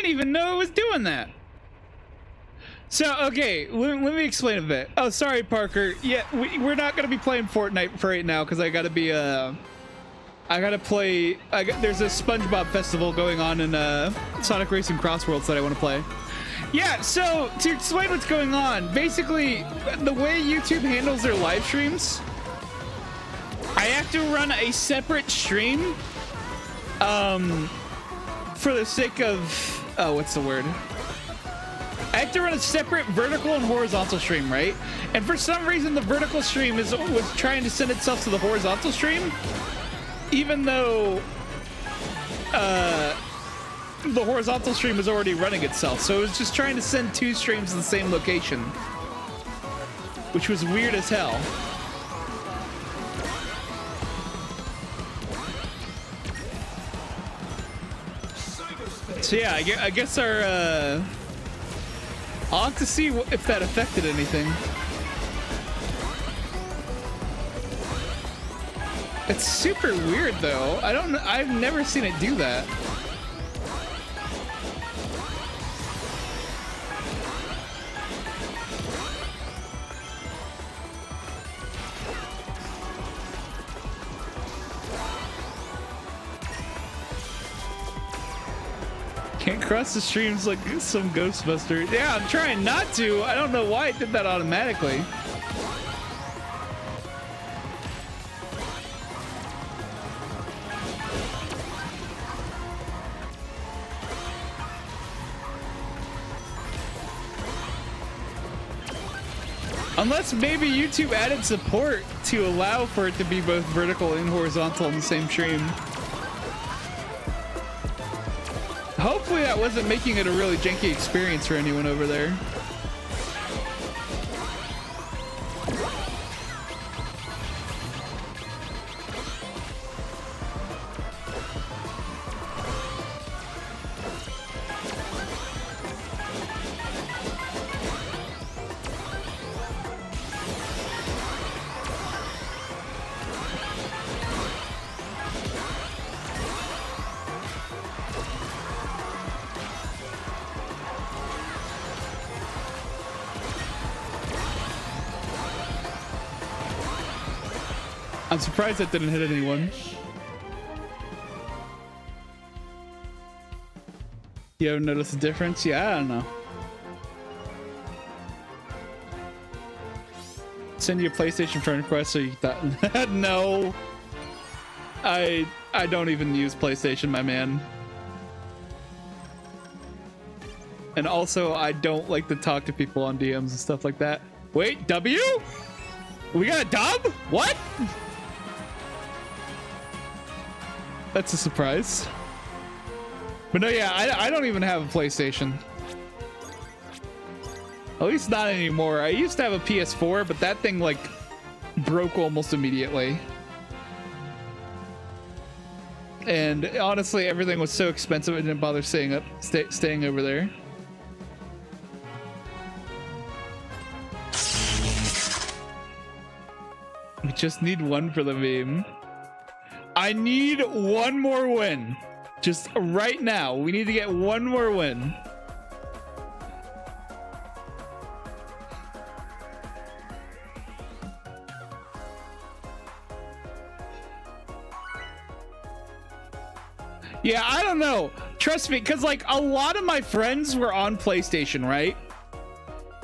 didn't even know it was doing that. So, okay, let me explain a bit. Oh, sorry, Parker. Yeah, we're not going to be playing Fortnite for right now because I got to be, I got to play, there's a SpongeBob festival going on in Sonic Racing Crossworlds that I want to play. Yeah, so to explain what's going on, basically, the way YouTube handles their live streams, I have to run a separate stream for the sake of, oh, what's the word? I have to run a separate vertical and horizontal stream, right? And for some reason, the vertical stream was trying to send itself to the horizontal stream, even though the horizontal stream was already running itself. So it was just trying to send two streams to the same location, which was weird as hell. So yeah, I guess our I'll have to see if that affected anything. It's super weird though. I've never seen it do that. Can't cross the streams like some Ghostbuster. Yeah, I'm trying not to. I don't know why it did that automatically. Unless maybe YouTube added support to allow for it to be both vertical and horizontal in the same stream. Hopefully that wasn't making it a really janky experience for anyone over there. I'm surprised that didn't hit anyone. You haven't noticed a difference? Yeah, I don't know. Send you a PlayStation friend request so you thought no. I don't even use PlayStation, my man. And also I don't like to talk to people on DMs and stuff like that. Wait, W? We got a dub? What? That's a surprise. But no, yeah, I don't even have a PlayStation. At least not anymore. I used to have a PS4, but that thing like broke almost immediately. And honestly, everything was so expensive I didn't bother staying over there. We just need one for the meme. I need one more win. Just right now. We need to get one more win. Yeah, I don't know. Trust me, because like a lot of my friends were on PlayStation, right?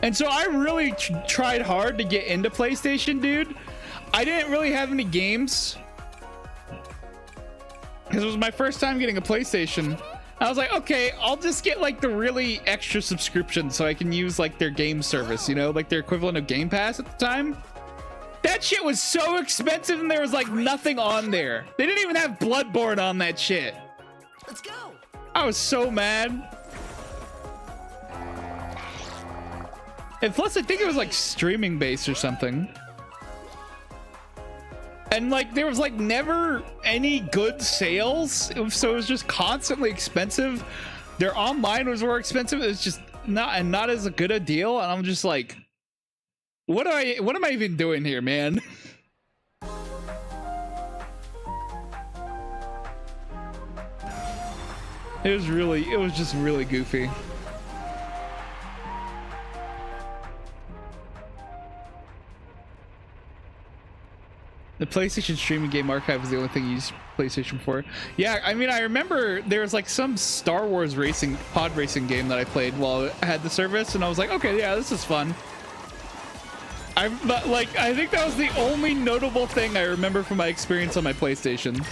And so I really tried hard to get into PlayStation, dude. I didn't really have any games because it was my first time getting a PlayStation. I was like, okay, I'll just get like the really extra subscription so I can use like their game service, you know, like their equivalent of Game Pass at the time. That shit was so expensive and there was like nothing on there. They didn't even have Bloodborne on that shit. Let's go. I was so mad. And plus I think it was like streaming based or something. And like there was like never any good sales, so it was just constantly expensive. Their online was more expensive. It was just not as good a deal. And I'm just like, what am I even doing here, man? It was just really goofy. The PlayStation streaming game archive was the only thing you used PlayStation for. Yeah, I mean, I remember there was like some Star Wars pod racing game that I played while I had the service, and I was like, okay, yeah, this is fun. But like, I think that was the only notable thing I remember from my experience on my PlayStation.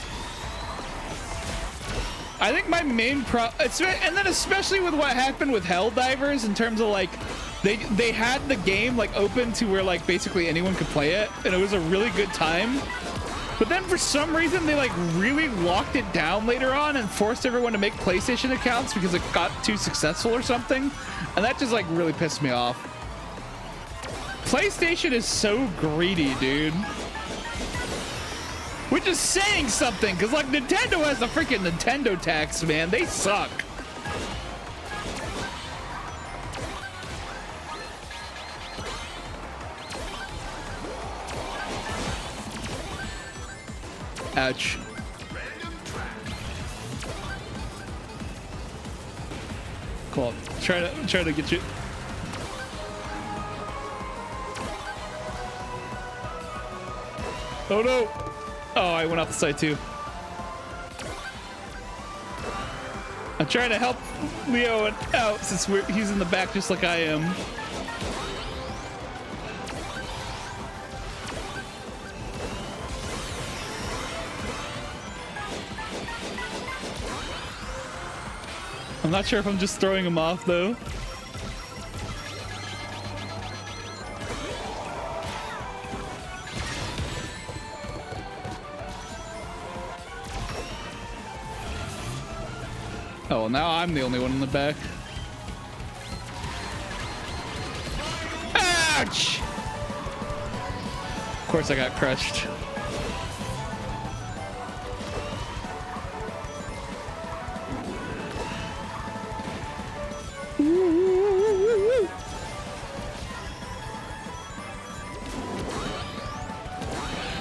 I think my main and then especially with what happened with Helldivers in terms of like, they had the game like open to where like basically anyone could play it, and it was a really good time. But then for some reason they like really locked it down later on and forced everyone to make PlayStation accounts because it got too successful or something, and that just like really pissed me off. PlayStation is so greedy, dude. Which is saying something, because like Nintendo has the freaking Nintendo tax, man. They suck. Ouch. Cool. Try to get you. Oh no! Oh, I went off the side too. I'm trying to help Leo out since he's in the back just like I am. I'm not sure if I'm just throwing him off though. Oh, well, now I'm the only one in the back. Ouch! Of course I got crushed.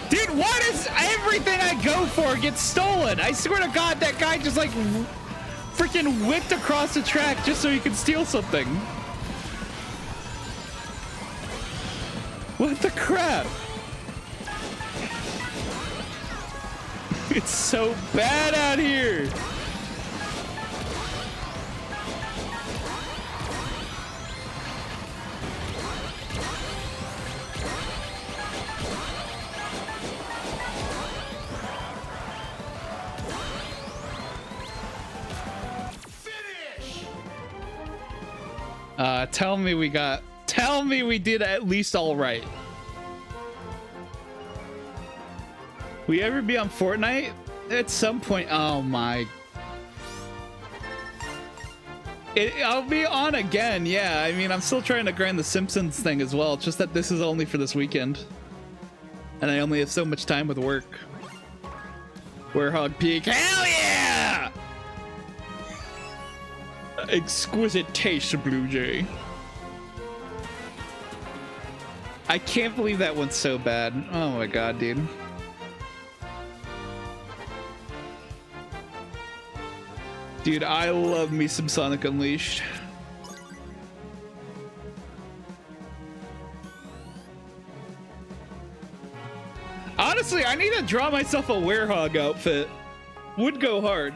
Dude, why does everything I go for get stolen? I swear to God, that guy just like freaking whipped across the track just so he could steal something. What the crap? It's so bad out here. Tell me we did at least all right. We ever be on Fortnite at some point? Oh my. I'll be on again, yeah. I mean, I'm still trying to grind the Simpsons thing as well. It's just that this is only for this weekend. And I only have so much time with work. Warehog Peak, hell yeah! Exquisite taste of Blue Jay. I can't believe that went so bad. Oh my God, dude. Dude, I love me some Sonic Unleashed. Honestly, I need to draw myself a Werehog outfit. Would go hard.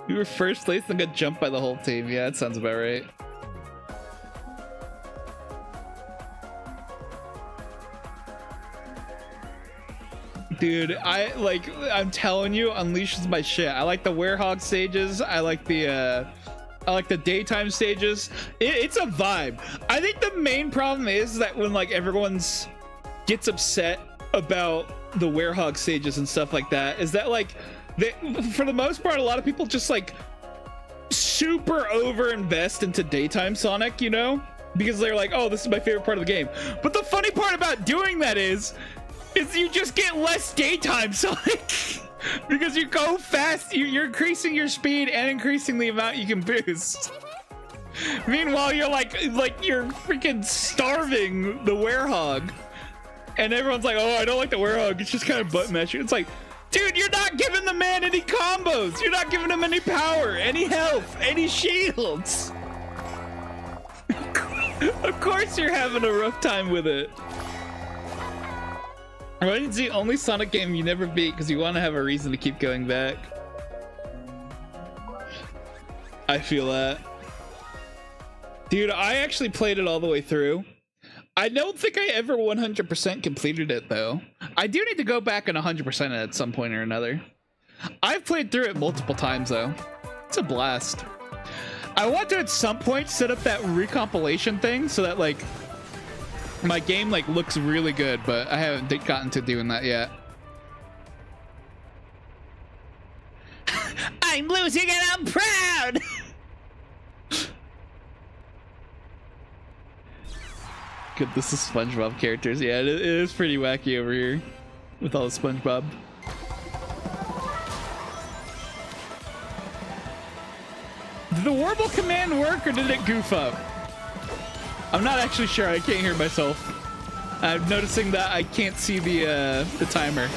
We were first place and got jumped by the whole team. Yeah, that sounds about right. Dude, I'm telling you, Unleash is my shit. I like the Werehog stages. I like the daytime stages. It's a vibe. I think the main problem is that when like everyone's gets upset about the Werehog stages and stuff like that, is that like for the most part, a lot of people just like super over invest into daytime Sonic, you know, because they're like, oh, this is my favorite part of the game. But the funny part about doing that is you just get less daytime Sonic because you go fast. You're increasing your speed and increasing the amount you can boost. Meanwhile, you're like you're freaking starving the Werehog, and everyone's like, oh, I don't like the Werehog. It's just kind of butt mashing. It's like, Dude, you're not giving the man any combos. You're not giving him any power, any health, any shields. Of course you're having a rough time with it. Right? It's the only Sonic game you never beat because you want to have a reason to keep going back. I feel that. Dude, I actually played it all the way through. I don't think I ever 100% completed it, though. I do need to go back and 100% it at some point or another. I've played through it multiple times, though. It's a blast. I want to, at some point, set up that recompilation thing so that, like, my game, like, looks really good, but I haven't gotten to doing that yet. I'm losing and I'm proud! Good, this is SpongeBob characters. Yeah, it is pretty wacky over here with all the SpongeBob. Did the Warble command work or did it goof up? I'm not actually sure. I can't hear myself. I'm noticing that I can't see the timer.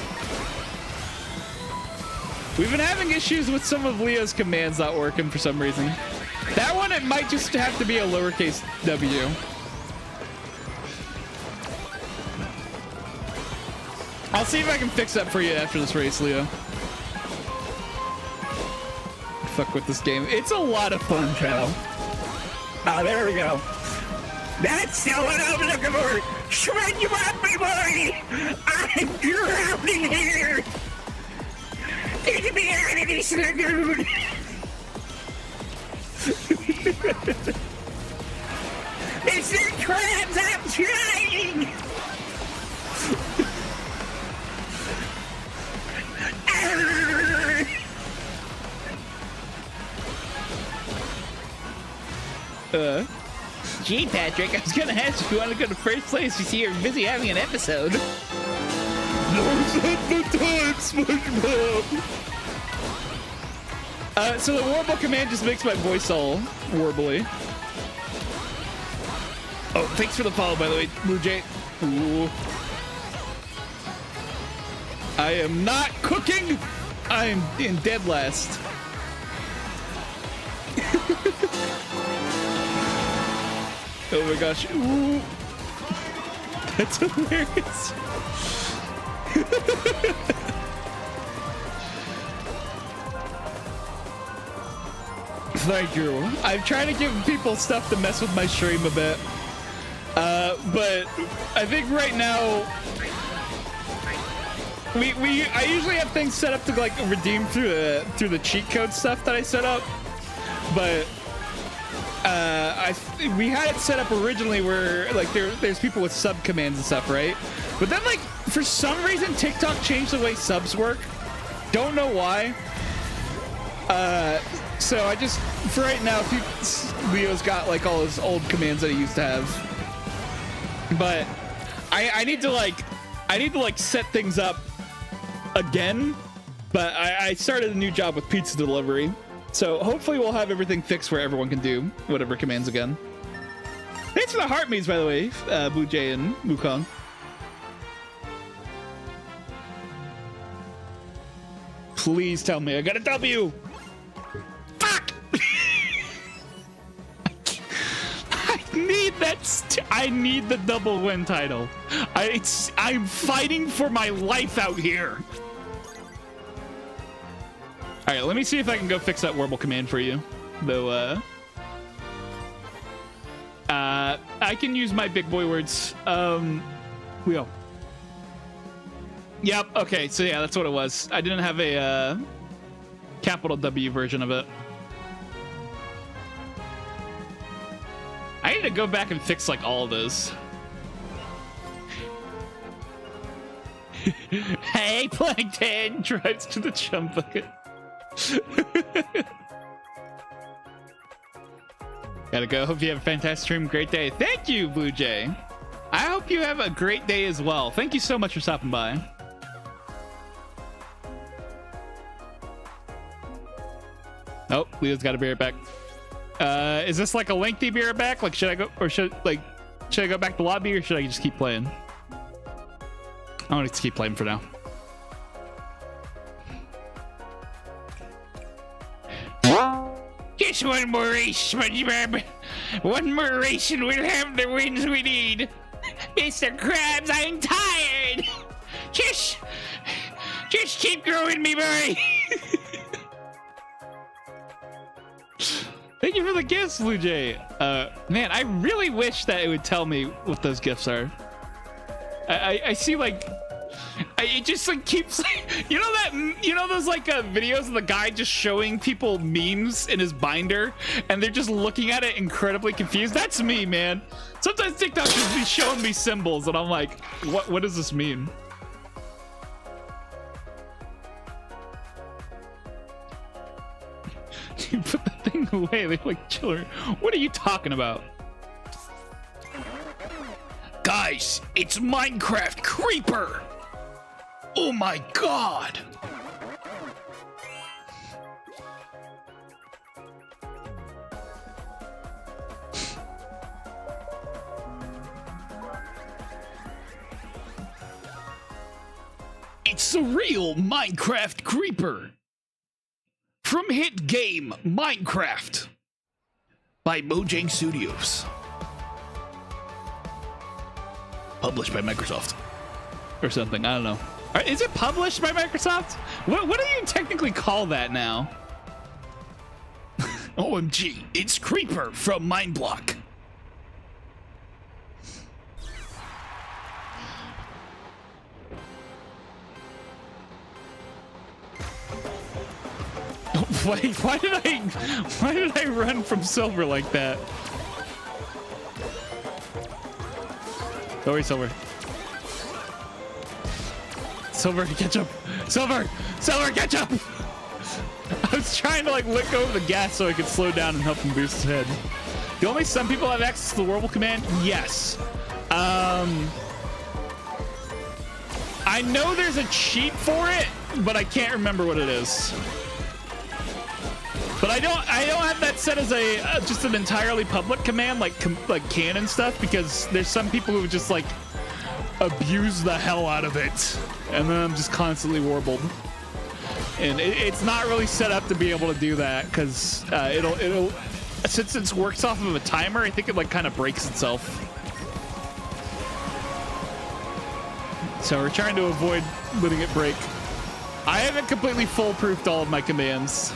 We've been having issues with some of Leo's commands not working for some reason. That one, it might just have to be a lowercase W. I'll see if I can fix that for you after this race, Leo. Fuck with this game. It's a lot of fun, Chow. Oh, there we go. That's the one I'm looking for. Shred you up, my boy. I'm drowning here. Get me out of this lagoon. It's the crabs. I'm trying. Gee, Patrick, I was gonna ask if you want to go to first place. You see, you're busy having an episode. Now's not the time, SpongeBob. So the Warble command just makes my voice all warbly. Oh, thanks for the follow, by the way, Blue Jay. Ooh. I am not cooking. I am in dead last. Oh my gosh. Ooh. That's hilarious. Thank you. I'm trying to give people stuff to mess with my stream a bit. But I think right now I usually have things set up to like redeem through the cheat code stuff that I set up. But we had it set up originally where like there's people with sub commands and stuff, right? But then like for some reason TikTok changed the way subs work. Don't know why. So I just for right now, Leo's got like all his old commands that he used to have. But I need to like set things up again. But I started a new job with pizza delivery. So hopefully we'll have everything fixed where everyone can do whatever commands again. Thanks for the heart memes, by the way, Blue Jay and Wukong. Please tell me I got a W. Fuck! I need that. I need the double win title. I'm fighting for my life out here. All right, let me see if I can go fix that Warble command for you. Though, I can use my big boy words. Wheel. Yep. Okay. So yeah, that's what it was. I didn't have a capital W version of it. I need to go back and fix like all of those. Hey, Plankton drives to the chum bucket. Gotta go. Hope you have a fantastic stream. Great day. Thank you, Blue Jay. I hope you have a great day as well. Thank you so much for stopping by. Oh, Leo's got to be right back. Is this like a lengthy be right back? Like, should I go or should I go back to lobby or should I just keep playing? I want to keep playing for now. Just one more race, SpongeBob. One more race and we'll have the wins we need. Mr. Krabs, I'm tired. Just keep growing me, boy. Thank you for the gifts, Blue Jay. Man, I really wish that it would tell me what those gifts are. I see like, it just like keeps, you know those like videos of the guy just showing people memes in his binder and they're just looking at it incredibly confused. That's me, man. Sometimes TikTok just be showing me symbols and I'm like, what does this mean? You put the thing away. They're like, children. What are you talking about? Guys, it's Minecraft Creeper. Oh my god. It's the real Minecraft Creeper. From hit game Minecraft by Mojang Studios. Published by Microsoft. Or something, I don't know. Is it published by Microsoft? What do you technically call that now? OMG, it's Creeper from Mindblock. Wait, why did I run from Silver like that? Don't worry, Silver. Silver, catch up! Silver! Silver, catch up! I was trying to like let go of the gas so I could slow down and help him boost his head. Do only some people have access to the Warble command? Yes. I know there's a cheat for it, but I can't remember what it is. But I don't have that set as a just an entirely public command like can and stuff, because there's some people who just like abuse the hell out of it, and then I'm just constantly warbled, and it's not really set up to be able to do that because it'll since it works off of a timer. I think it like kind of breaks itself. So we're trying to avoid letting it break. I haven't completely foolproofed all of my commands.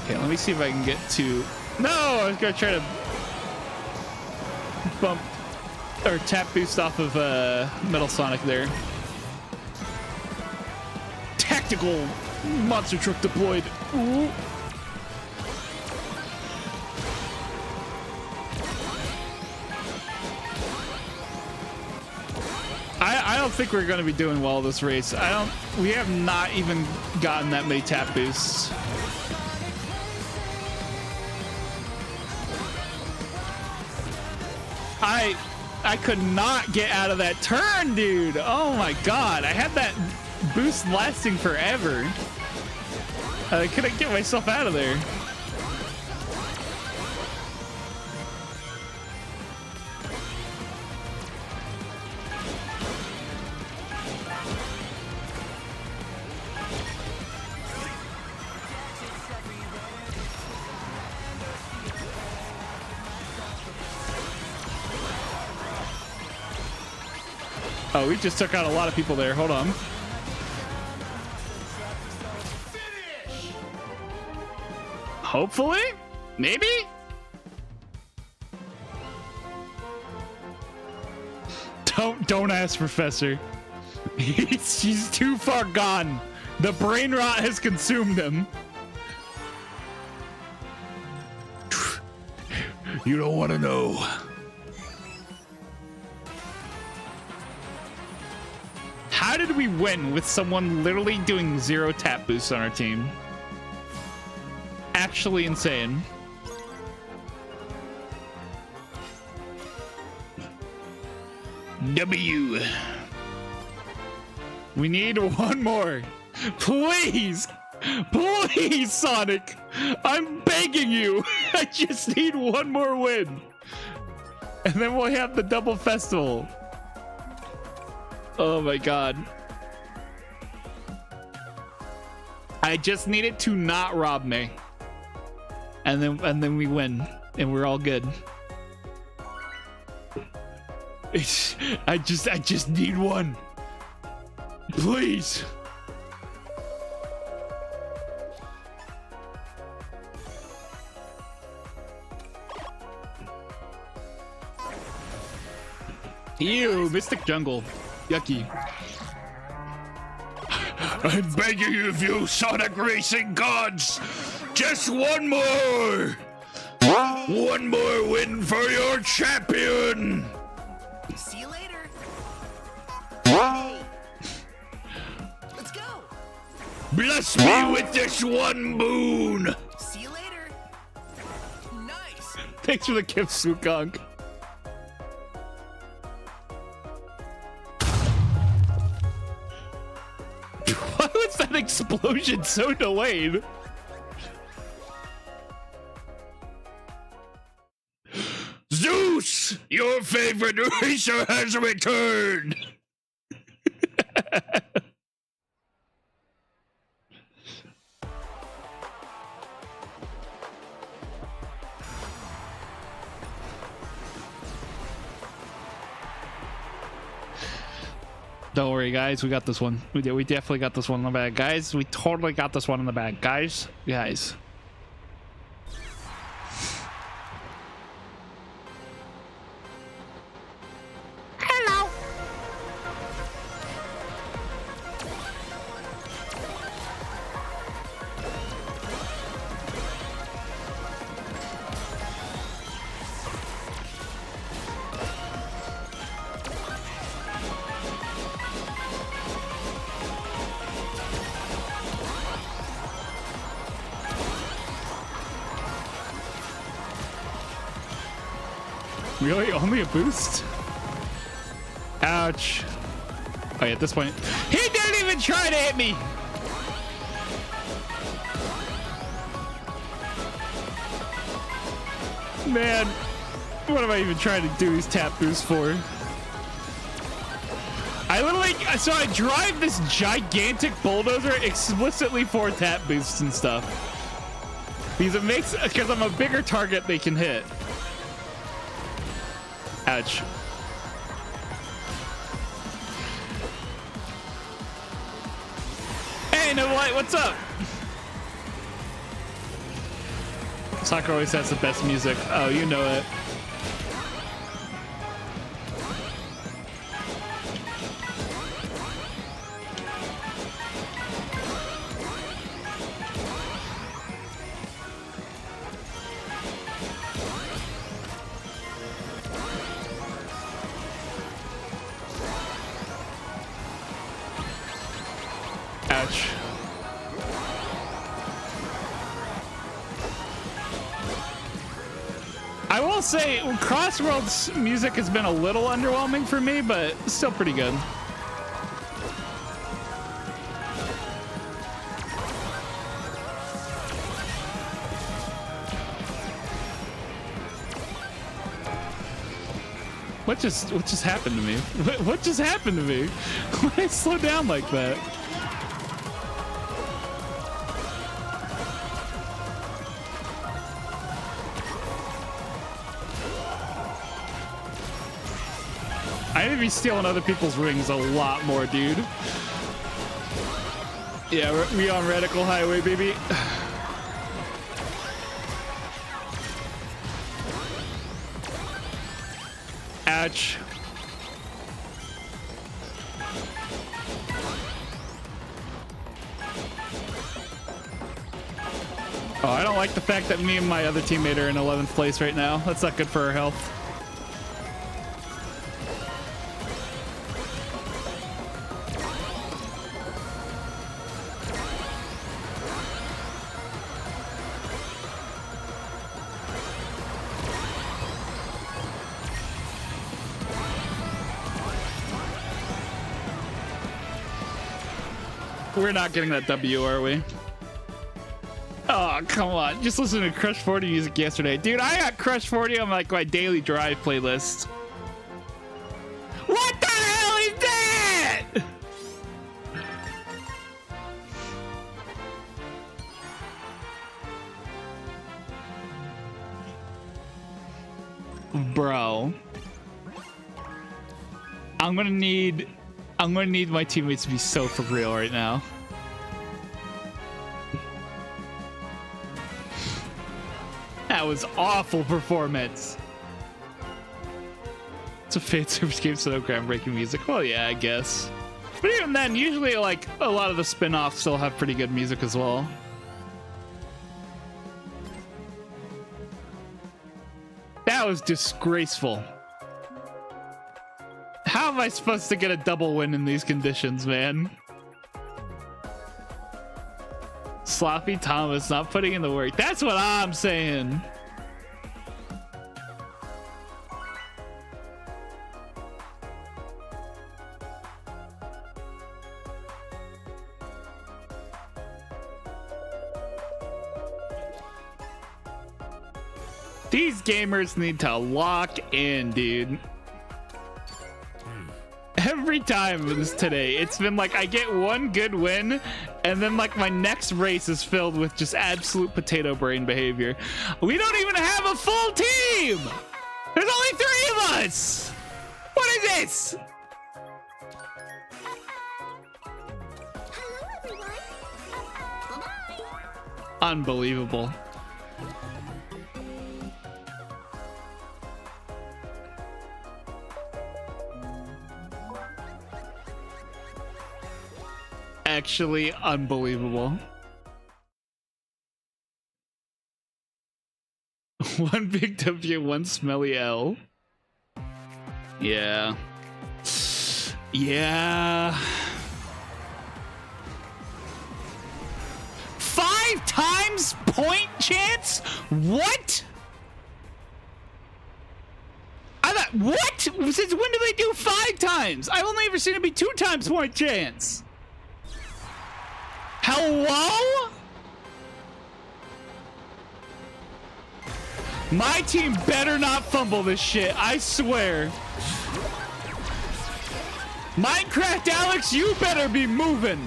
Okay, let me see if I can get to... No! I was gonna try to bump or tap boost off of Metal Sonic there. Tactical monster truck deployed. Ooh. I don't think we're going to be doing well this race. We have not even gotten that many tap boosts. I could not get out of that turn, dude. Oh my god. I had that boost lasting forever. I couldn't get myself out of there. Oh, we just took out a lot of people there. Hold on. Hopefully? Maybe? Don't ask, Professor. He's too far gone. The brain rot has consumed him. You don't want to know. How did we win with someone literally doing 0 tap boosts on our team? Actually insane. W. We need one more. Please. Please, Sonic. I'm begging you. I just need one more win. And then we'll have the double festival. Oh my god. I just needed to not rob me. And then we win. And we're all good. I just need one. Please. Ew, Mystic Jungle. Yucky. I'm begging you, Sonic Racing gods. Just one more. One more win for your champion. See you later. Hey. Let's go. Bless me with this one boon. See you later. Nice. Thanks for the gift, Sukong. Why was that explosion so delayed? Zeus, your favorite racer has returned. Don't worry, guys. We got this one. We definitely got this one in the bag, guys. We totally got this one in the bag, guys. Guys. Hello. Really? Only a boost? Ouch. Oh, yeah, at this point. He didn't even try to hit me! Man, what am I even trying to do these tap boosts for? So I drive this gigantic bulldozer explicitly for tap boosts and stuff. Because I'm a bigger target they can hit. Ouch. Hey, No Light, what's up? Soccer always has the best music. Oh, you know it. Ouch. I will say, Crossworld's music has been a little underwhelming for me, but still pretty good. What just happened to me? What just happened to me? Why did I slow down like that? I need to be stealing other people's rings a lot more, dude. Yeah, we on Radical Highway, baby. Ouch. Oh, I don't like the fact that me and my other teammate are in 11th place right now. That's not good for our health. We're not getting that W, are we? Oh, come on. Just listen to Crush 40 music yesterday. Dude, I got Crush 40 on like my daily drive playlist. What the hell is that? Bro. I'm gonna need my teammates to be so for real right now. That was awful performance. It's a fan service game, so no groundbreaking music. Well, yeah, I guess. But even then, usually like a lot of the spin-offs still have pretty good music as well. That was disgraceful. How am I supposed to get a double win in these conditions, man? Sloppy Thomas not putting in the work. That's what I'm saying. These gamers need to lock in, dude. Every time this today, it's been like I get one good win, and then like my next race is filled with just absolute potato brain behavior. We don't even have a full team. There's only 3 of us. What is this? Hello, everyone. Bye-bye. Unbelievable. Actually unbelievable. One big W, one smelly L. Yeah. Yeah. 5 times point chance? What? I thought, what? Since when do they do 5 times? I've only ever seen it be 2 times point chance. Hello? My team better not fumble this shit, I swear. Minecraft Alex, you better be moving.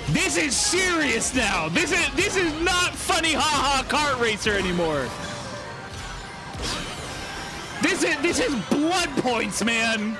This is serious now. This is not funny haha kart racer anymore. This is blood points, man.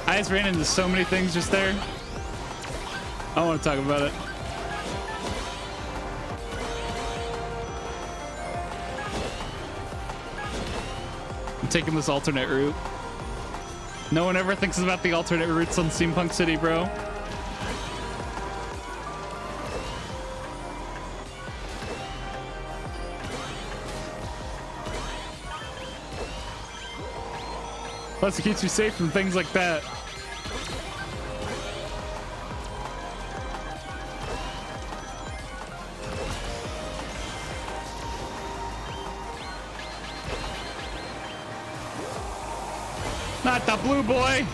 I just ran into so many things just there. I don't want to talk about it. I'm taking this alternate route. No one ever thinks about the alternate routes on Steampunk City, bro. Plus it keeps you safe from things like that. Not the blue boy.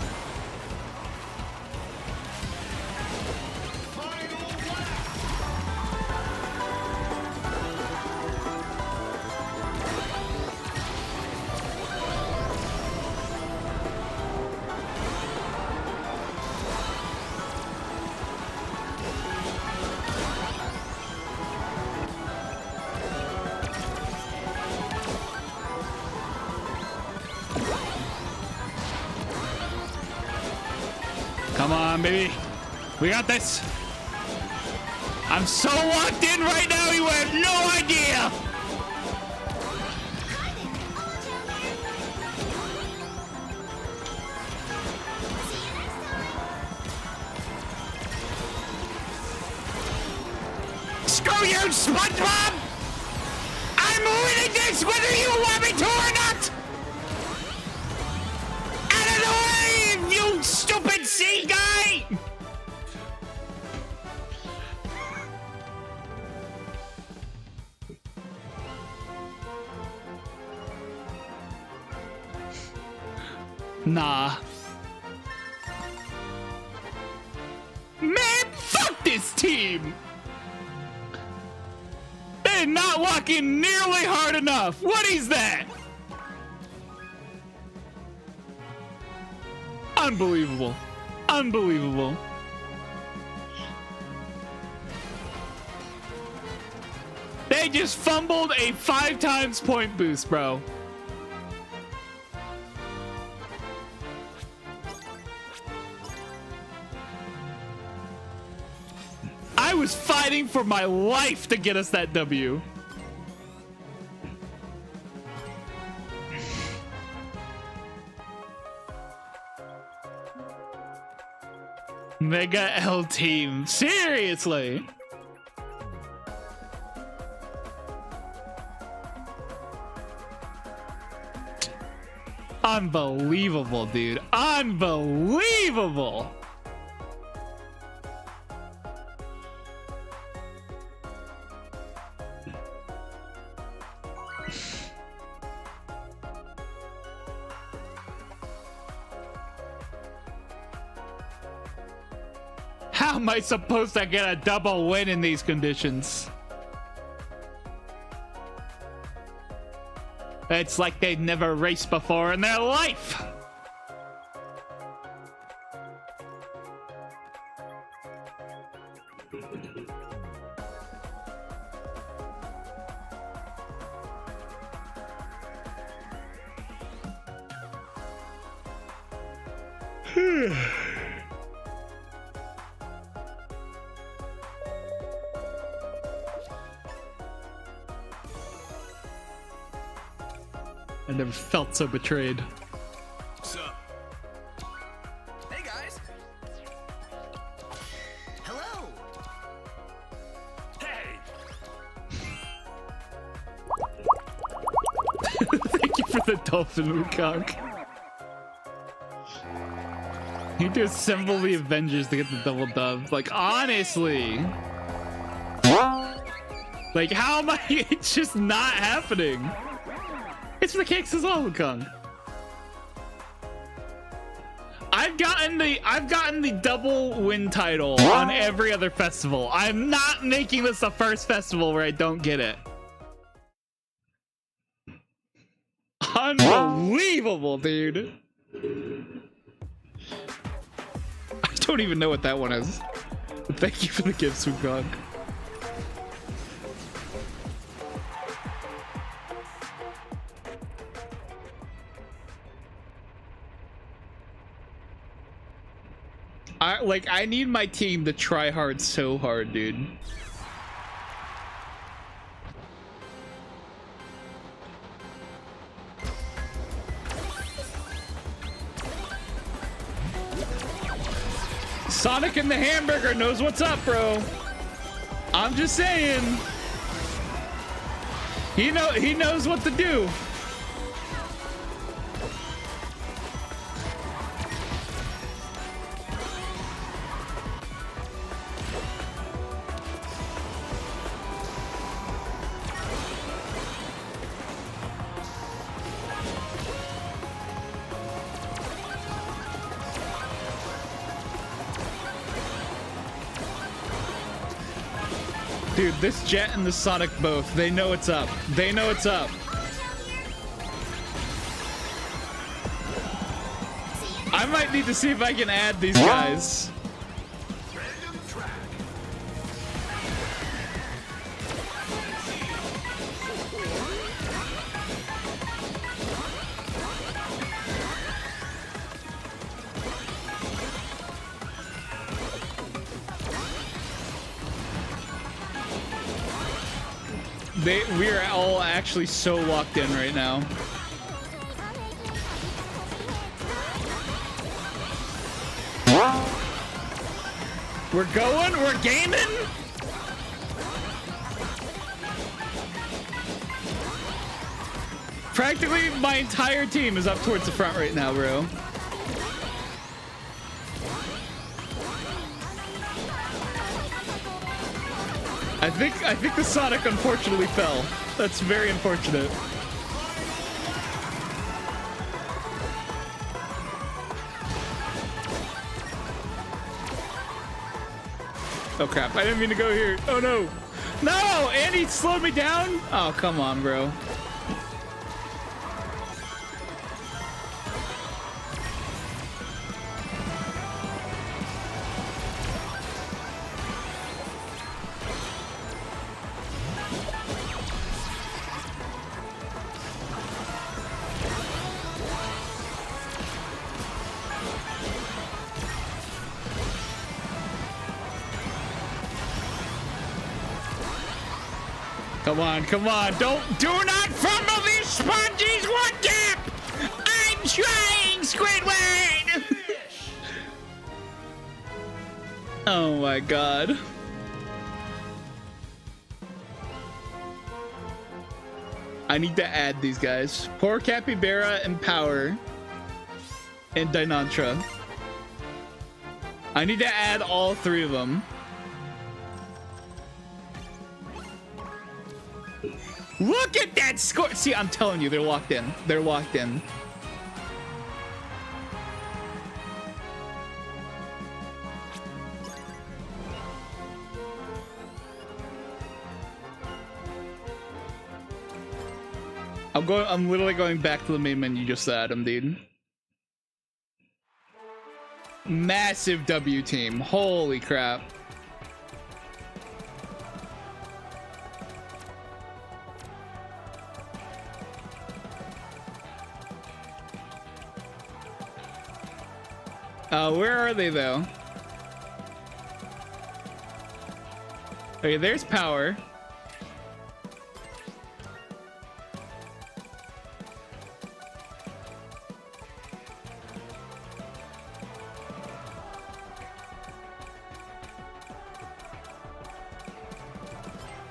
Come on, baby. We got this. I'm so locked in right now, you have no idea. Screw you, SpongeBob! I'm winning this whether you want me to or not! Out of the way, you stupid sea guy! Nah. Man, fuck this team! They're not walking nearly hard enough. What is that? Unbelievable. Unbelievable. They just fumbled a 5 times point boost, bro. I was fighting for my life to get us that W. Mega L team. Seriously. Unbelievable, dude. Unbelievable. How am I supposed to get a double win in these conditions? It's like they've never raced before in their life. I never felt so betrayed. What's up? Hey guys. Hello. Hey. Thank you for the dolphin, Wukong. You need to assemble the Avengers to get the double dub. Like, honestly. Like, how am I? It's just not happening. It's for the kicks as well, Wukong. I've gotten the double win title on every other festival. I'm not making this the first festival where I don't get it. Unbelievable, dude. I don't even know what that one is. Thank you for the gifts, Wukong. I need my team to try hard so hard, dude. Sonic and the Hamburger knows what's up, bro. I'm just saying. He knows what to do. Dude, this Jet and the Sonic both, they know it's up. They know it's up. I might need to see if I can add these guys. We are all actually so locked in right now. We're going, we're gaming. Practically my entire team is up towards the front right now, bro. I think the Sonic unfortunately fell. That's very unfortunate. Oh crap, I didn't mean to go here. Oh no. No, Andy slowed me down. Oh, come on, bro. Come on, come on. Do not fumble these sponges one tap! I'm trying, Squidward! Oh my god. I need to add these guys. Poor Capybara and Power. And Dynantra. I need to add all three of them. Look at that score! See, I'm telling you, they're locked in. They're locked in. I'm literally going back to the main menu just to add them, dude. Massive W team. Holy crap. Where are they though? Okay, there's Power.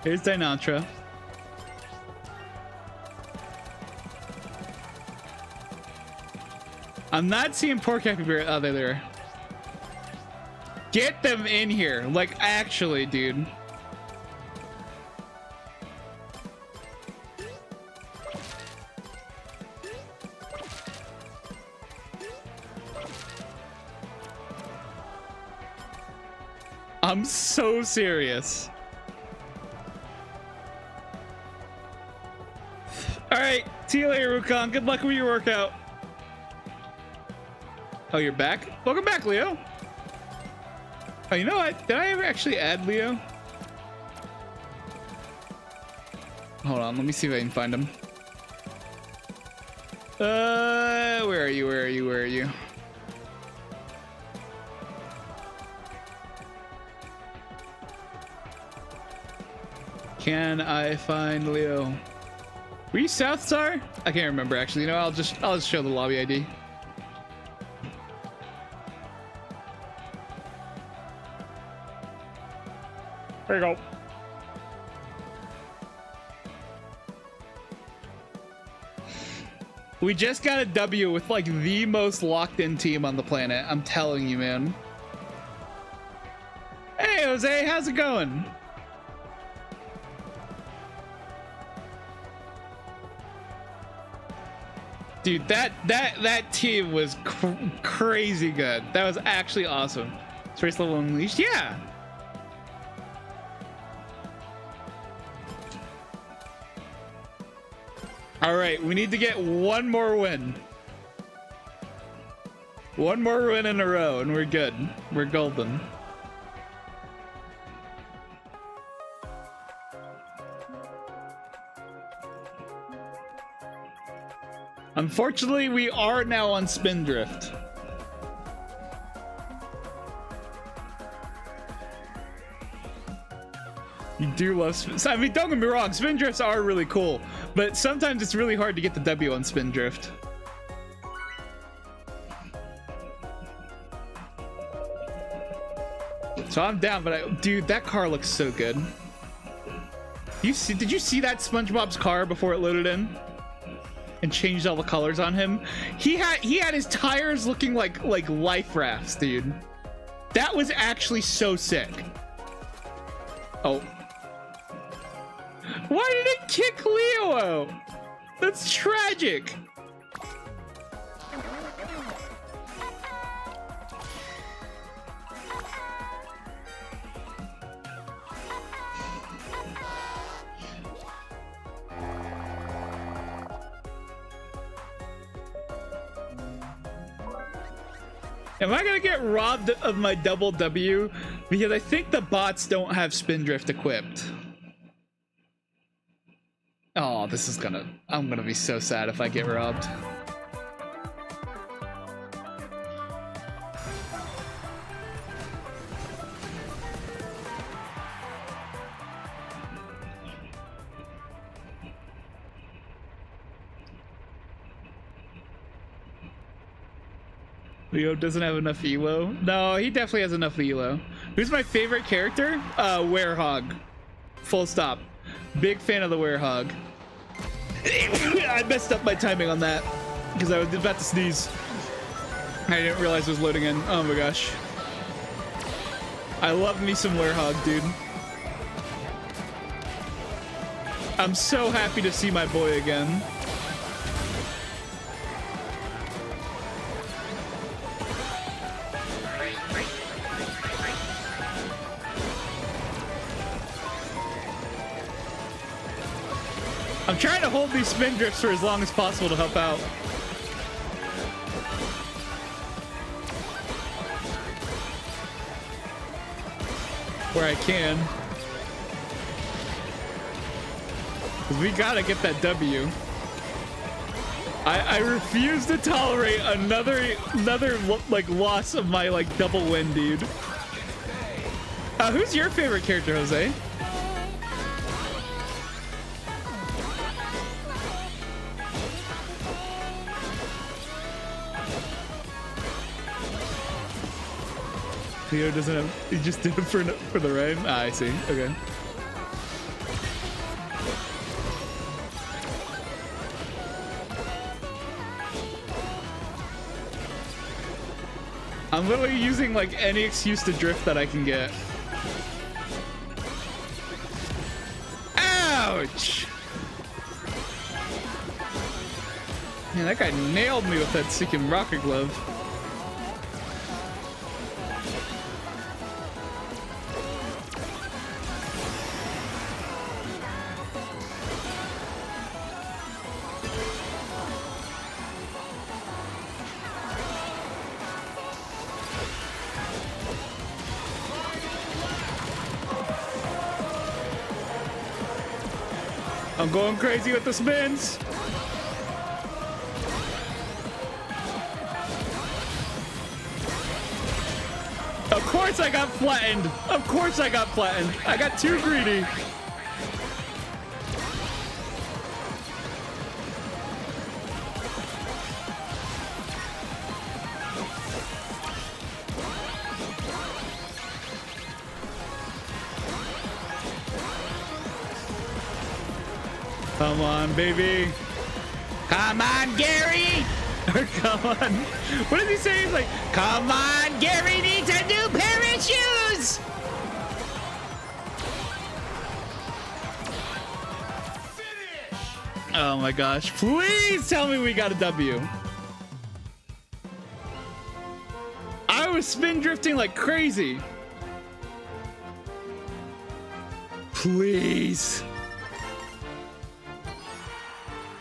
Here's Dynantra. I'm not seeing poor Capybara. Oh, they're there. Get them in here. Like, actually, dude. I'm so serious. All right. See you later, Wukong. Good luck with your workout. Oh, you're back? Welcome back, Leo. Oh, you know what? Did I ever actually add Leo? Hold on, let me see if I can find him. Where are you? Where are you? Where are you? Can I find Leo? Were you South Star? I can't remember actually. You know, I'll just show the lobby ID. There you go. We just got a W with like the most locked in team on the planet. I'm telling you, man. Hey, Jose, how's it going? Dude, that team was crazy good. That was actually awesome. Space level unleashed, yeah. All right, we need to get one more win. One more win in a row, and we're good. We're golden. Unfortunately, we are now on Spindrift. You do love spin. I mean, don't get me wrong, spin drifts are really cool, but sometimes it's really hard to get the W on spin drift. So I'm down, but dude, that car looks so good. Did you see that SpongeBob's car before it loaded in and changed all the colors on him? He had his tires looking like life rafts, dude. That was actually so sick. Oh. Why did it kick Leo out? That's tragic. Am I gonna get robbed of my double W? Because I think the bots don't have spin drift equipped. Oh, this is I'm gonna be so sad if I get robbed. Leo doesn't have enough elo. No, he definitely has enough elo. Who's my favorite character? Werehog. Full stop. Big fan of the Werehog. I messed up my timing on that because I was about to sneeze. I didn't realize it was loading in. Oh my gosh. I love me some Werehog, dude. I'm so happy to see my boy again. I'm trying to hold these spin drifts for as long as possible to help out. Where I can. 'Cause we gotta get that W. I refuse to tolerate another like loss of my like double win, dude. Who's your favorite character, Jose? Leo doesn't have. He just did it for the rain. Ah, I see. Okay. I'm literally using like any excuse to drift that I can get. Ouch! Man, that guy nailed me with that freaking rocket glove. I'm going crazy with the spins. Of course I got flattened. Of course I got flattened. I got too greedy. Come on, baby. Come on, Gary. Come on. What does he say? He's like, come on, Gary needs a new pair of shoes. Oh my gosh. Please tell me we got a W. I was spin drifting like crazy. Please.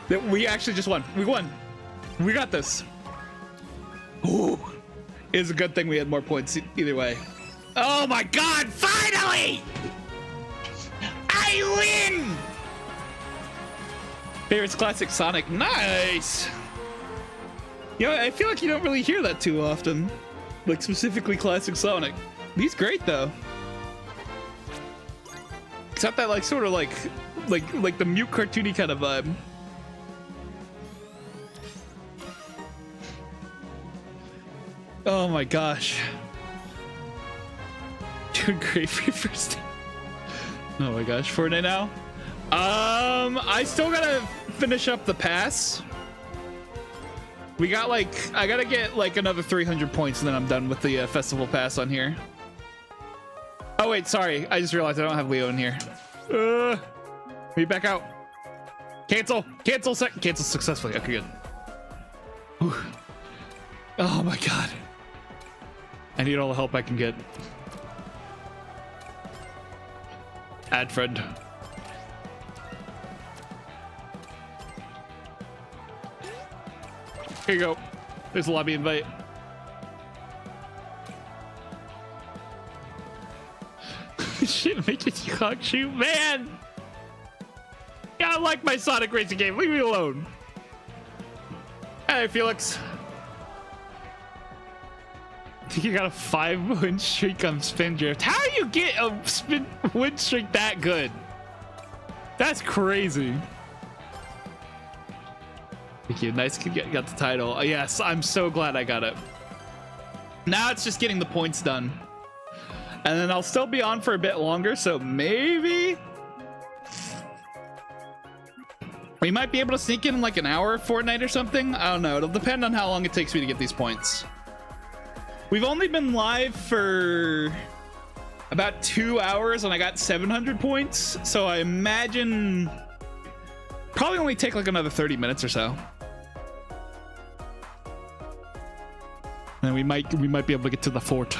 That we actually just won. We won. We got this. Ooh. It's a good thing we had more points either way. Oh my god, finally! I win! Favorite's classic Sonic. Nice! You know, I feel like you don't really hear that too often. Like specifically classic Sonic. He's great though. It's got that like sort of like the mute cartoony kind of vibe. Oh my gosh. Doing great for your first day. Oh my gosh, Fortnite now. I still gotta finish up the pass. We got like, I gotta get like another 300 points and then I'm done with the festival pass on here. Oh wait, sorry. I just realized I don't have Leo in here. Be back out. Cancel successfully. Okay, good. Whew. Oh my god. I need all the help I can get. Add friend. Here you go. There's a lobby invite. Shit, make it cock shoot, man. Yeah, I like my Sonic racing game. Leave me alone. Hey, Felix. I think you got a 5-win streak on Spindrift. How do you get a win streak that good? That's crazy. Thank you. Nice to got the title. Yes, I'm so glad I got it. Now it's just getting the points done. And then I'll still be on for a bit longer, so maybe we might be able to sneak in like an hour of Fortnite or something. I don't know. It'll depend on how long it takes me to get these points. We've only been live for about 2 hours and I got 700 points. So I imagine probably only take like another 30 minutes or so. And we might be able to get to the fort.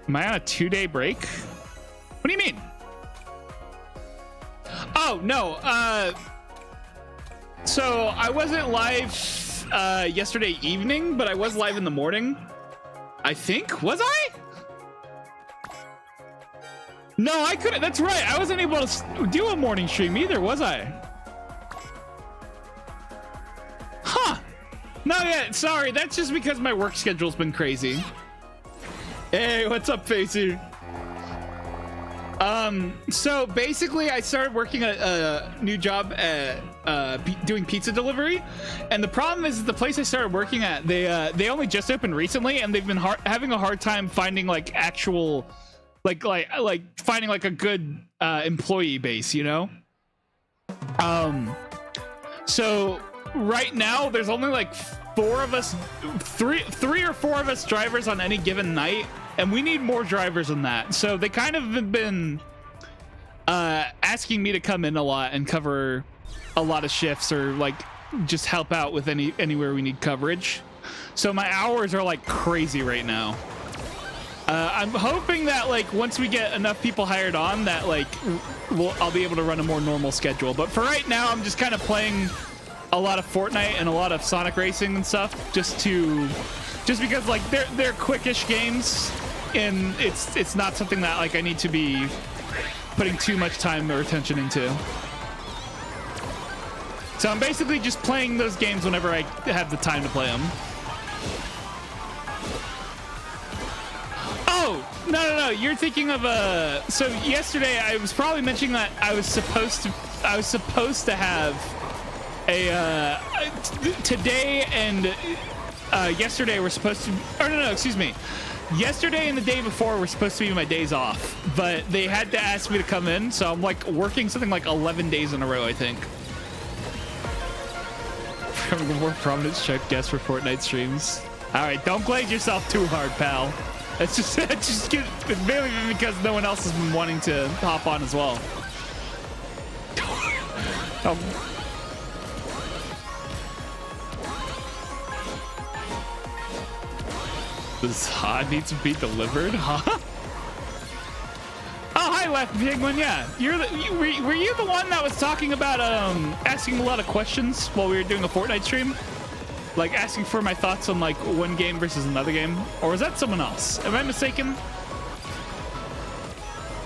Am I on a 2-day break? What do you mean? Oh, no. So I wasn't live yesterday evening, but I was live in the morning. I think. Was I? No, I couldn't. That's right. I wasn't able to do a morning stream either, was I? Huh. No, yeah. Sorry. That's just because my work schedule's been crazy. Hey, what's up, Facey? So basically I started working a new job at doing pizza delivery, and the problem is the place I started working at, they only just opened recently, and they've been having a hard time finding like actual like finding like a good employee base, you know. So right now there's only like three or four of us drivers on any given night, and we need more drivers than that. So they kind of have been asking me to come in a lot and cover a lot of shifts, or like just help out with anywhere we need coverage. So my hours are like crazy right now. I'm hoping that like once we get enough people hired on, that like I'll be able to run a more normal schedule. But for right now, I'm just kind of playing a lot of Fortnite and a lot of Sonic Racing and stuff, just because like they're quickish games, and it's not something that like I need to be putting too much time or attention into. So I'm basically just playing those games whenever I have the time to play them. Oh, no, you're thinking of so yesterday I was probably mentioning that I was supposed to have a today and yesterday were supposed to, or no, excuse me. Yesterday and the day before were supposed to be my days off, but they had to ask me to come in, so I'm like working something like 11 days in a row, I think. Becoming a more prominent chef guest for Fortnite streams. All right, don't glaze yourself too hard, pal. It's just mainly because no one else has been wanting to hop on as well. Does Ha need to be delivered? Huh? Oh, hi, Left Penguin. Yeah, were you the one that was talking about asking a lot of questions while we were doing a Fortnite stream? Like asking for my thoughts on like one game versus another game? Or was that someone else? Am I mistaken?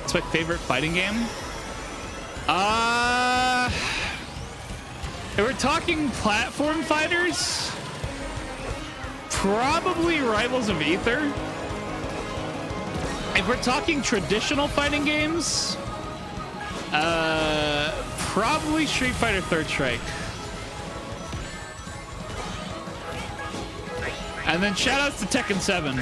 It's my favorite fighting game. If we're talking platform fighters, probably Rivals of Aether. If we're talking traditional fighting games, probably Street Fighter Third Strike. And then shoutouts to Tekken 7.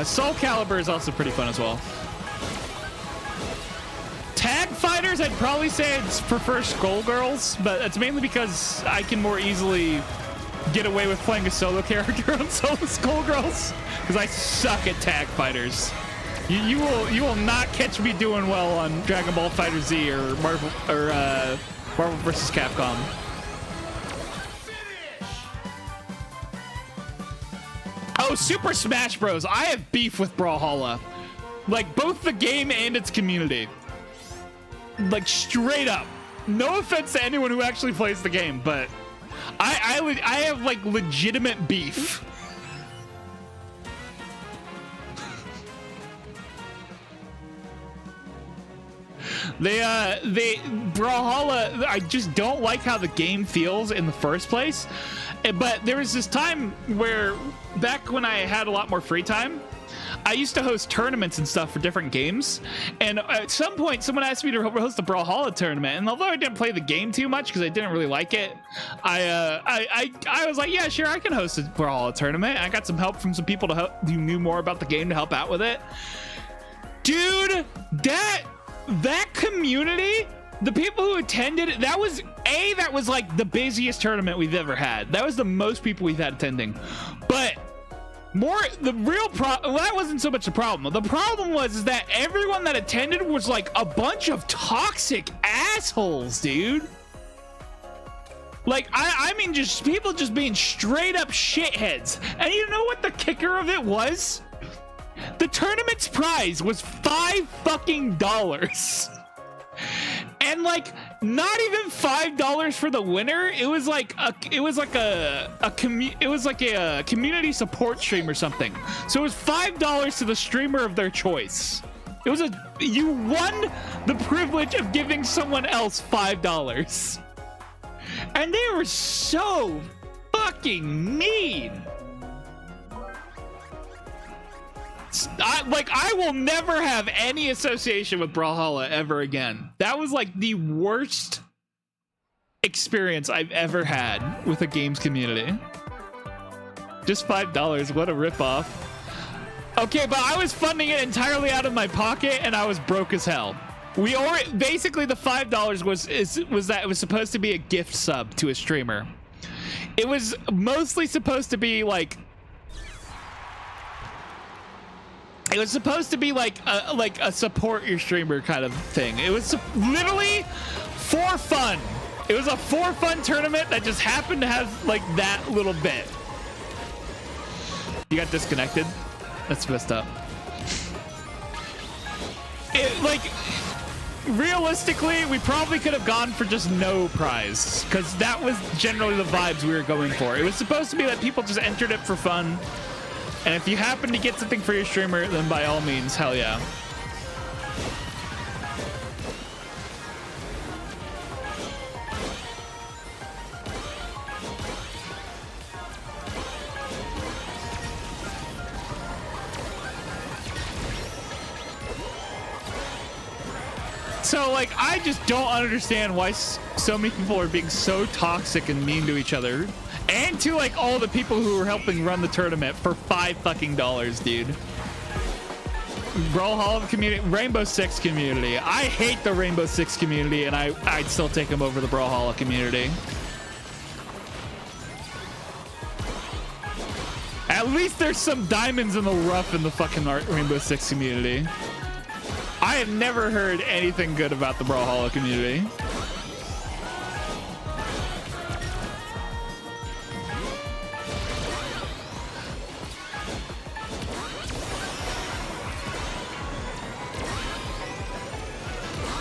Soul Calibur is also pretty fun as well. Tag fighters, I'd probably say I'd prefer Skullgirls, but it's mainly because I can more easily get away with playing a solo character on solo Skullgirls, because I suck at tag fighters. You will not catch me doing well on Dragon Ball FighterZ or Marvel vs. Capcom. Oh, Super Smash Bros. I have beef with Brawlhalla. Like, both the game and its community. Like, straight up. No offense to anyone who actually plays the game, but I have, like, legitimate beef. Brawlhalla, I just don't like how the game feels in the first place. But there was this time where, back when I had a lot more free time, I used to host tournaments and stuff for different games. And at some point, someone asked me to host a Brawlhalla tournament. And although I didn't play the game too much because I didn't really like it, I was like, yeah, sure, I can host a Brawlhalla tournament. I got some help from some people who knew more about the game to help out with it. Dude, that community, the people who attended, that was like the busiest tournament we've ever had. That was the most people we've had attending. But that wasn't so much the problem. The problem was that everyone that attended was like a bunch of toxic assholes, dude. Like, I mean, just people just being straight up shitheads. And you know what the kicker of it was? The tournament's prize was $5 fucking. And like, not even $5 for the winner. It was like a community support stream or something. So it was $5 to the streamer of their choice. You won the privilege of giving someone else $5. And they were so fucking mean. I will never have any association with Brawlhalla ever again. That was like the worst experience I've ever had with a games community. Just $5, what a ripoff. Okay, but I was funding it entirely out of my pocket and I was broke as hell. Basically the $5 was that it was supposed to be a gift sub to a streamer. It was mostly supposed to be like, it was supposed to be like a support your streamer kind of thing. It was literally for fun. It was a for fun tournament that just happened to have like that little bit. You got disconnected? That's messed up. Realistically, we probably could have gone for just no prize, because that was generally the vibes we were going for. It was supposed to be that people just entered it for fun. And if you happen to get something for your streamer, then by all means, hell yeah. So, like, I just don't understand why so many people are being so toxic and mean to each other. And to, like, all the people who were helping run the tournament for $5 fucking, dude. Brawlhalla community, Rainbow Six community. I hate the Rainbow Six community, and I'd still take them over the Brawlhalla community. At least there's some diamonds in the rough in the fucking Rainbow Six community. I have never heard anything good about the Brawlhalla community.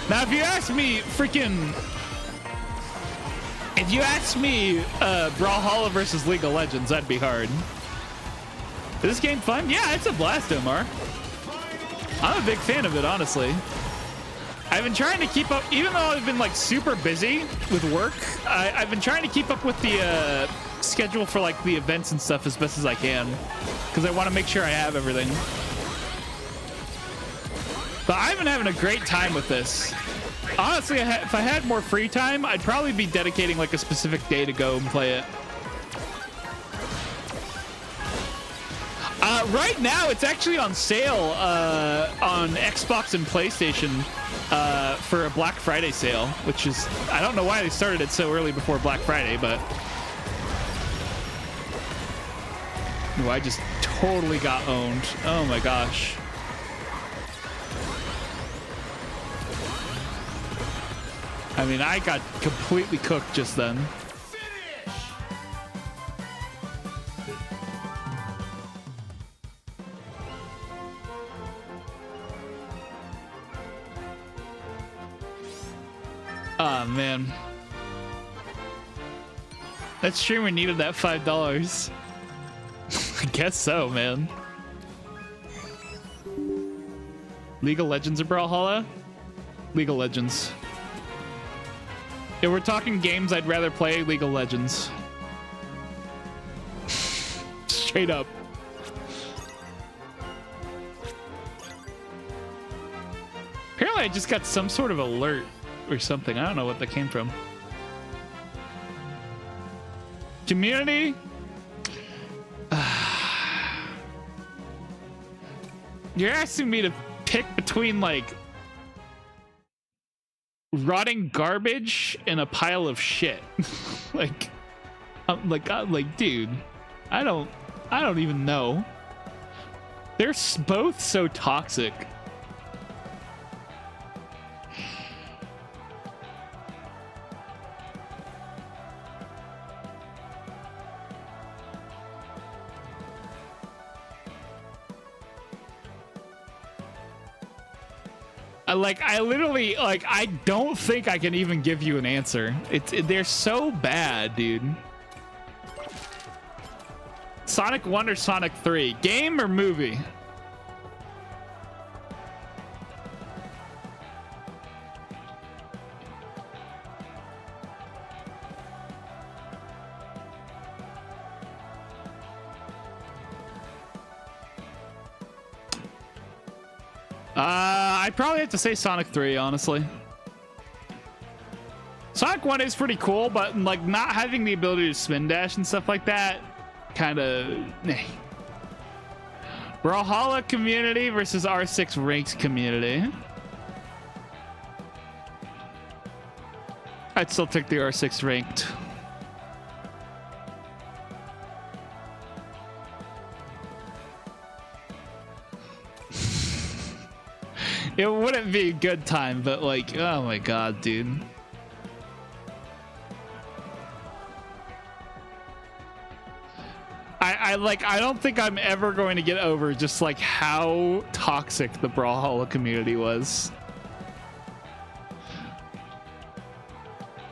Now, if you ask me Brawlhalla versus League of Legends, that'd be hard. Is this game fun? Yeah, it's a blast, Omar. I'm a big fan of it, honestly. I've been trying to keep up, even though I've been like super busy with work. I've been trying to keep up with the schedule for like the events and stuff as best as I can, because I want to make sure I have everything. But I've been having a great time with this. Honestly, if I had more free time, I'd probably be dedicating like a specific day to go and play it. Right now, it's actually on sale on Xbox and PlayStation for a Black Friday sale, which is, I don't know why they started it so early before Black Friday, but... Ooh, I just totally got owned. Oh my gosh. I mean, I got completely cooked just then. Oh man, that streamer needed that $5. I guess so, man. League of Legends or Brawlhalla? League of Legends. If we're talking games, I'd rather play League of Legends. Straight up. Apparently I just got some sort of alert or something. I don't know what that came from. Community? You're asking me to pick between like rotting garbage and a pile of shit. like, dude, I don't even know. They're both so toxic. I literally, I don't think I can even give you an answer. They're so bad, dude. Sonic 1 or Sonic 3? Game or movie? I'd probably have to say Sonic 3, honestly. Sonic 1 is pretty cool, but like not having the ability to spin dash and stuff like that, kind of. Brawlhalla community versus R6 ranked community. I'd still take the R6 ranked. It wouldn't be a good time, but like, oh my god, dude. I don't think I'm ever going to get over just like how toxic the Brawlhalla community was.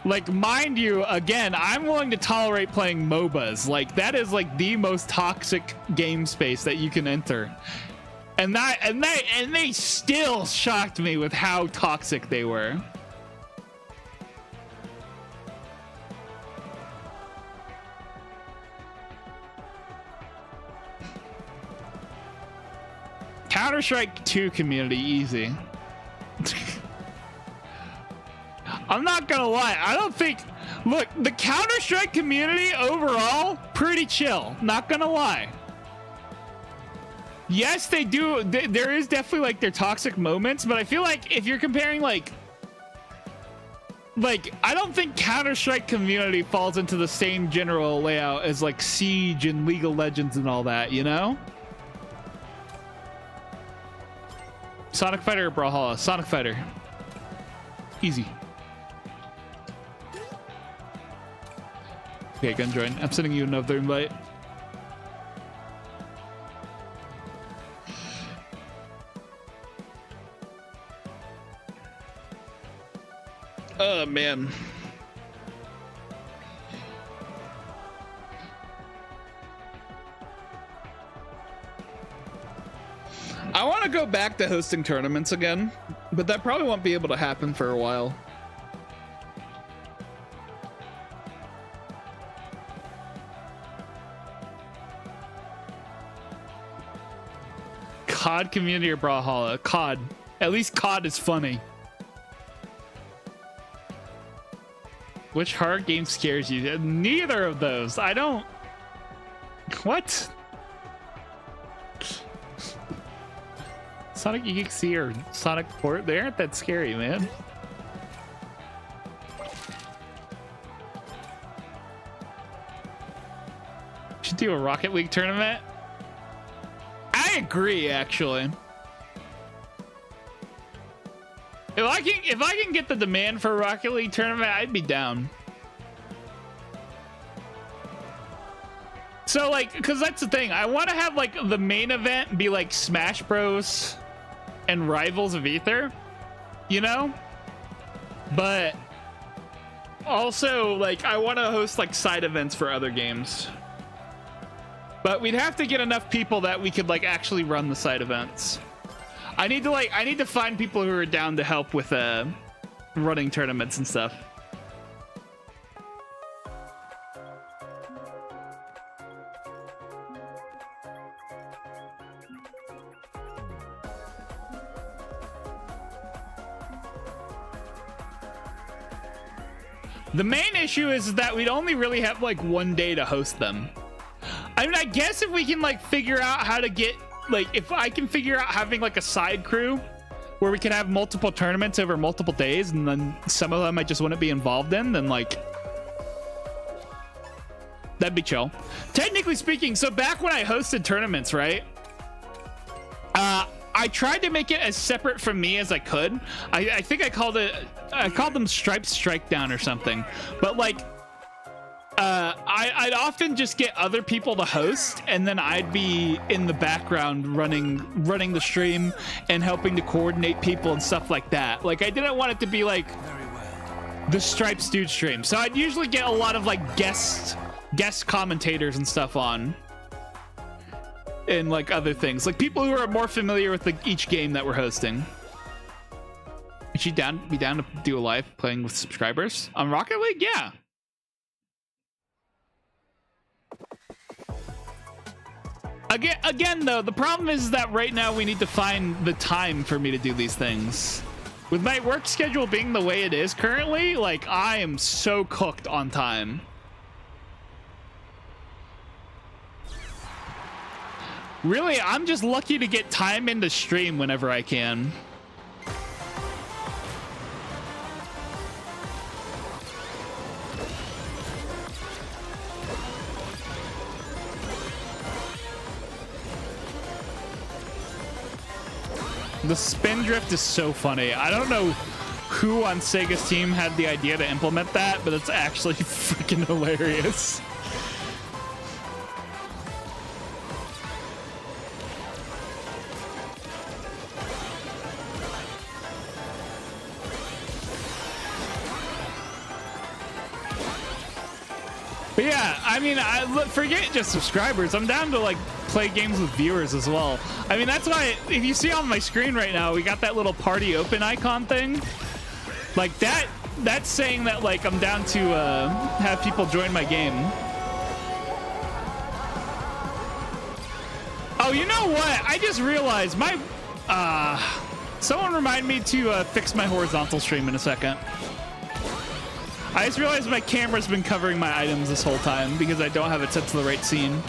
Like, mind you, again, I'm willing to tolerate playing MOBAs. Like, that is like the most toxic game space that you can enter. And they still shocked me with how toxic they were. Counter-Strike 2 community, easy. I'm not gonna lie, I don't think... Look, the Counter-Strike community overall, pretty chill. Not gonna lie. Yes, they do. There is definitely like their toxic moments, but I feel like if you're comparing like I don't think Counter-Strike community falls into the same general layout as like Siege and League of Legends and all that, you know? Sonic Fighter or Brawlhalla? Sonic Fighter. Easy. Okay, Gunjoin. I'm sending you another invite. Oh, man. I want to go back to hosting tournaments again, but that probably won't be able to happen for a while. COD community or Brawlhalla? COD. At least COD is funny. Which horror game scares you? Neither of those. I don't... What? Sonic EXE or Sonic Port? They aren't that scary, man. Should do a Rocket League tournament. I agree, actually. If I can get the demand for a Rocket League tournament, I'd be down. So like, because that's the thing, I want to have like the main event be like Smash Bros and Rivals of Aether, you know? But also like I want to host like side events for other games. But we'd have to get enough people that we could like actually run the side events. I need to find people who are down to help with running tournaments and stuff. The main issue is that we'd only really have like one day to host them. I mean, I guess if we can like figure out how to get like, if I can figure out having like a side crew where we can have multiple tournaments over multiple days and then some of them I just wouldn't be involved in, then like that'd be chill. Technically speaking, so back when I hosted tournaments, right? I tried to make it as separate from me as I could. I think I called them Stripe Strike Down or something. But like, I'd often just get other people to host, and then I'd be in the background running the stream and helping to coordinate people and stuff like that. Like, I didn't want it to be like the StripeStooge stream. So I'd usually get a lot of like guest commentators and stuff on. And like other things, like people who are more familiar with like each game that we're hosting. Would you be down to do a live playing with subscribers on Rocket League? Yeah. Again though, the problem is that right now we need to find the time for me to do these things. With my work schedule being the way it is currently, like I am so cooked on time. Really, I'm just lucky to get time into stream whenever I can. The spin drift is so funny. I don't know who on Sega's team had the idea to implement that, but it's actually freaking hilarious. But yeah, I mean, forget just subscribers. I'm down to like play games with viewers as well. I mean, that's why if you see on my screen right now, we got that little party open icon thing. Like that's saying that like I'm down to have people join my game. Oh, you know what? I just realized my someone remind me to fix my horizontal stream in a second. I just realized my camera's been covering my items this whole time because I don't have it set to the right scene.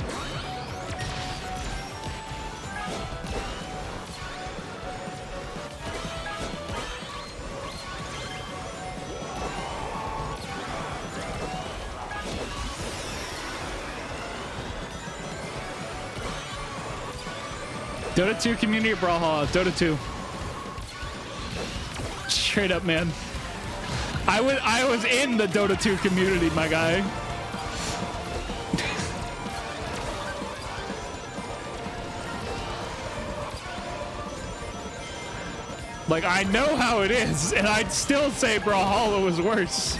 Dota 2 community Brawlhalla. Dota 2. Straight up, man. I was in the Dota 2 community, my guy. Like, I know how it is, and I'd still say Brawlhalla was worse.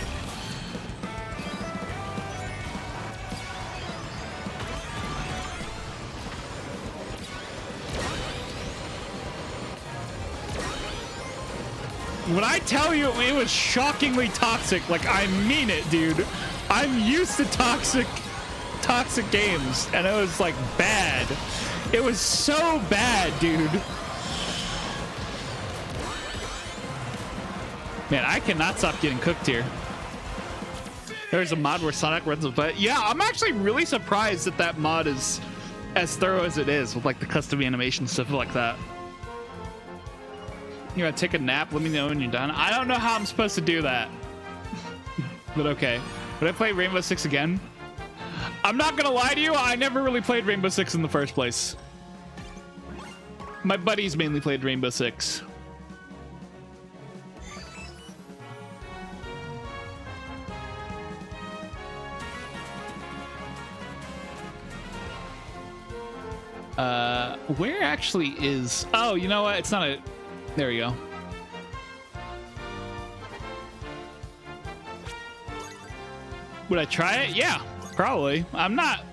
When I tell you it was shockingly toxic, like I mean it, dude. I'm used to toxic Toxic Games, and it was like bad. It was so bad, dude. Man, I cannot stop getting cooked here. There's a mod where Sonic runs a butt. Yeah, I'm actually really surprised that that mod is as thorough as it is with like the custom animation stuff like that. You want to take a nap? Let me know when you're done. I don't know how I'm supposed to do that. But okay. Would I play Rainbow Six again? I'm not gonna lie to you, I never really played Rainbow Six in the first place. My buddies mainly played Rainbow Six. Where actually is... Oh, you know what? It's not a... There we go. Would I try it? Yeah, probably. I'm not...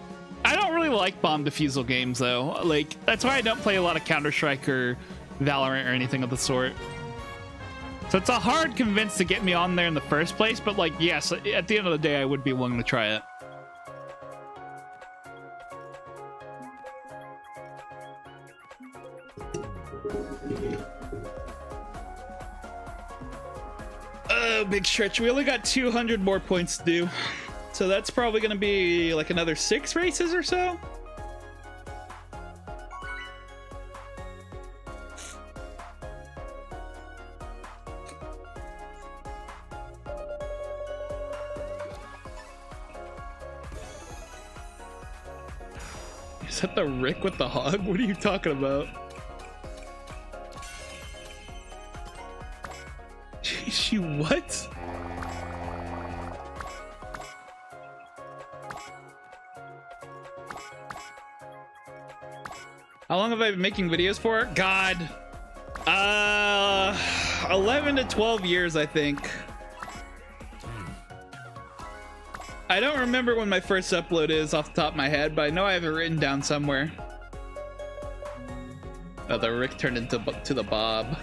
I don't really like bomb defusal games, though. Like, that's why I don't play a lot of Counter-Strike or Valorant or anything of the sort. So it's a hard convince to get me on there in the first place, but, like, yes, at the end of the day, I would be willing to try it. Oh, big stretch. We only got 200 more points to do. So that's probably going to be like another 6 races or so. Is that the Rick with the hog? What are you talking about? She what? How long have I been making videos for? God. 11 to 12 years, I think. I don't remember when my first upload is off the top of my head, but I know I have it written down somewhere. Oh, the Rick turned into to the Bob.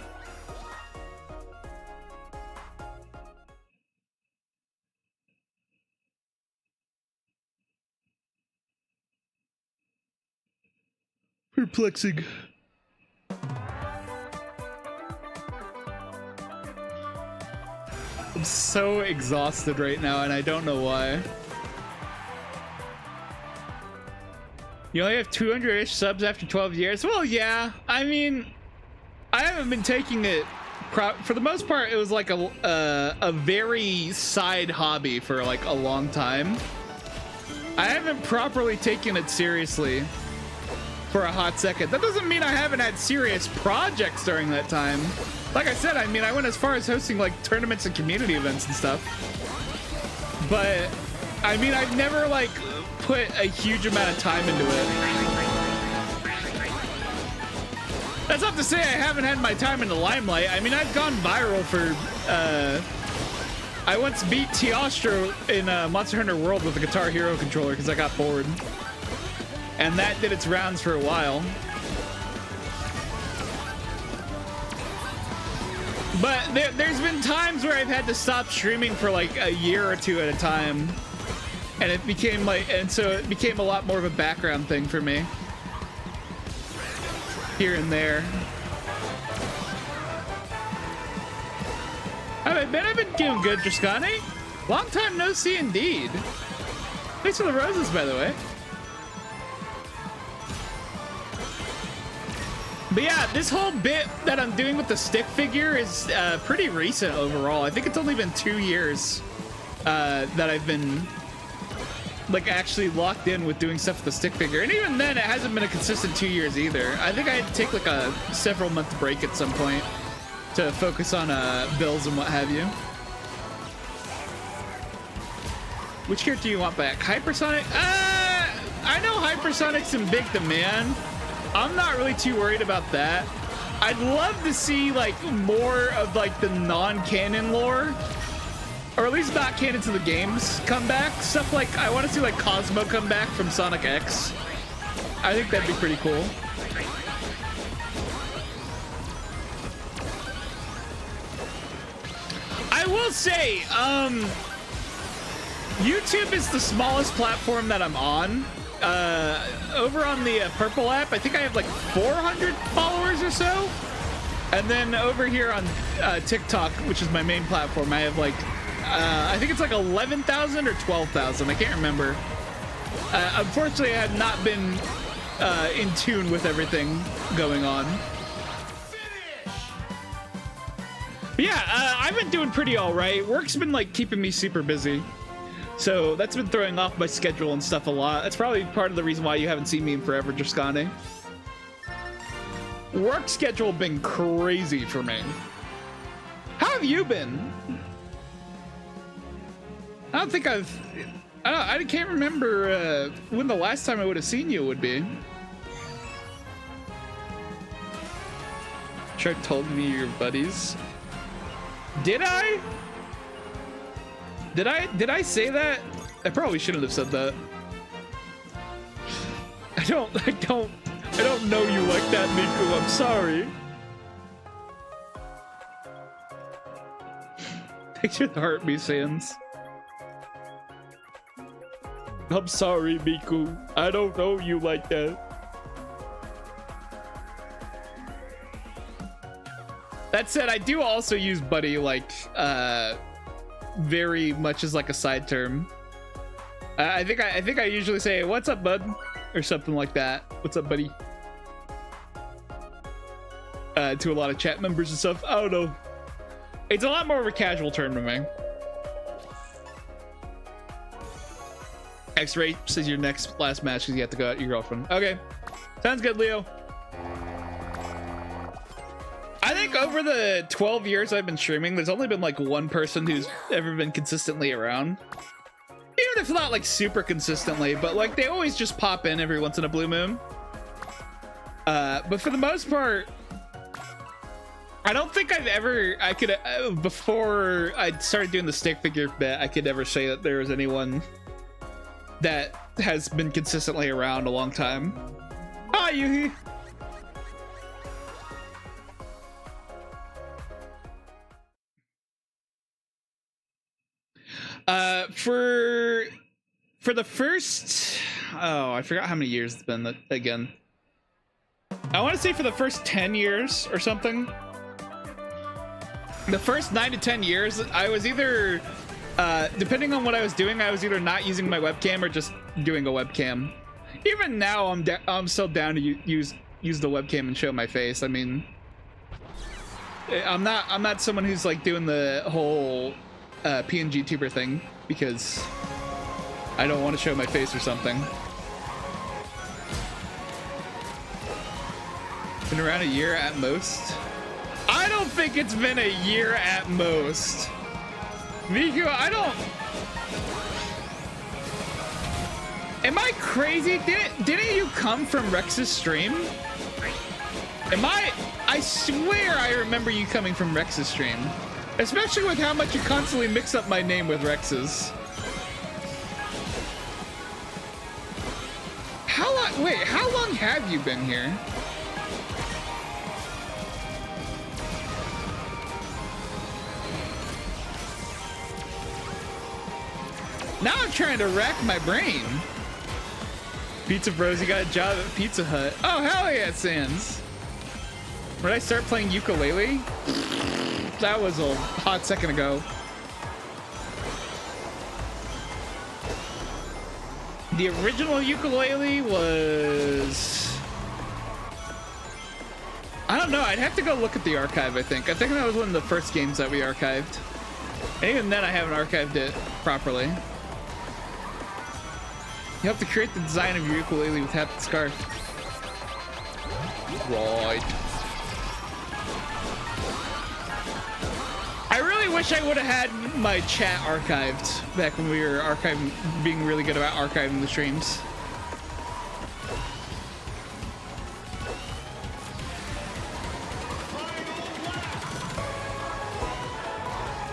Perplexing. I'm so exhausted right now, and I don't know why. You only have 200-ish subs after 12 years? Well, yeah. I mean, I haven't been taking it... For the most part, it was like a very side hobby for like a long time. I haven't properly taken it seriously for a hot second. That doesn't mean I haven't had serious projects during that time. Like I said, I mean, I went as far as hosting like tournaments and community events and stuff. But I mean, I've never like put a huge amount of time into it. That's not to say I haven't had my time in the limelight. I mean, I've gone viral for I once beat Teostro in Monster Hunter World with a Guitar Hero controller because I got bored. And that did its rounds for a while. But there's been times where I've had to stop streaming for like a year or two at a time. And it became like, and so it became a lot more of a background thing for me. Here and there. I've been doing good, Drascani. Long time no see indeed. Thanks for the roses, by the way. But yeah, this whole bit that I'm doing with the stick figure is pretty recent overall. I think it's only been 2 years that I've been like actually locked in with doing stuff with the stick figure. And even then, it hasn't been a consistent 2 years either. I think I had to take like a several month break at some point to focus on bills and what have you. Which character do you want back? Hypersonic? I know Hypersonic's in big demand. I'm not really too worried about that. I'd love to see like more of like the non-canon lore, or at least not canon to the games come back. Stuff like, I want to see like Cosmo come back from Sonic X. I think that'd be pretty cool. I will say, YouTube is the smallest platform that I'm on. Over on the Purple app, I think I have like 400 followers or so. And then over here on TikTok, which is my main platform, I have like, I think it's like 11,000 or 12,000. I can't remember. Unfortunately, I have not been in tune with everything going on. But yeah, I've been doing pretty all right. Work's been like keeping me super busy. So that's been throwing off my schedule and stuff a lot. That's probably part of the reason why you haven't seen me in forever, Drascane. Work schedule been crazy for me. How have you been? I don't think I can't remember when the last time I would have seen you would be. Shark told me you're buddies. Did I? Did I say that? I probably shouldn't have said that. I don't know you like that, Miku. I'm sorry. Picture the heart me sands. I'm sorry, Miku. I don't know you like that. That said, I do also use buddy like very much as like a side term. I think I usually say, "What's up, bud?" or something like that. "What's up, buddy?" To a lot of chat members and stuff. I don't know. It's a lot more of a casual term to me. X-Ray says your last match because you have to go out with your girlfriend. Okay, sounds good, Leo. I think over the 12 years I've been streaming, there's only been like one person who's ever been consistently around. Even if not like super consistently, but like they always just pop in every once in a blue moon. But for the most part, I don't think before I started doing the stick figure bit, I could ever say that there was anyone that has been consistently around a long time. Hi, Yuhi. For the first, oh, I forgot how many years it's been again. I want to say for the first 10 years or something. The first 9 to 10 years, I was either, depending on what I was doing, I was either not using my webcam or just doing a webcam. Even now, I'm still down to use the webcam and show my face. I mean, I'm not someone who's like doing the whole PNG tuber thing because I don't want to show my face or something. Been around a year at most. I don't think it's been a year at most. Miku, I don't. Am I crazy? Didn't you come from Rex's stream? I swear I remember you coming from Rex's stream. Especially with how much you constantly mix up my name with Rex's. How long have you been here? Now I'm trying to rack my brain. Pizza Bros, you got a job at Pizza Hut. Oh, hell yeah, Sans. When I start playing ukulele? That was a hot second ago. The original ukulele was... I don't know. I'd have to go look at the archive, I think. I think that was one of the first games that we archived. And even then, I haven't archived it properly. You have to create the design of your ukulele with half the scarf. Right. I really wish I would have had my chat archived back when we were being really good about archiving the streams.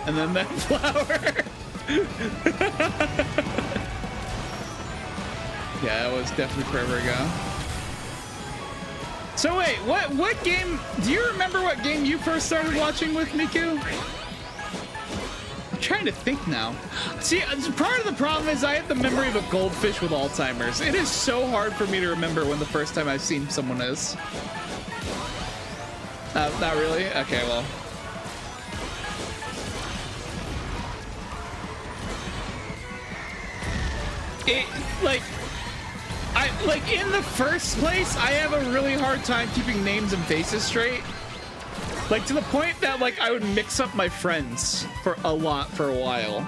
And then that flower. Yeah, that was definitely forever ago. So wait, what game? Do you remember what game you first started watching with, Miku? trying to think now. See, part of the problem is I have the memory of a goldfish with Alzheimer's. It is so hard for me to remember when the first time I've seen someone is. Not really? Okay, well. In the first place, I have a really hard time keeping names and faces straight. Like, to the point that, like, I would mix up my friends for a while.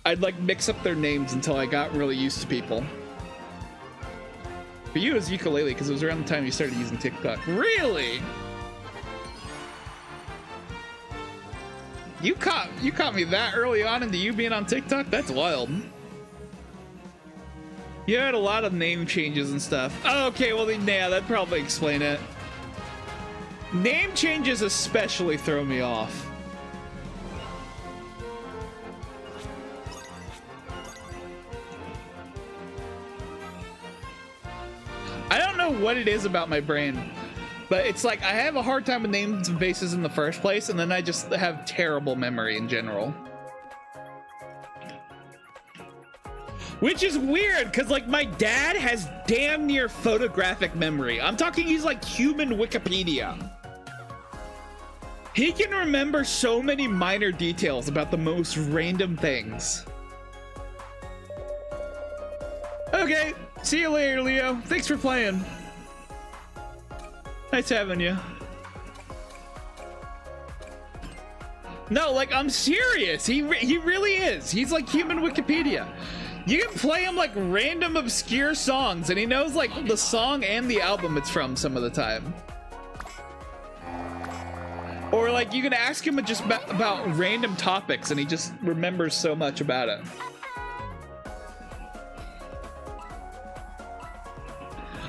I'd, like, mix up their names until I got really used to people. For you, it was ukulele, because it was around the time you started using TikTok. Really? You caught me that early on into you being on TikTok? That's wild. You had a lot of name changes and stuff. Oh, okay, well then, yeah, that'd probably explain it. Name changes especially throw me off. I don't know what it is about my brain, but it's like I have a hard time with names and faces in the first place, and then I just have terrible memory in general. Which is weird, because, like, my dad has damn near photographic memory. I'm talking he's like human Wikipedia. He can remember so many minor details about the most random things. Okay, see you later, Leo. Thanks for playing. Nice having you. No, like, I'm serious. He really is. He's like human Wikipedia. You can play him like random obscure songs and he knows like the song and the album it's from some of the time. Or like you can ask him just about random topics and he just remembers so much about it.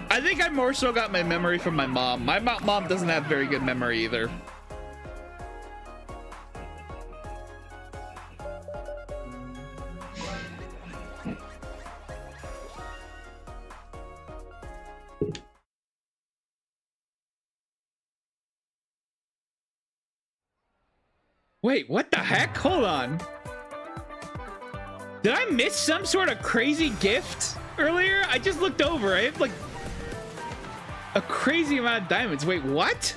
I think I more so got my memory from my mom. My mom doesn't have very good memory either. Wait, what the heck? Hold on. Did I miss some sort of crazy gift earlier? I just looked over. I have like a crazy amount of diamonds. Wait, what?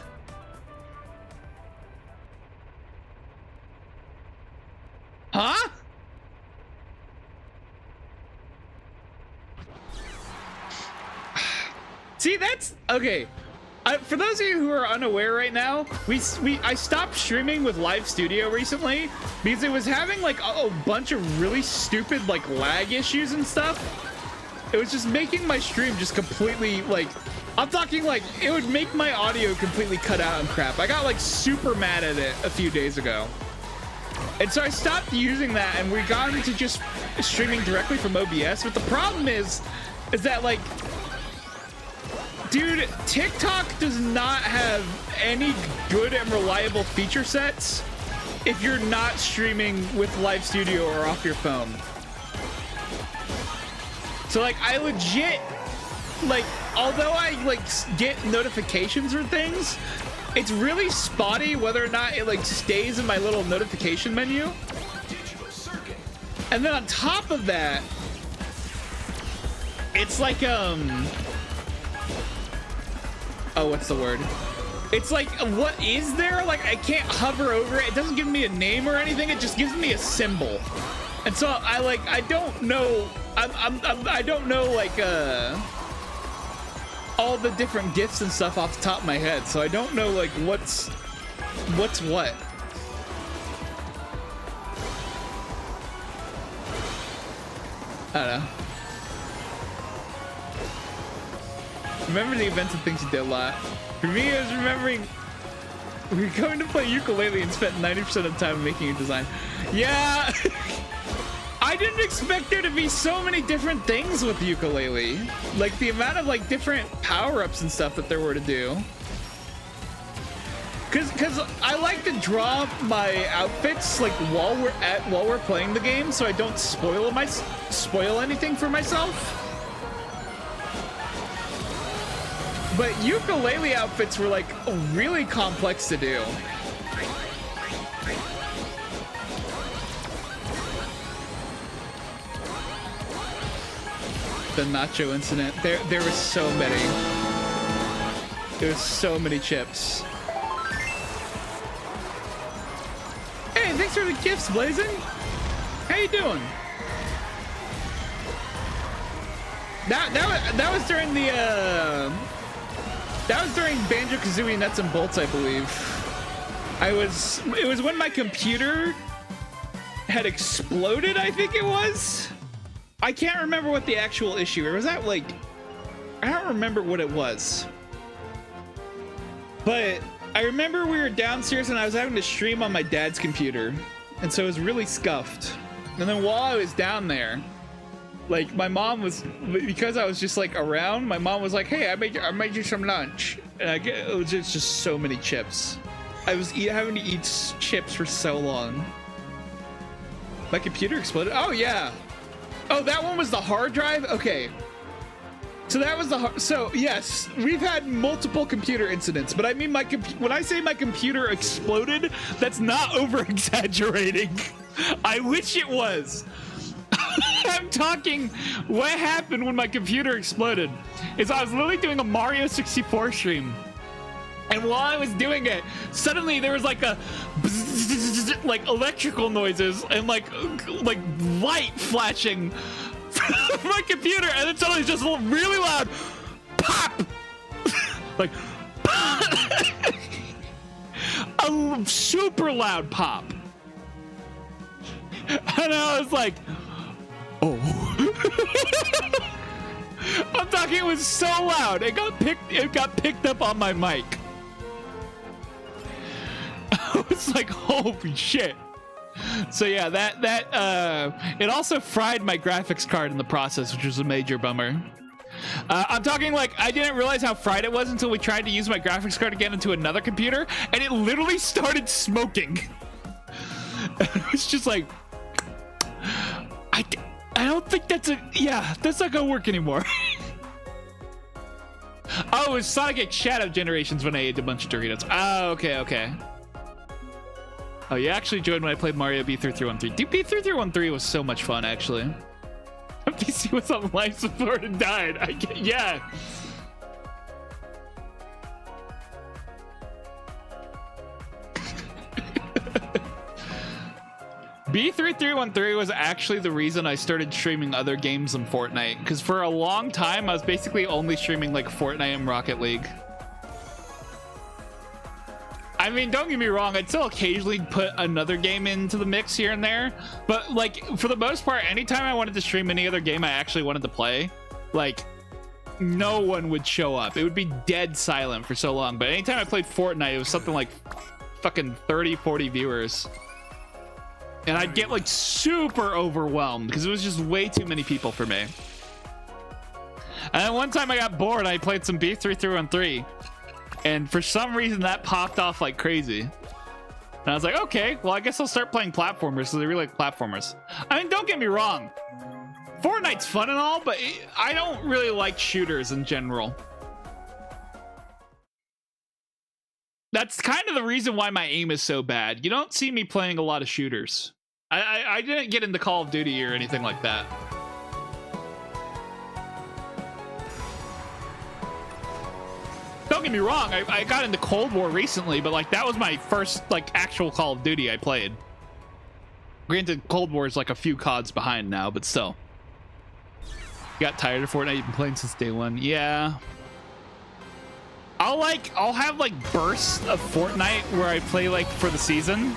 Huh? See, that's okay. For those of you who are unaware right now, I stopped streaming with Live Studio recently because it was having like a bunch of really stupid like lag issues and stuff. It was just making my stream just completely like, I'm talking like it would make my audio completely cut out and crap. I got like super mad at it a few days ago. And so I stopped using that and we got into just streaming directly from OBS. But the problem is that like, dude, TikTok does not have any good and reliable feature sets if you're not streaming with Live Studio or off your phone. So like I legit, like, although I like get notifications or things, it's really spotty whether or not it like stays in my little notification menu. And then on top of that, it's like oh, what's the word? It's like, what is there? Like, I can't hover over it. It doesn't give me a name or anything. It just gives me a symbol. And so I don't know. I don't know like all the different gifts and stuff off the top of my head. So I don't know like what's what. I don't know. Remember the events and things you did a lot. For me, I was remembering we were going to play ukulele and spent 90% of the time making a design. Yeah, I didn't expect there to be so many different things with ukulele. Like the amount of like different power-ups and stuff that there were to do. Cause I like to draw my outfits like while we're playing the game, so I don't spoil anything for myself. But ukulele outfits were like really complex to do. the nacho incident. There was so many. There's so many chips. Hey, thanks for the gifts, Blazing. How you doing? That was during the that was during Banjo-Kazooie Nuts and Bolts, I believe. It was when my computer had exploded, I think it was. I can't remember what the actual issue was. That like, I don't remember what it was. But I remember we were downstairs and I was having to stream on my dad's computer. And so it was really scuffed. And then while I was down there, like my mom was, because I was just like around, my mom was like, hey, I made you some lunch. And it was just so many chips. I was having to eat chips for so long. My computer exploded. Oh yeah. Oh, that one was the hard drive? Okay. So that was so yes, we've had multiple computer incidents, but I mean when I say my computer exploded, that's not over exaggerating. I wish it was. I'm talking what happened when my computer exploded is I was literally doing a Mario 64 stream. And while I was doing it, suddenly there was like a like electrical noises and like light flashing from my computer, and then suddenly it's just a really loud pop, like a super loud pop, and I was like, oh. I'm talking, it was so loud. It got picked up on my mic. I was like, holy shit. So yeah, it also fried my graphics card in the process, which was a major bummer. I'm talking like I didn't realize how fried it was until we tried to use my graphics card again into another computer, and it literally started smoking. It was just like, I don't think that's not gonna work anymore. Oh, it was Sonic X Shadow Generations when I ate a bunch of Doritos. Oh, okay. Oh, you actually enjoyed when I played Mario B3313. Dude, B3313 was so much fun, actually. PC was on life support and died. Yeah. B3313 was actually the reason I started streaming other games than Fortnite, because for a long time I was basically only streaming like Fortnite and Rocket League. I mean, don't get me wrong, I'd still occasionally put another game into the mix here and there, but like for the most part, anytime I wanted to stream any other game I actually wanted to play, like no one would show up. It would be dead silent for so long. But anytime I played Fortnite, it was something like fucking 30-40 viewers, and I'd get like super overwhelmed because it was just way too many people for me. And then one time I got bored, I played some B3313, and for some reason that popped off like crazy. And I was like, okay, well, I guess I'll start playing platformers, so they really like platformers. I mean, don't get me wrong, Fortnite's fun and all, but I don't really like shooters in general. That's kind of the reason why my aim is so bad. You don't see me playing a lot of shooters. I didn't get into Call of Duty or anything like that. Don't get me wrong, I got into Cold War recently, but like that was my first like actual Call of Duty I played. Granted, Cold War is like a few CODs behind now, but still. Got tired of Fortnite? You've been playing since day one. Yeah. I'll have like bursts of Fortnite where I play like for the season,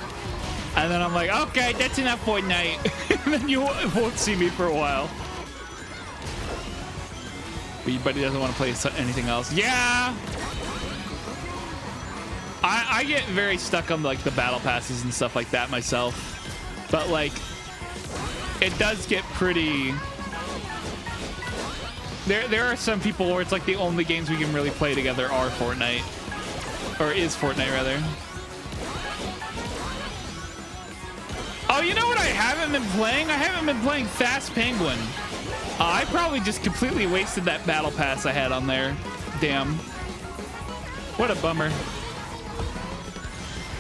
and then I'm like, okay, that's enough Fortnite. And then you won't see me for a while. But he doesn't want to play anything else. Yeah. I get very stuck on like the battle passes and stuff like that myself, but like it does get pretty. There are some people where it's like the only games we can really play together are Fortnite, or is Fortnite rather. Oh, you know what I haven't been playing? I haven't been playing Fast Penguin. I probably just completely wasted that battle pass I had on there. Damn. What a bummer.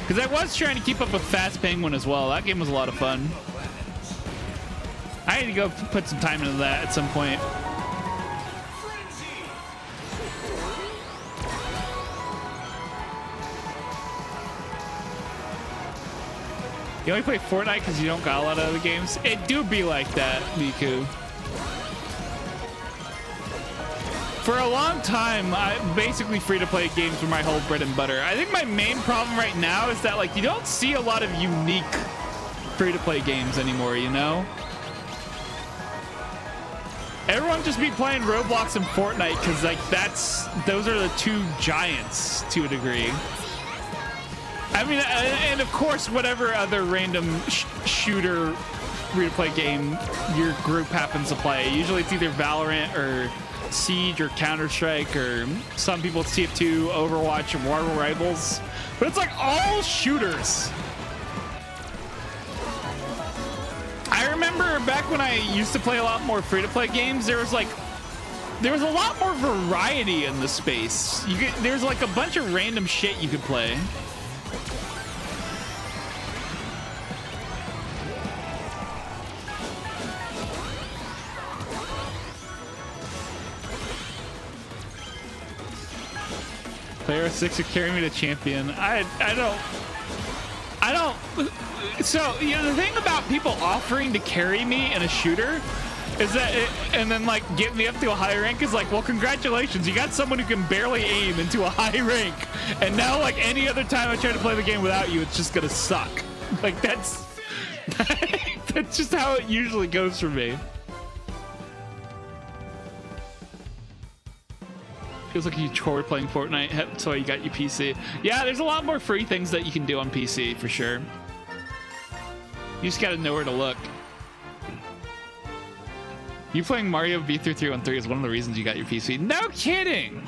Because I was trying to keep up with Fast Penguin as well. That game was a lot of fun. I need to go put some time into that at some point. You only play Fortnite because you don't got a lot of other games? It do be like that, Miku. For a long time, basically free-to-play games were my whole bread and butter. I think my main problem right now is that, like, you don't see a lot of unique free-to-play games anymore, you know? Everyone just be playing Roblox and Fortnite because, like, those are the two giants to a degree. I mean, and of course, whatever other random shooter free-to-play game your group happens to play. Usually it's either Valorant or Siege or Counter-Strike, or some people it's TF2, Overwatch, and Marvel Rivals. But it's like all shooters. I remember back when I used to play a lot more free-to-play games, there was a lot more variety in the space. There's like a bunch of random shit you could play. Player 6 are carrying me to champion. I don't. So, you know, the thing about people offering to carry me in a shooter is that and then like get me up to a high rank is like, well, congratulations, you got someone who can barely aim into a high rank, and now like any other time I try to play the game without you, it's just gonna suck. Like that's just how it usually goes for me. Feels like you chore playing Fortnite, so you got your PC. Yeah, there's a lot more free things that you can do on PC for sure. You just gotta know where to look. You playing Mario V313 is one of the reasons you got your PC. No kidding!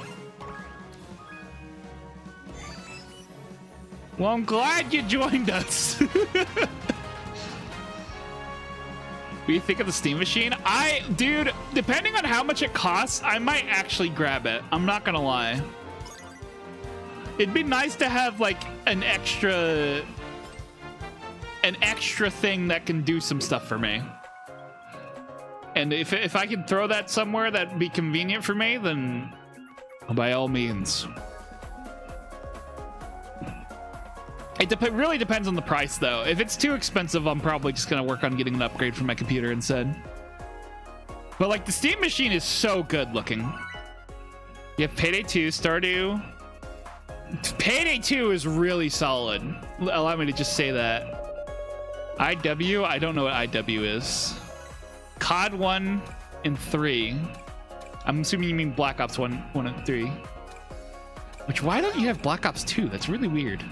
Well, I'm glad you joined us. What do you think of the Steam machine? Dude, depending on how much it costs, I might actually grab it. I'm not gonna lie. It'd be nice to have like an extra thing that can do some stuff for me. And if I could throw that somewhere that'd be convenient for me, then by all means. It really depends on the price, though. If it's too expensive, I'm probably just going to work on getting an upgrade for my computer instead. But, like, the Steam machine is so good looking. You have Payday 2, Stardew. Payday 2 is really solid. Allow me to just say that. IW? I don't know what IW is. COD 1 and 3. I'm assuming you mean Black Ops 1 and 3. Which, why don't you have Black Ops 2? That's really weird.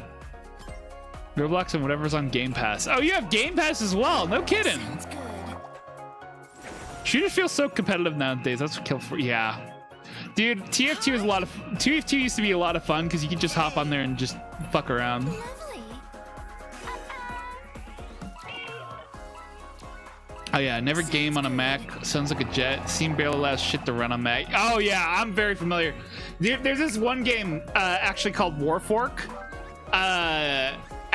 Roblox and whatever's on Game Pass. Oh, you have Game Pass as well. No kidding. Shooters feel so competitive nowadays. That's what kill for. Yeah, dude. TF2 is TF2 used to be a lot of fun because you could just hop on there and just fuck around. Oh yeah, never game on a Mac. Sounds like a jet. Steam barely allows shit to run on Mac. Oh yeah, I'm very familiar. There's this one game actually called Warfork.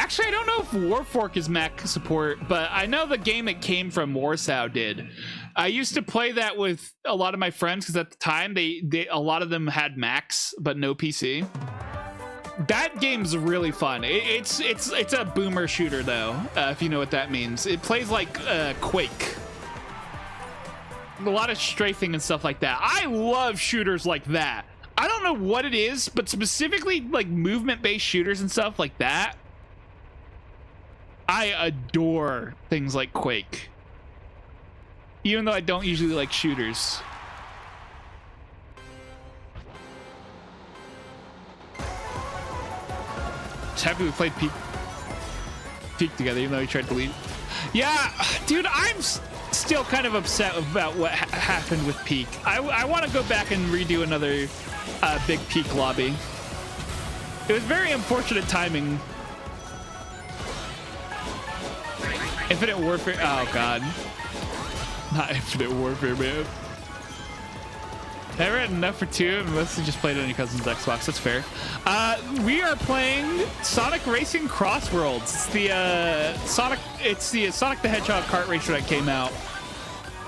Actually, I don't know if Warfork is Mac support, but I know the game it came from, Warsaw, did. I used to play that with a lot of my friends because at the time a lot of them had Macs but no PC. That game's really fun. It's a boomer shooter though, if you know what that means. It plays like Quake. A lot of strafing and stuff like that. I love shooters like that. I don't know what it is, but specifically like movement-based shooters and stuff like that. I adore things like Quake. Even though I don't usually like shooters. Just happy we played Peak together, even though we tried to leave. Yeah, dude, I'm still kind of upset about what happened with Peak. I want to go back and redo another big Peak lobby. It was very unfortunate timing. Infinite Warfare. Oh god, not Infinite Warfare, man. Never had enough for two, and mostly just played on your cousin's Xbox. That's fair. We are playing Sonic Racing Cross Worlds. It's the Sonic the Hedgehog kart racer that came out.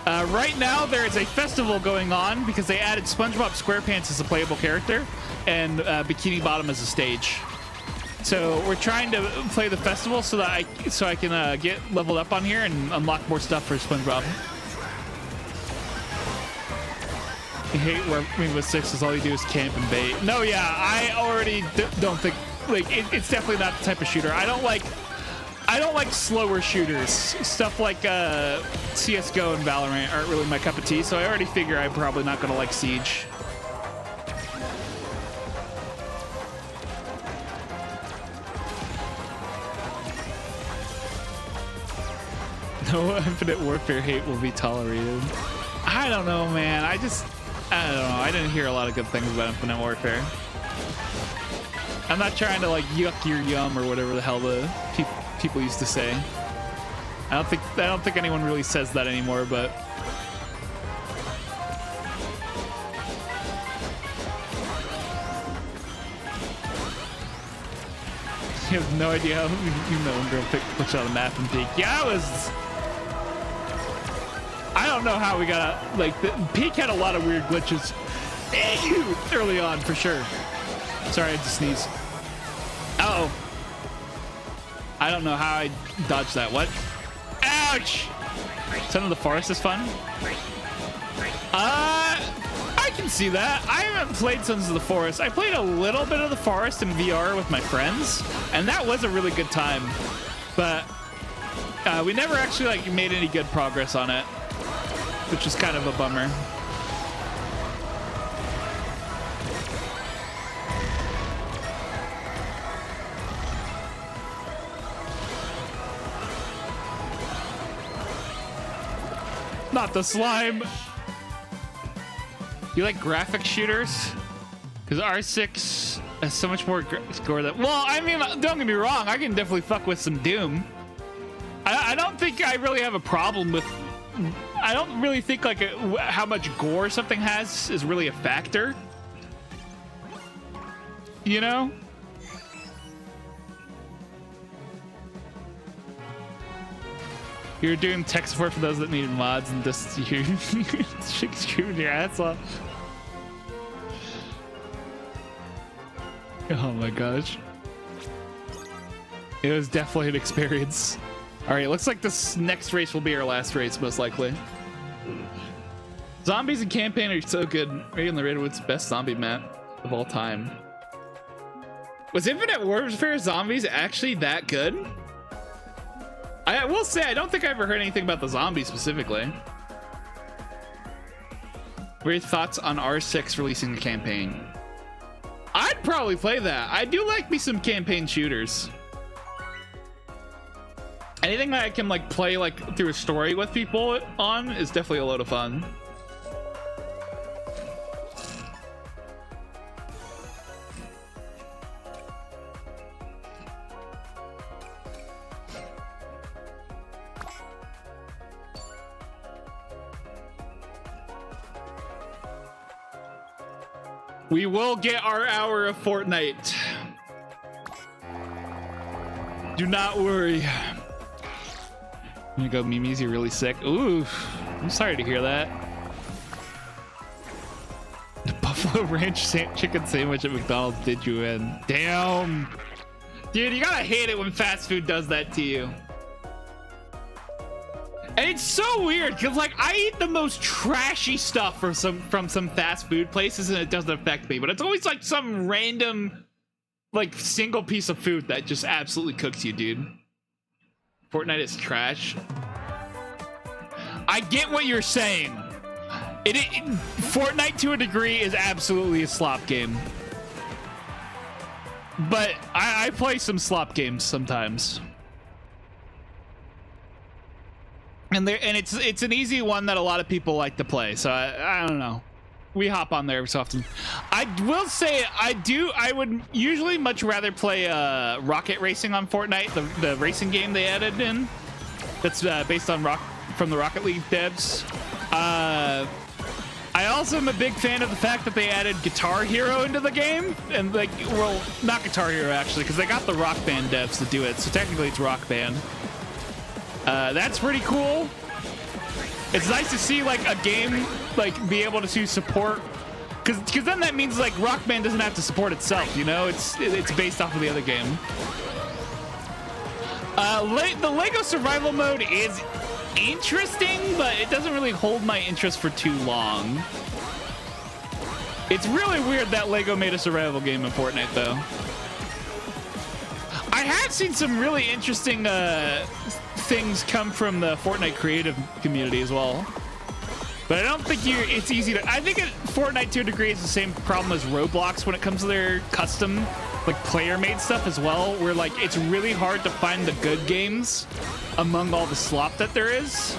Right now, there is a festival going on because they added SpongeBob SquarePants as a playable character and Bikini Bottom as a stage. So we're trying to play the festival so that I can get leveled up on here and unlock more stuff for SpongeBob. I hate where Rainbow Six is all you do is camp and bait. No, yeah, I already don't think like it's definitely not the type of shooter. I don't like slower shooters. Stuff like CS:GO and Valorant aren't really my cup of tea. So I already figure I'm probably not gonna like Siege. No Infinite Warfare hate will be tolerated. I don't know, man. I don't know. I didn't hear a lot of good things about Infinite Warfare. I'm not trying to like yuck your yum or whatever the hell the people used to say. I don't think anyone really says that anymore, but you have no idea how you know when girl push out a map and peek. Yeah, I don't know how we got like the peak had a lot of weird glitches early on for sure. Sorry, I had to sneeze. Uh-oh. I don't know how I dodged that. What? Ouch! Son of the Forest is fun. I can see that. I haven't played Sons of the Forest. I played a little bit of the Forest in VR with my friends, and that was a really good time. But we never actually like made any good progress on it, which is kind of a bummer. Not the slime. You like graphic shooters? Because R6 has so much more score that. Well, I mean, don't get me wrong. I can definitely fuck with some Doom. I don't think I really have a problem with. I don't really think like how much gore something has is really a factor. You know? You're doing tech support for those that needed mods and just you screwing your ass off. Oh my gosh. It was definitely an experience. All right, looks like this next race will be our last race, most likely. Zombies and campaign are so good. Reagan the Redwood's best zombie map of all time. Was Infinite Warfare Zombies actually that good? I will say, I don't think I ever heard anything about the zombies specifically. What are your thoughts on R6 releasing the campaign? I'd probably play that. I do like me some campaign shooters. Anything that I can like play like through a story with people on is definitely a load of fun. We will get our hour of Fortnite. Do not worry. I'm gonna go, Mimi's, you're really sick. Ooh, I'm sorry to hear that. The Buffalo Ranch chicken sandwich at McDonald's did you in. Damn. Dude, you gotta hate it when fast food does that to you. And it's so weird because like I eat the most trashy stuff from some fast food places and it doesn't affect me, but it's always like some random like single piece of food that just absolutely cooks you, dude. Fortnite is trash. I get what you're saying. Fortnite to a degree is absolutely a slop game, but I play some slop games sometimes. And it's an easy one that a lot of people like to play. So I don't know. We hop on there every so often. I will say I would usually much rather play Rocket Racing on Fortnite, the racing game they added in. That's based on from the Rocket League devs. I also am a big fan of the fact that they added Guitar Hero into the game, and like, well, not Guitar Hero actually, because they got the Rock Band devs to do it. So technically it's Rock Band. That's pretty cool. It's nice to see like a game like be able to support, Because then that means like Rock Band doesn't have to support itself, you know? It's based off of the other game. The Lego survival mode is interesting, but it doesn't really hold my interest for too long. It's really weird that Lego made a survival game in Fortnite, though. I have seen some really interesting things come from the Fortnite creative community as well. But I don't think it's easy to... I think Fortnite, to a degree, is the same problem as Roblox when it comes to their custom, like, player-made stuff as well, where, like, it's really hard to find the good games among all the slop that there is.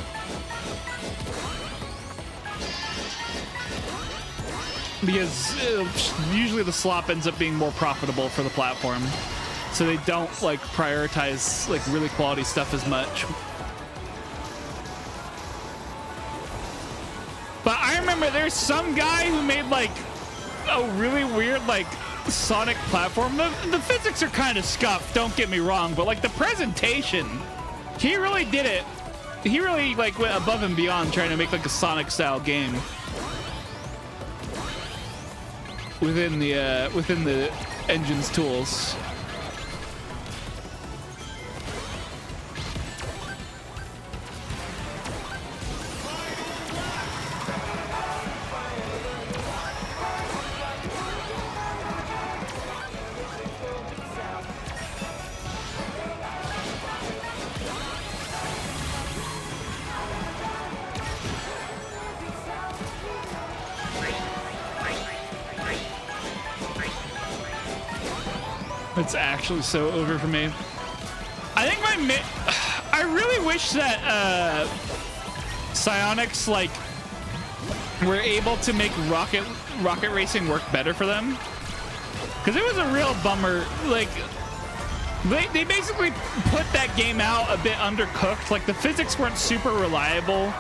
Because usually the slop ends up being more profitable for the platform. So they don't, like, prioritize, like, really quality stuff as much. But I remember there's some guy who made, like, a really weird, like, Sonic platform. The physics are kind of scuffed, don't get me wrong, but, like, the presentation, he really did it. He really, like, went above and beyond trying to make, like, a Sonic-style game. Within the engine's tools. It's actually so over for me. I think I really wish that Psyonix, like, were able to make rocket racing work better for them, because it was a real bummer. Like, they basically put that game out a bit undercooked. Like, the physics weren't super reliable.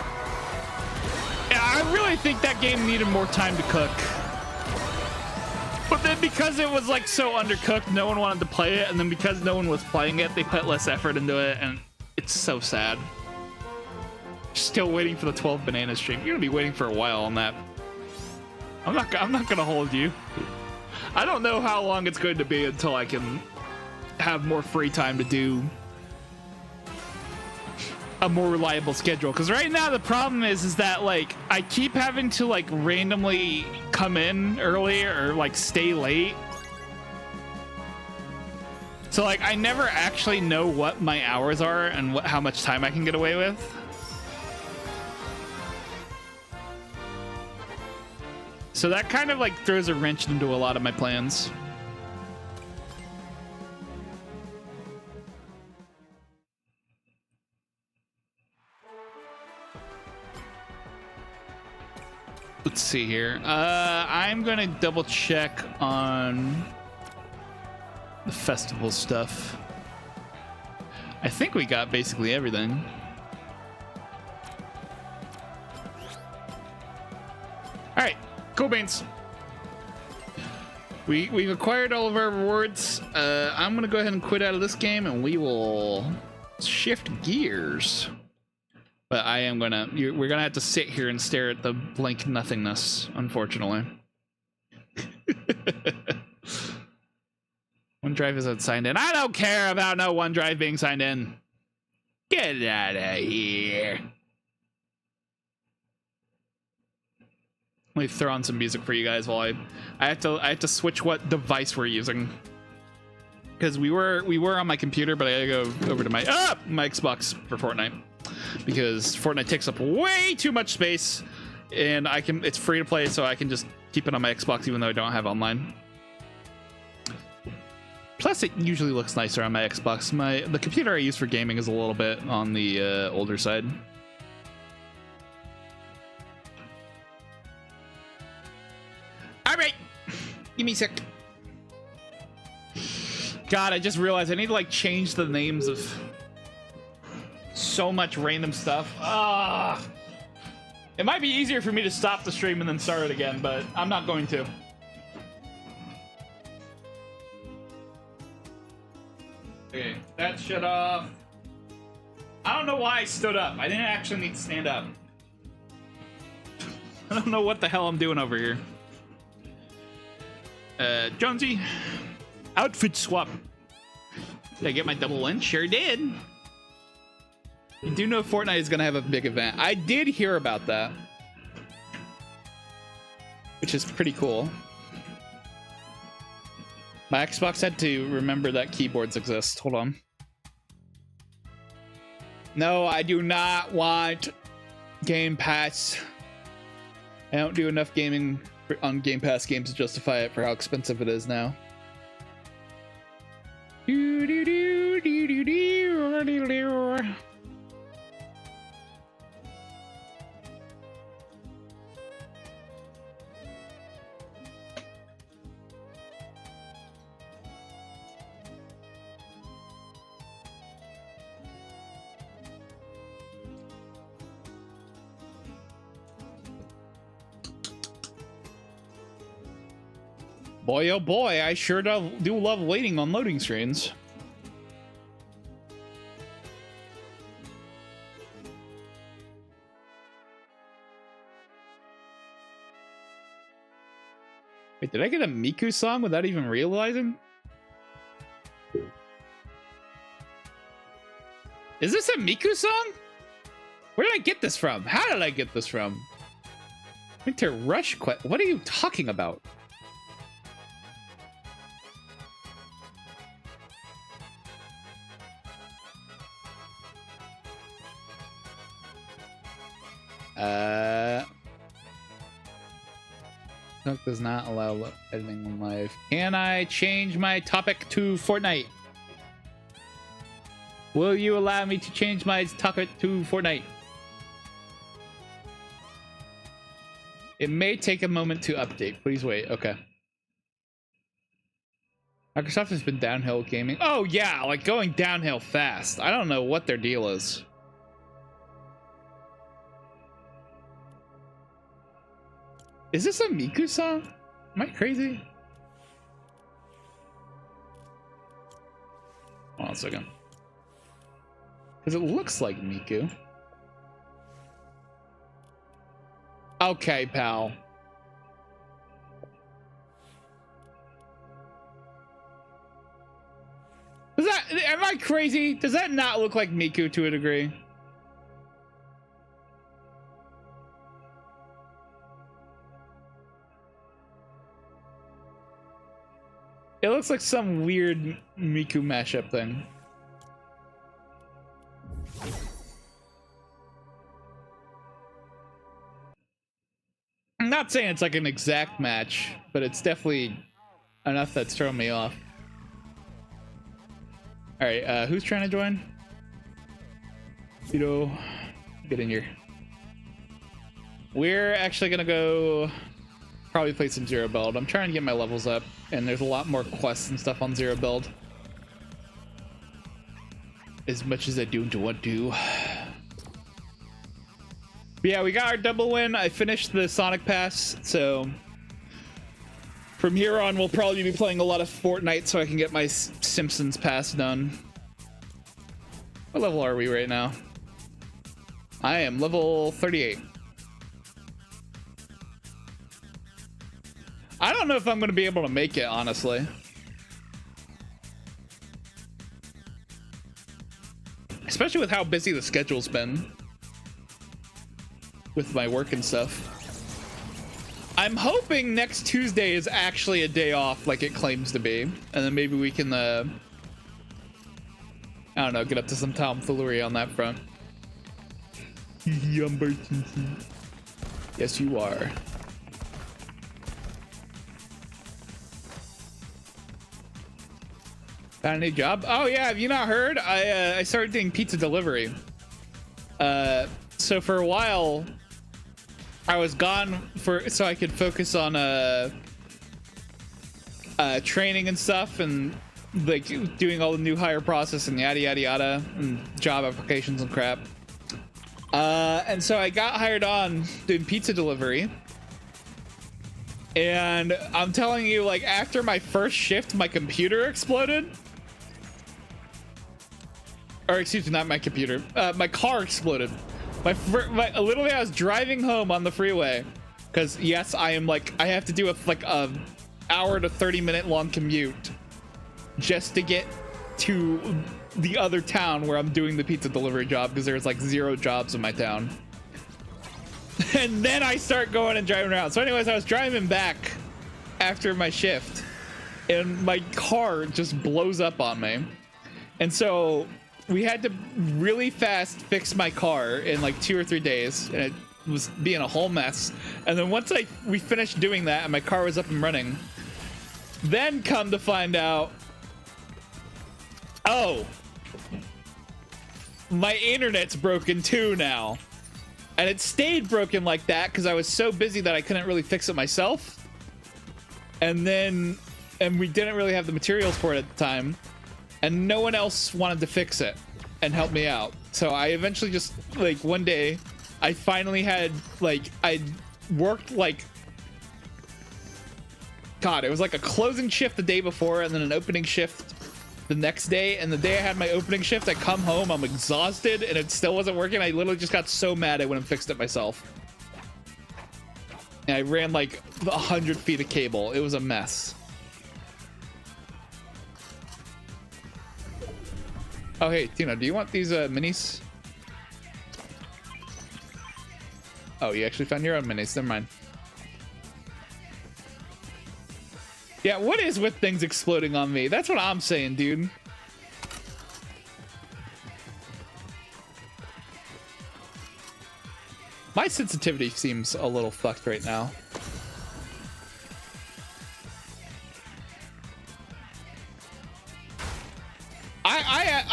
I really think that game needed more time to cook. But then because it was, like, so undercooked, no one wanted to play it, and then because no one was playing it, they put less effort into it, and it's so sad. Still waiting for the 12 banana stream. You're gonna be waiting for a while on that. I'm not gonna hold you. I don't know how long it's going to be until I can have more free time to do a more reliable schedule, because right now the problem is that, like, I keep having to, like, randomly come in early or, like, stay late. So, like, I never actually know what my hours are and how much time I can get away with. So that kind of, like, throws a wrench into a lot of my plans. Let's see here. I'm gonna double check on the festival stuff. I think we got basically everything. All right, cool beans. We've acquired all of our rewards. I'm gonna go ahead and quit out of this game, and we will shift gears. But I am gonna, we're gonna have to sit here and stare at the blank nothingness, unfortunately. OneDrive isn't signed in. I don't care about no OneDrive being signed in. Get out of here. Let me throw on some music for you guys while I have to switch what device we're using. Because we were on my computer, but I gotta go over to my Xbox for Fortnite. Because Fortnite takes up way too much space, and it's free to play, so I can just keep it on my Xbox even though I don't have online. Plus, it usually looks nicer on my Xbox. The computer I use for gaming is a little bit on the older side. All right, give me a sec. God, I just realized I need to, like, change the names of so much random stuff. It might be easier for me to stop the stream and then start it again, but I'm not going to. Okay, that shut off. I don't know why I stood up. I didn't actually need to stand up. I don't know what the hell I'm doing over here. Jonesy. Outfit swap. Did I get my double win? Sure did. You do know Fortnite is gonna have a big event. I did hear about that, which is pretty cool. My Xbox had to remember that keyboards exist. Hold on. No, I do not want Game Pass. I don't do enough gaming on Game Pass games to justify it for how expensive it is now. Boy, oh boy, I sure do love waiting on loading screens. Wait, did I get a Miku song without even realizing? Is this a Miku song? Where did I get this from? How did I get this from? Winter Rush Quest. What are you talking about? Nook does not allow editing on live. Can I change my topic to Fortnite? Will you allow me to change my topic to Fortnite? It may take a moment to update. Please wait. Okay. Microsoft has been downhill gaming. Oh yeah, like going downhill fast. I don't know what their deal is. Is this a Miku song? Am I crazy? Hold on a second. Because it looks like Miku. Okay, pal. Does that, am I crazy? Does that not look like Miku to a degree? It looks like some weird Miku mashup thing. I'm not saying it's like an exact match, but it's definitely enough that's throwing me off. All right, who's trying to join? You know, get in here. We're actually gonna go probably play some Zero Build. I'm trying to get my levels up, and there's a lot more quests and stuff on Zero Build. As much as I don't want to. But yeah, we got our double win. I finished the Sonic Pass, so from here on, we'll probably be playing a lot of Fortnite so I can get my Simpsons Pass done. What level are we right now? I am level 38. I don't know if I'm going to be able to make it, honestly. Especially with how busy the schedule's been. With my work and stuff. I'm hoping next Tuesday is actually a day off like it claims to be. And then maybe we can, I don't know, get up to some tomfoolery on that front. Yes, you are. Got a new job? Oh yeah, have you not heard? I started doing pizza delivery. So for a while, I was gone so I could focus on training and stuff, and like doing all the new hire process and yada yada yada, and job applications and crap. And so I got hired on doing pizza delivery. And I'm telling you, like after my first shift, my computer exploded. Or excuse me, not my computer. My car exploded. Literally, I was driving home on the freeway, because yes, I am like I have to do I hour to 30-minute long commute just to get to the other town where I'm doing the pizza delivery job, because there's like 0 jobs in my town. And then I start going and driving around. So anyways, I was driving back after my shift and my car just blows up on me. And so we had to really fast fix my car in like 2 or 3 days, and it was being a whole mess. And then once we finished doing that and my car was up and running, then come to find out, oh, my internet's broken too now. And it stayed broken like that because I was so busy that I couldn't really fix it myself. And we didn't really have the materials for it at the time. And no one else wanted to fix it and help me out. So I eventually just, like, one day, I finally had, like, I worked, like, God, it was like a closing shift the day before and then an opening shift the next day. And the day I had my opening shift, I come home, I'm exhausted, and it still wasn't working. I literally just got so mad I went and fixed it myself. And I ran like 100 feet of cable. It was a mess. Oh, hey, Tina, do you want these minis? Oh, you actually found your own minis. Never mind. Yeah, what is with things exploding on me? That's what I'm saying, dude. My sensitivity seems a little fucked right now.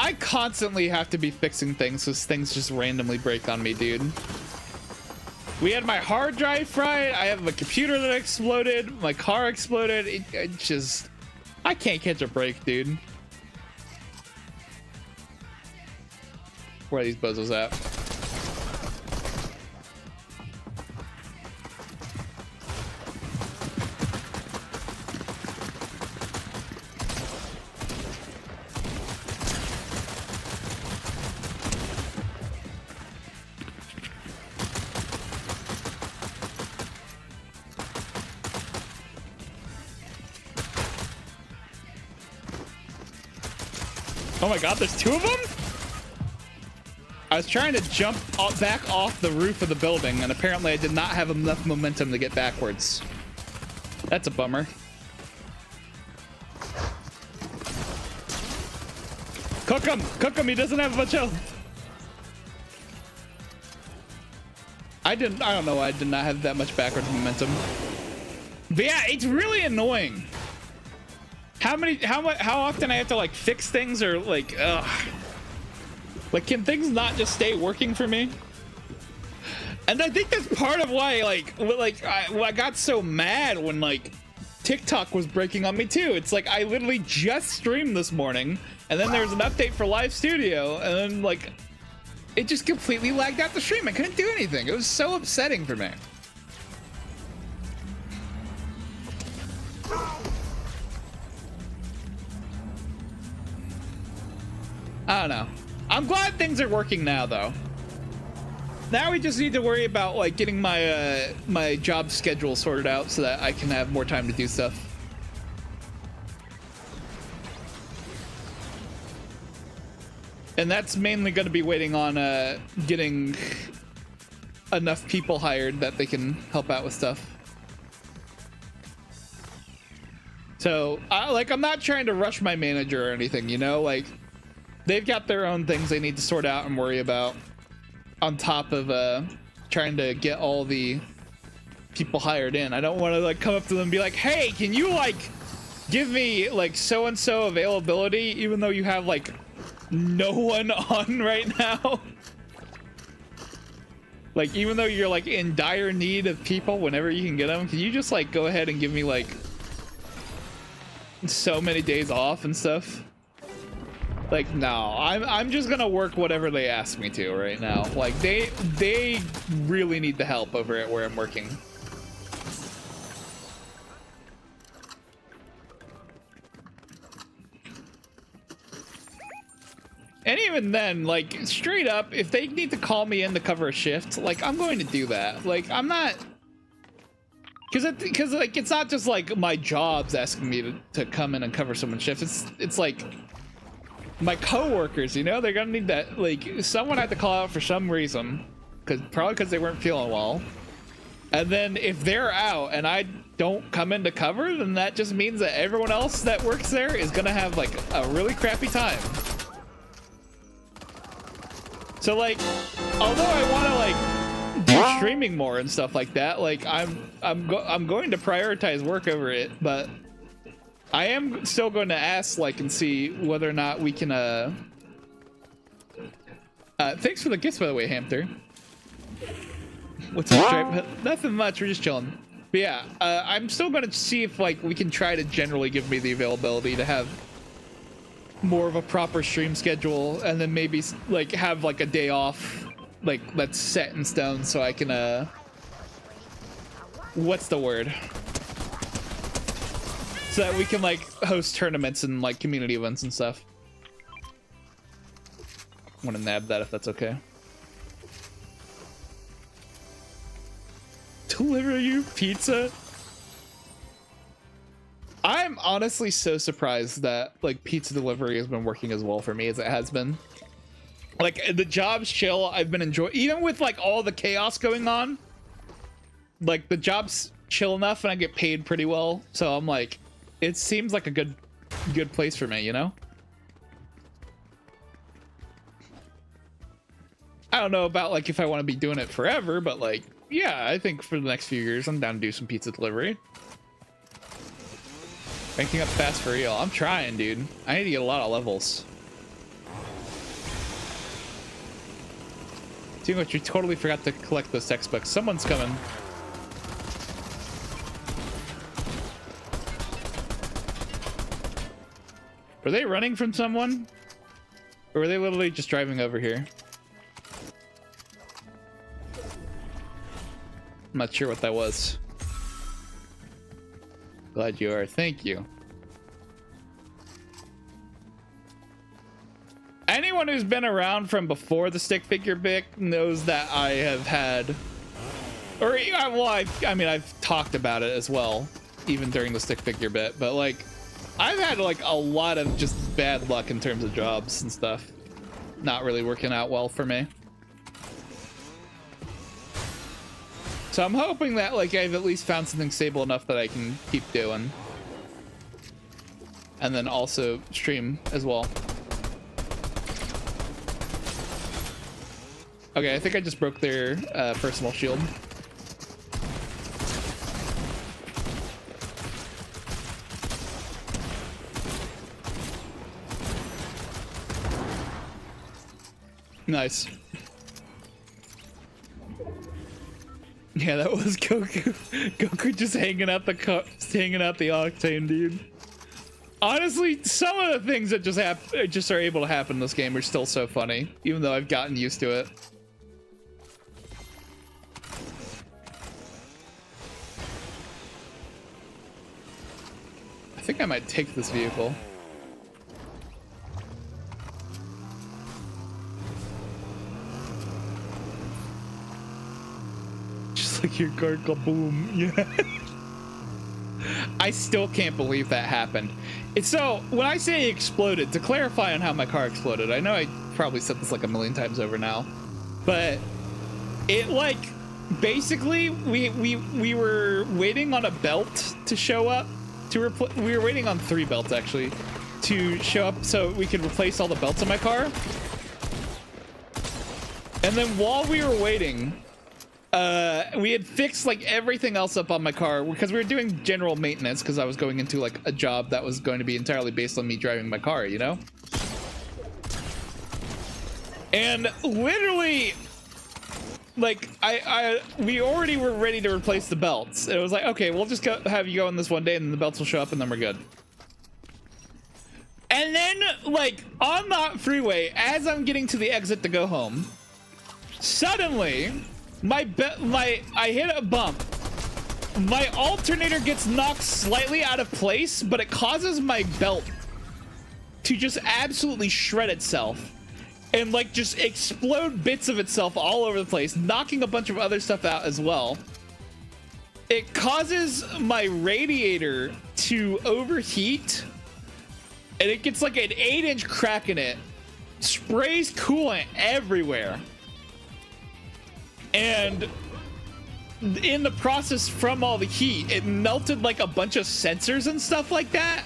I constantly have to be fixing things because things just randomly break on me, dude. We had my hard drive fried. I have a computer that exploded. My car exploded. It just... I can't catch a break, dude. Where are these bozos at? Oh my god, there's 2 of them? I was trying to jump back off the roof of the building, and apparently I did not have enough momentum to get backwards. That's a bummer. Cook him! Cook him! He doesn't have much health. I don't know why I did not have that much backwards momentum. But yeah, it's really annoying. How often I have to like fix things, or like, like, can things not just stay working for me? And I think that's part of why, I got so mad when like TikTok was breaking on me too. It's like I literally just streamed this morning, and then there was an update for Live Studio, and then like it just completely lagged out the stream. I couldn't do anything. It was so upsetting for me. I don't know. I'm glad things are working now, though. Now we just need to worry about like getting my my job schedule sorted out so that I can have more time to do stuff. And that's mainly going to be waiting on getting enough people hired that they can help out with stuff. So, I'm not trying to rush my manager or anything, you know? Like, they've got their own things they need to sort out and worry about on top of trying to get all the people hired in. I don't want to like come up to them and be like, hey, can you like give me like so-and-so availability even though you have like no one on right now? Like, even though you're like in dire need of people whenever you can get them, can you just like go ahead and give me like so many days off and stuff? Like, no, I'm just gonna work whatever they ask me to right now. Like, they really need the help over at where I'm working. And even then, like, straight up, if they need to call me in to cover a shift, like, I'm going to do that. Like, I'm not... because like it's not just like my job's asking me to come in and cover someone's shift. It's like my coworkers, you know, they're gonna need that. Like someone had to call out for some reason, probably because they weren't feeling well. And then if they're out and I don't come in to cover, then that just means that everyone else that works there is gonna have like a really crappy time. So like, although I want to like do streaming more and stuff like that, like I'm going to prioritize work over it, but I am still going to ask like and see whether or not we can thanks for the gifts, by the way, Hamster. What's up, Stripe? Nothing much, we're just chilling. But yeah, I'm still gonna see if like we can try to generally give me the availability to have more of a proper stream schedule, and then maybe like have like a day off, like that's set in stone, so I can what's the word? So that we can like host tournaments and like community events and stuff. I want to nab that if that's okay. Deliver you pizza? I'm honestly so surprised that like pizza delivery has been working as well for me as it has been. Like the job's chill. I've been enjoying, even with like all the chaos going on. Like the job's chill enough and I get paid pretty well. So I'm like, it seems like a good place for me, you know? I don't know about like if I want to be doing it forever, but like, yeah, I think for the next few years, I'm down to do some pizza delivery. Ranking up fast for real. I'm trying, dude. I need to get a lot of levels. Seeing what you totally forgot to collect those textbooks. Someone's coming. Were they running from someone? Or were they literally just driving over here? I'm not sure what that was. Glad you are. Thank you. Anyone who's been around from before the stick figure bit knows that I have had, or well, I mean, I've talked about it as well, even during the stick figure bit, but like, I've had like a lot of just bad luck in terms of jobs and stuff. Not really working out well for me. So I'm hoping that like I've at least found something stable enough that I can keep doing. And then also stream as well. Okay, I think I just broke their personal shield. Nice. Yeah, that was Goku. Goku just hanging out the octane, dude. Honestly, some of the things that just are able to happen in this game are still so funny, even though I've gotten used to it. I think I might take this vehicle. Like your car, kaboom. Yeah. I still can't believe that happened. It's so when I say it exploded, to clarify on how my car exploded, I know I probably said this like a million times over now, but it like basically we were waiting on a belt to show up to we were waiting on 3 belts actually to show up so we could replace all the belts on my car. And then while we were waiting, we had fixed like everything else up on my car because we were doing general maintenance because I was going into like a job that was going to be entirely based on me driving my car, you know? And literally like we already were ready to replace the belts. It was like, okay, we'll just have you go on this one day and then the belts will show up and then we're good. And then like on the freeway, as I'm getting to the exit to go home, suddenly I hit a bump. My alternator gets knocked slightly out of place, but it causes my belt to just absolutely shred itself and like just explode bits of itself all over the place, knocking a bunch of other stuff out as well. it causes my radiator to overheat, and it gets like an 8-inch crack in it, sprays coolant everywhere, and in the process from all the heat, it melted like a bunch of sensors and stuff like that.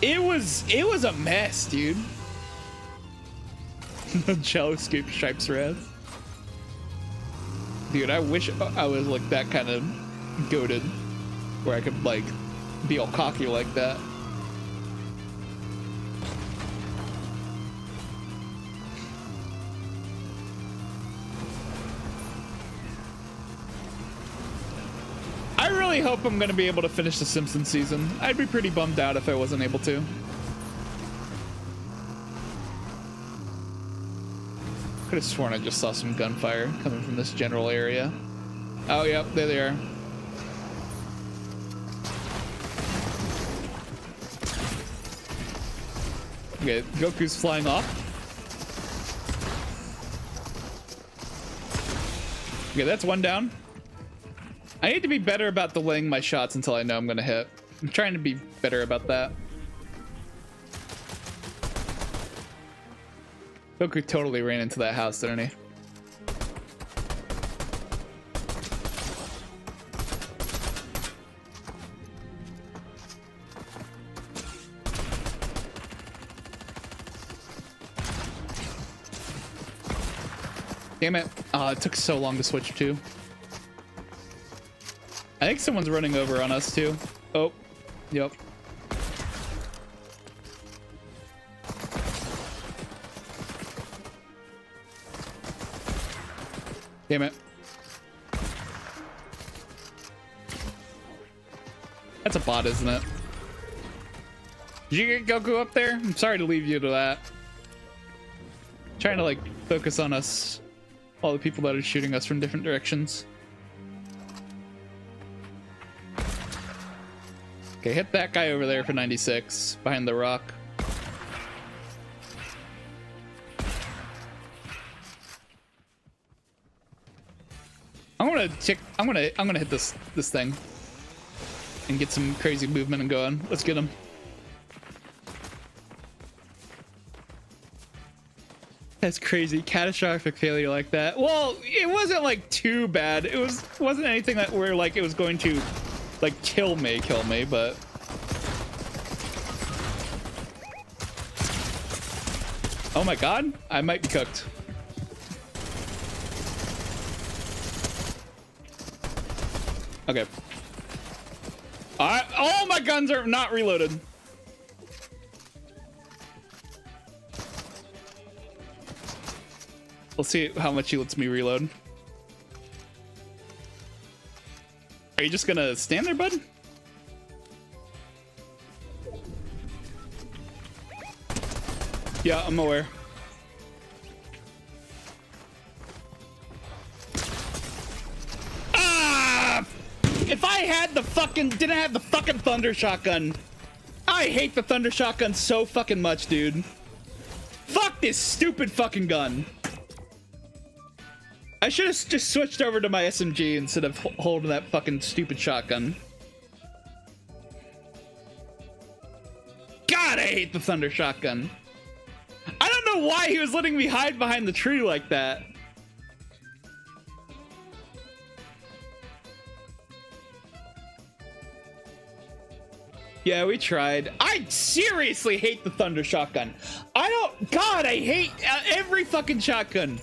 It was a mess, dude. Jello scoop stripes red. Dude, I wish I was like that kind of goated, where I could like be all cocky like that. I really hope I'm gonna be able to finish the Simpsons season. I'd be pretty bummed out if I wasn't able to. Could have sworn I just saw some gunfire coming from this general area. Oh, yep, there they are. Okay, Goku's flying off. Okay, that's one down. I need to be better about delaying my shots until I know I'm gonna hit. I'm trying to be better about that. Goku totally ran into that house, didn't he? Damn it. Oh, it took so long to switch to. I think someone's running over on us too. Oh, yep. Damn it. That's a bot, isn't it? Did you get Goku up there? I'm sorry to leave you to that. Trying to like focus on us, all the people that are shooting us from different directions. Okay, hit that guy over there for 96 behind the rock. I'm gonna hit this thing and get some crazy movement and going. Let's get him. That's crazy. Catastrophic failure like that. Well, it wasn't like too bad. It wasn't anything that where like it was going to like kill me, but oh my god, I might be cooked. Okay. All my guns are not reloaded. We'll see how much he lets me reload. Are you just gonna stand there, bud? Yeah, I'm aware. Ah! If I had the fucking, didn't have the fucking thunder shotgun. I hate the thunder shotgun so fucking much, dude. Fuck this stupid fucking gun. I should have just switched over to my SMG instead of holding that fucking stupid shotgun. God, I hate the thunder shotgun. I don't know why he was letting me hide behind the tree like that. Yeah, we tried. I seriously hate the thunder shotgun. God, I hate every fucking shotgun.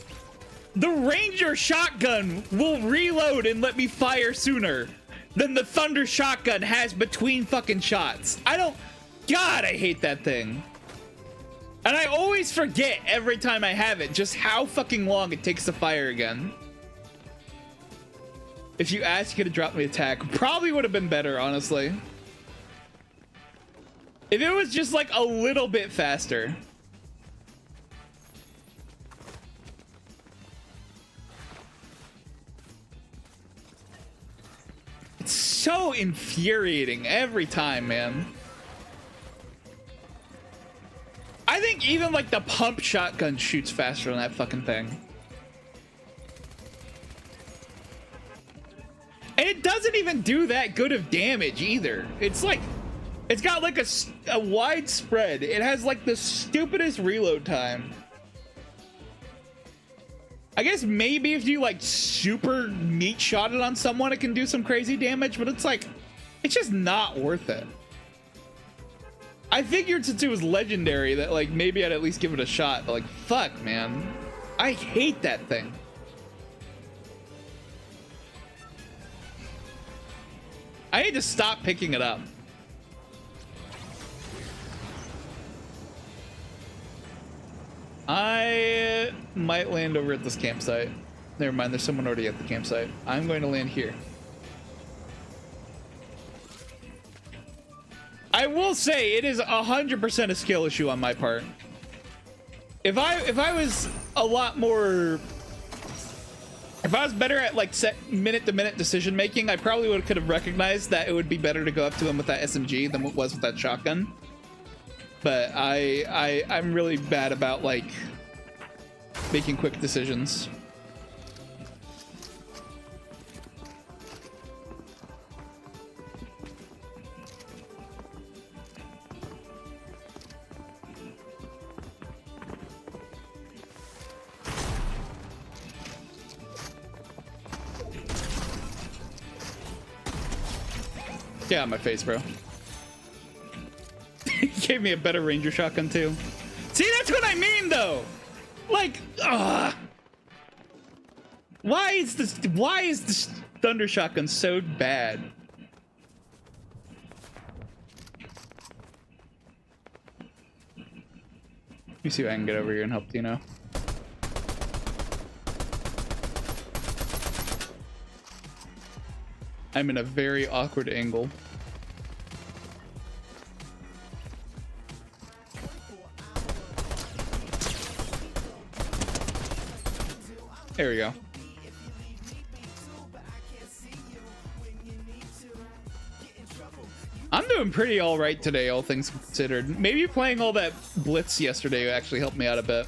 The Ranger shotgun will reload and let me fire sooner than the thunder shotgun has between fucking shots. God, I hate that thing. And I always forget every time I have it just how fucking long it takes to fire again. If you asked, you could have dropped me attack. Probably would have been better, honestly. If it was just like a little bit faster. It's so infuriating every time, man. I think even like the pump shotgun shoots faster than that fucking thing. it doesn't even do that good of damage either. It's like, it's got like a wide spread. It has like the stupidest reload time. I guess maybe if you like super meat shot it on someone, it can do some crazy damage, but it's like, it's just not worth it. I figured since it was legendary that like maybe I'd at least give it a shot, but like, fuck, man. I hate that thing. I need to stop picking it up. I might land over at this campsite. Never mind, there's someone already at the campsite. I'm going to land here. I will say it is 100% a skill issue on my part. If I was a lot more, if I was better at like set minute-to-minute decision making, I probably could have recognized that it would be better to go up to him with that SMG than it was with that shotgun. But I'm really bad about like making quick decisions. Get out of my face, bro. He gave me a better Ranger shotgun too. See, that's what I mean though. Like, why is this thunder shotgun so bad? Let me see if I can get over here and help Dino. I'm in a very awkward angle. There we go. I'm doing pretty all right today, all things considered. Maybe playing all that Blitz yesterday actually helped me out a bit.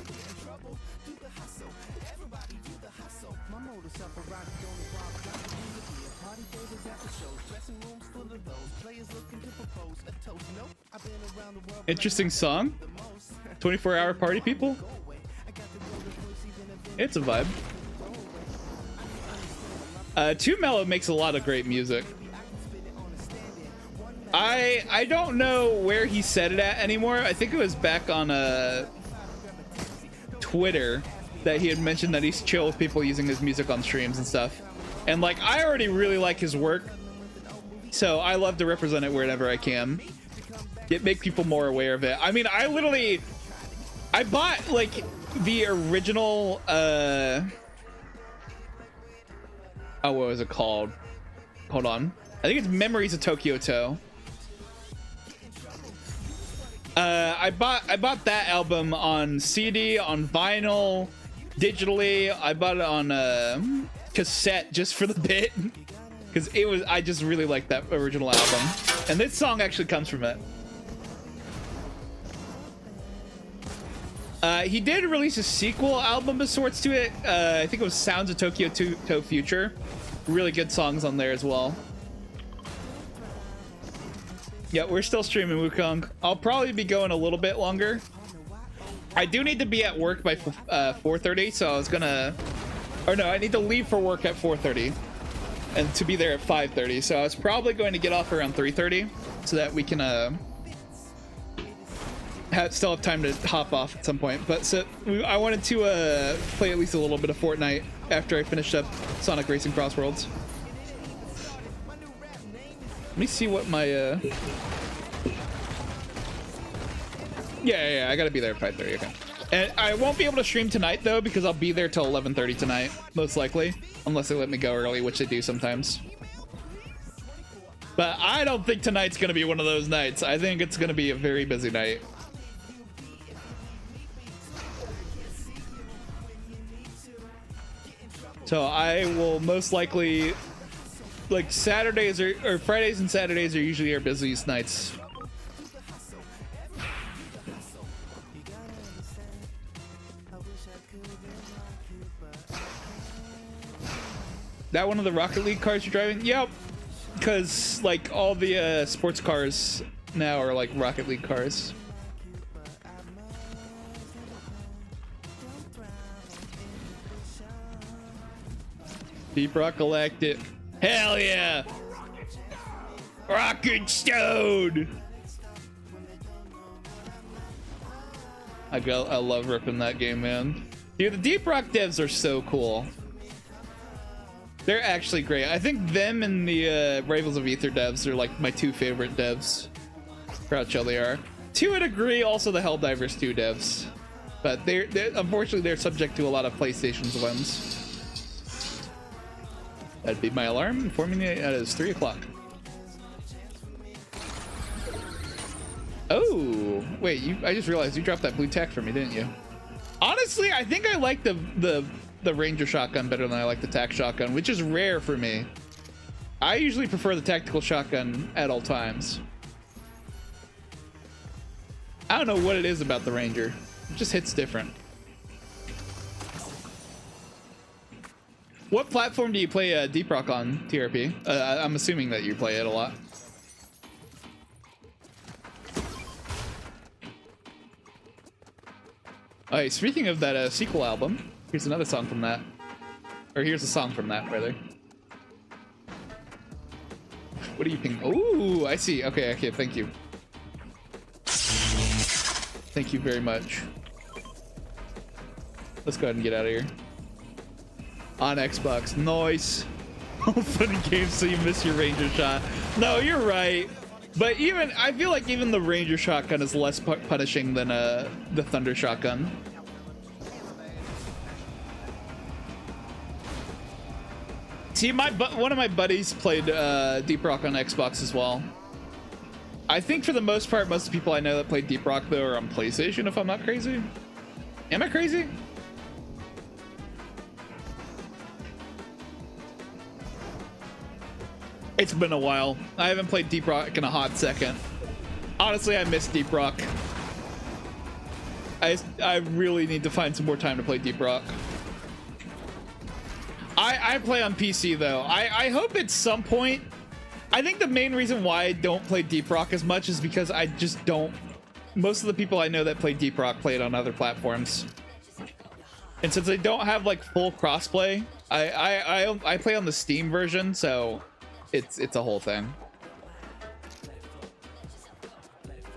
Interesting song. 24-hour party people. It's a vibe. Too Mellow makes a lot of great music. I don't know where he said it at anymore. I think it was back on Twitter that he had mentioned that he's chill with people using his music on streams and stuff. And like, I already really like his work, so I love to represent it wherever I can. Make people more aware of it. I mean, I bought like the original oh, what was it called? Hold on. I think it's Memories of Tokyo To. I bought that album on CD, on vinyl, digitally. I bought it on cassette just for the bit, because I just really like that original album, and this song actually comes from it. He did release a sequel album of sorts to it. I think it was Sounds of Tokyo To Future. Really good songs on there as well. Yeah, we're still streaming Wukong. I'll probably be going a little bit longer. I do need to be at work by 4:30, so I was gonna... Or no, I need to leave for work at 4:30 and to be there at 5:30. So I was probably going to get off around 3:30 so that we can still have time to hop off at some point. But so I wanted to play at least a little bit of Fortnite after I finished up Sonic Racing Crossworlds. Let me see what my yeah, I gotta be there at 5:30. Okay. And I won't be able to stream tonight though, because I'll be there till 11:30 tonight, most likely, unless they let me go early, which they do sometimes. But I don't think tonight's gonna be one of those nights. I think it's gonna be a very busy night. So I will most likely, like, Saturdays or Fridays and Saturdays are usually our busiest nights. That one of the Rocket League cars you're driving? Yep. because like all the sports cars now are like Rocket League cars. Deep Rock Galactic. Hell yeah! Rocket Stone! I love ripping that game, man. Dude, the Deep Rock devs are so cool. They're actually great. I think them and the Rivals of Ether devs are like my two favorite devs. For how chill they are. To a degree, also the Helldivers 2 devs. But they're unfortunately they're subject to a lot of PlayStation's whims. That'd be my alarm informing me that it's 3 o'clock. Oh, wait, I just realized you dropped that blue tack for me, didn't you? Honestly, I think I like the Ranger shotgun better than I like the tac shotgun, which is rare for me. I usually prefer the tactical shotgun at all times. I don't know what it is about the Ranger. It just hits different. What platform do you play Deep Rock on, TRP? I'm assuming that you play it a lot. Alright, speaking of that sequel album, here's another song from that. Or here's a song from that, rather. What are you ping? Ooh, I see. Okay, okay, thank you. Thank you very much. Let's go ahead and get out of here. On Xbox. Nice. Funny games so you miss your Ranger shot. No, you're right. But even, I feel like even the Ranger shotgun is less punishing than the Thunder shotgun. See, one of my buddies played Deep Rock on Xbox as well. I think for the most part, most of the people I know that played Deep Rock though are on PlayStation, if I'm not crazy. Am I crazy? It's been a while. I haven't played Deep Rock in a hot second. Honestly, I miss Deep Rock. I really need to find some more time to play Deep Rock. I play on PC though. I hope at some point. I think the main reason why I don't play Deep Rock as much is because I just don't. Most of the people I know that play Deep Rock play it on other platforms, and since I don't have like full crossplay, I play on the Steam version, so it's a whole thing.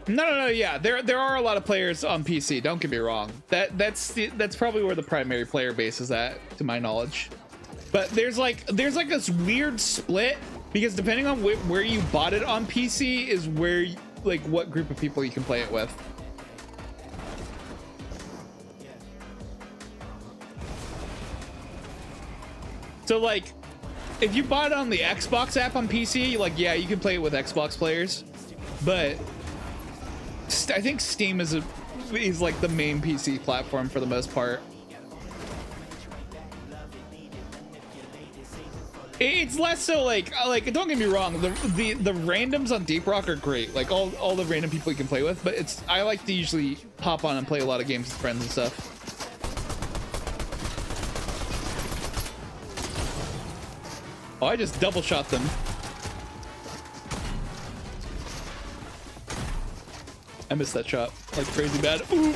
No, yeah, there are a lot of players on PC. Don't get me wrong. That's probably where the primary player base is at, to my knowledge. But there's like this weird split because depending on where you bought it on PC is where like what group of people you can play it with. So like, if you bought it on the Xbox app on PC, like yeah, you can play it with Xbox players, but I think Steam is like the main PC platform for the most part. It's less so like don't get me wrong, the randoms on Deep Rock are great, like all the random people you can play with, but I like to usually hop on and play a lot of games with friends and stuff. Oh, I just double shot them. I missed that shot like crazy bad. Ooh.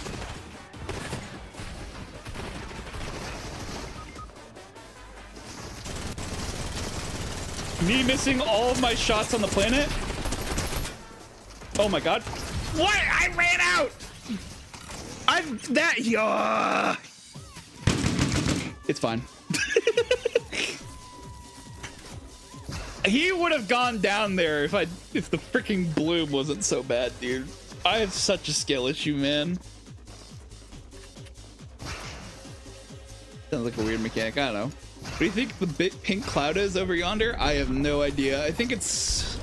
Me missing all of my shots on the planet? Oh my god. What? I ran out! Yeah. It's fine. He would have gone down there if the freaking bloom wasn't so bad, dude. I have such a skill issue, man. Sounds like a weird mechanic. I don't know. What do you think the big pink cloud is over yonder? I have no idea. I think it's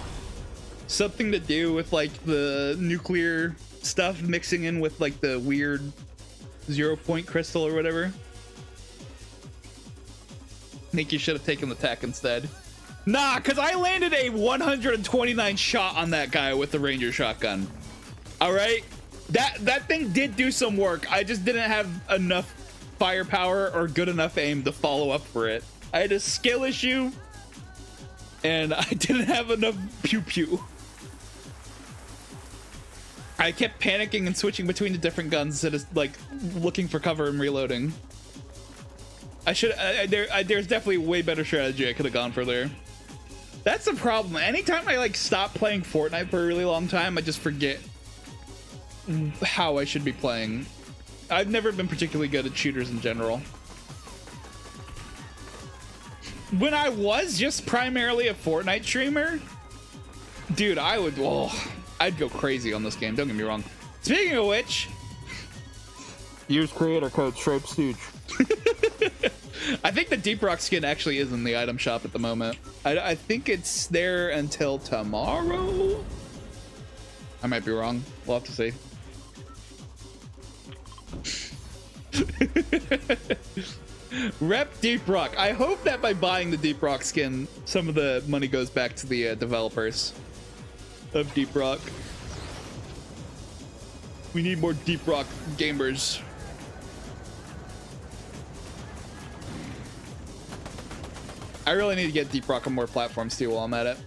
something to do with like the nuclear stuff mixing in with like the weird 0-point crystal or whatever. I think you should have taken the tech instead. Nah, because I landed a 129 shot on that guy with the Ranger shotgun. All right, that thing did do some work. I just didn't have enough firepower or good enough aim to follow up for it. I had a skill issue and I didn't have enough pew pew. I kept panicking and switching between the different guns instead of like looking for cover and reloading. I should. There's definitely way better strategy I could have gone for there. That's the problem. Anytime I like stop playing Fortnite for a really long time, I just forget how I should be playing. I've never been particularly good at shooters in general. When I was just primarily a Fortnite streamer, dude, I would. Oh, I'd go crazy on this game, don't get me wrong. Speaking of which, use creator code StripeStooge. I think the Deep Rock skin actually is in the item shop at the moment. I think it's there until tomorrow. I might be wrong. We'll have to see. Rep Deep Rock. I hope that by buying the Deep Rock skin, some of the money goes back to the developers of Deep Rock. We need more Deep Rock gamers. I really need to get Deep Rock on more platforms too while I'm at it.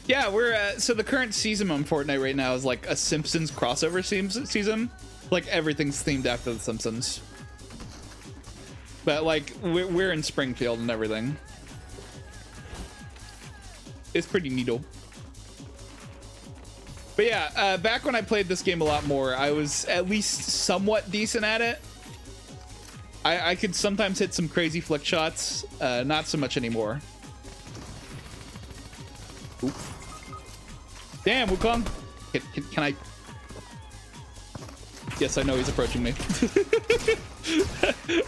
Yeah, we're so the current season on Fortnite right now is like a Simpsons crossover season. Like everything's themed after the Simpsons. But like we're in Springfield and everything. It's pretty neato. But yeah, back when I played this game a lot more, I was at least somewhat decent at it. I could sometimes hit some crazy flick shots, not so much anymore. Oop. Damn, Wukong. Can I? Yes, I know he's approaching me.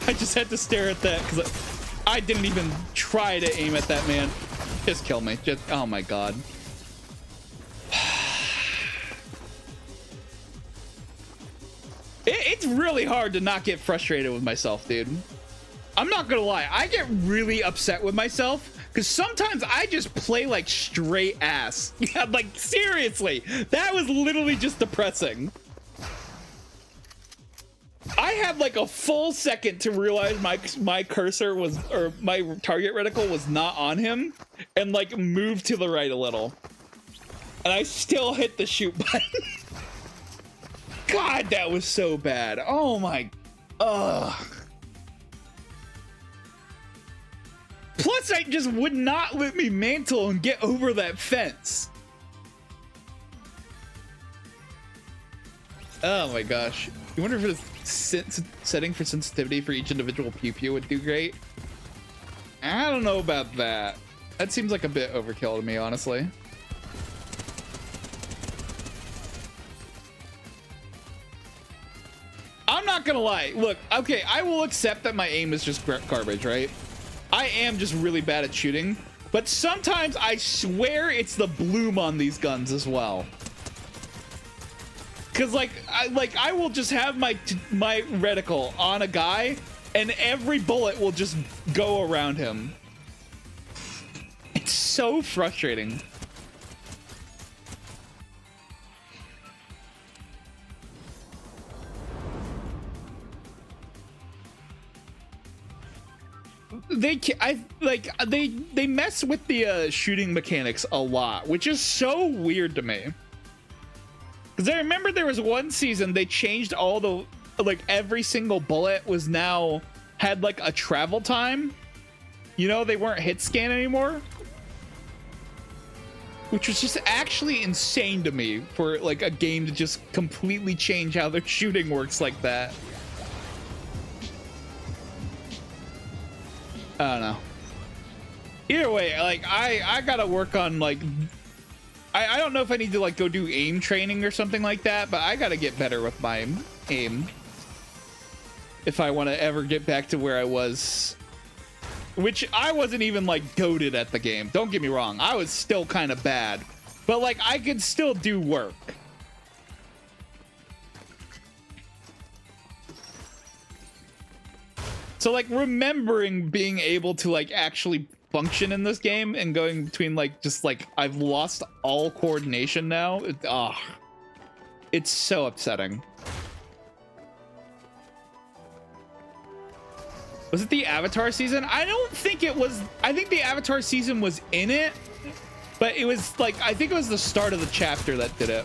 I just had to stare at that because I didn't even try to aim at that man. Just kill me. Just, oh my god. It's really hard to not get frustrated with myself, dude. I'm not gonna lie. I get really upset with myself because sometimes I just play like straight ass. Yeah, like seriously, that was literally just depressing. I had like a full second to realize my cursor was, or my target reticle was not on him, and like moved to the right a little, and I still hit the shoot button. God, that was so bad. Oh my, ugh. Plus, I just would not let me mantle and get over that fence. Oh my gosh. You wonder if it's setting for sensitivity for each individual pew pew would do great. I don't know about that. That seems like a bit overkill to me, honestly. I'm not gonna lie. Look, okay, I will accept that my aim is just garbage, right? I am just really bad at shooting, but sometimes I swear it's the bloom on these guns as well. Cause I will just have my reticle on a guy, and every bullet will just go around him. It's so frustrating. They mess with the shooting mechanics a lot, which is so weird to me. Because I remember there was one season they changed all the, like every single bullet was now had like a travel time. You know, they weren't hit scan anymore. Which was just actually insane to me for like a game to just completely change how their shooting works like that. I don't know. Either way, like I gotta work on like I don't know if I need to like go do aim training or something like that, but I gotta get better with my aim if I want to ever get back to where I was, which I wasn't even like goated at the game. Don't get me wrong, I was still kind of bad, but like I could still do work. So like remembering being able to like actually function in this game and going between like just like I've lost all coordination now. It's so upsetting. Was it the Avatar season? I don't think it was. I think the Avatar season was in it, but it was like, I think it was the start of the chapter that did it.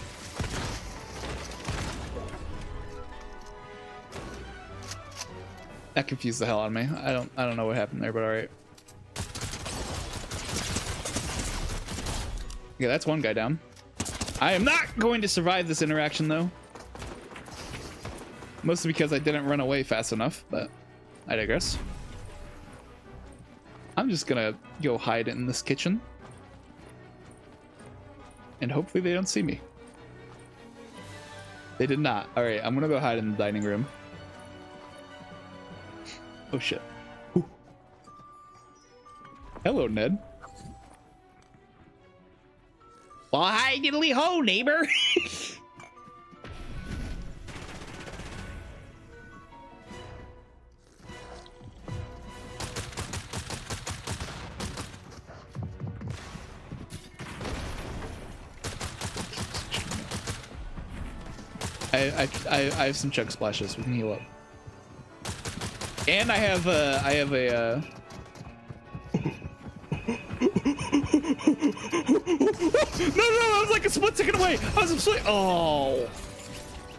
That confused the hell out of me. I don't know what happened there, but all right. Yeah, that's one guy down. I am not going to survive this interaction though. Mostly because I didn't run away fast enough, but I digress. I'm just gonna go hide in this kitchen. And hopefully they don't see me. They did not. All right, I'm gonna go hide in the dining room. Oh shit. Ooh. Hello, Ned. Well, hi, diddly ho, neighbor. I have some chug splashes. We can heal up. And I have a no, I was like a split second away. Oh,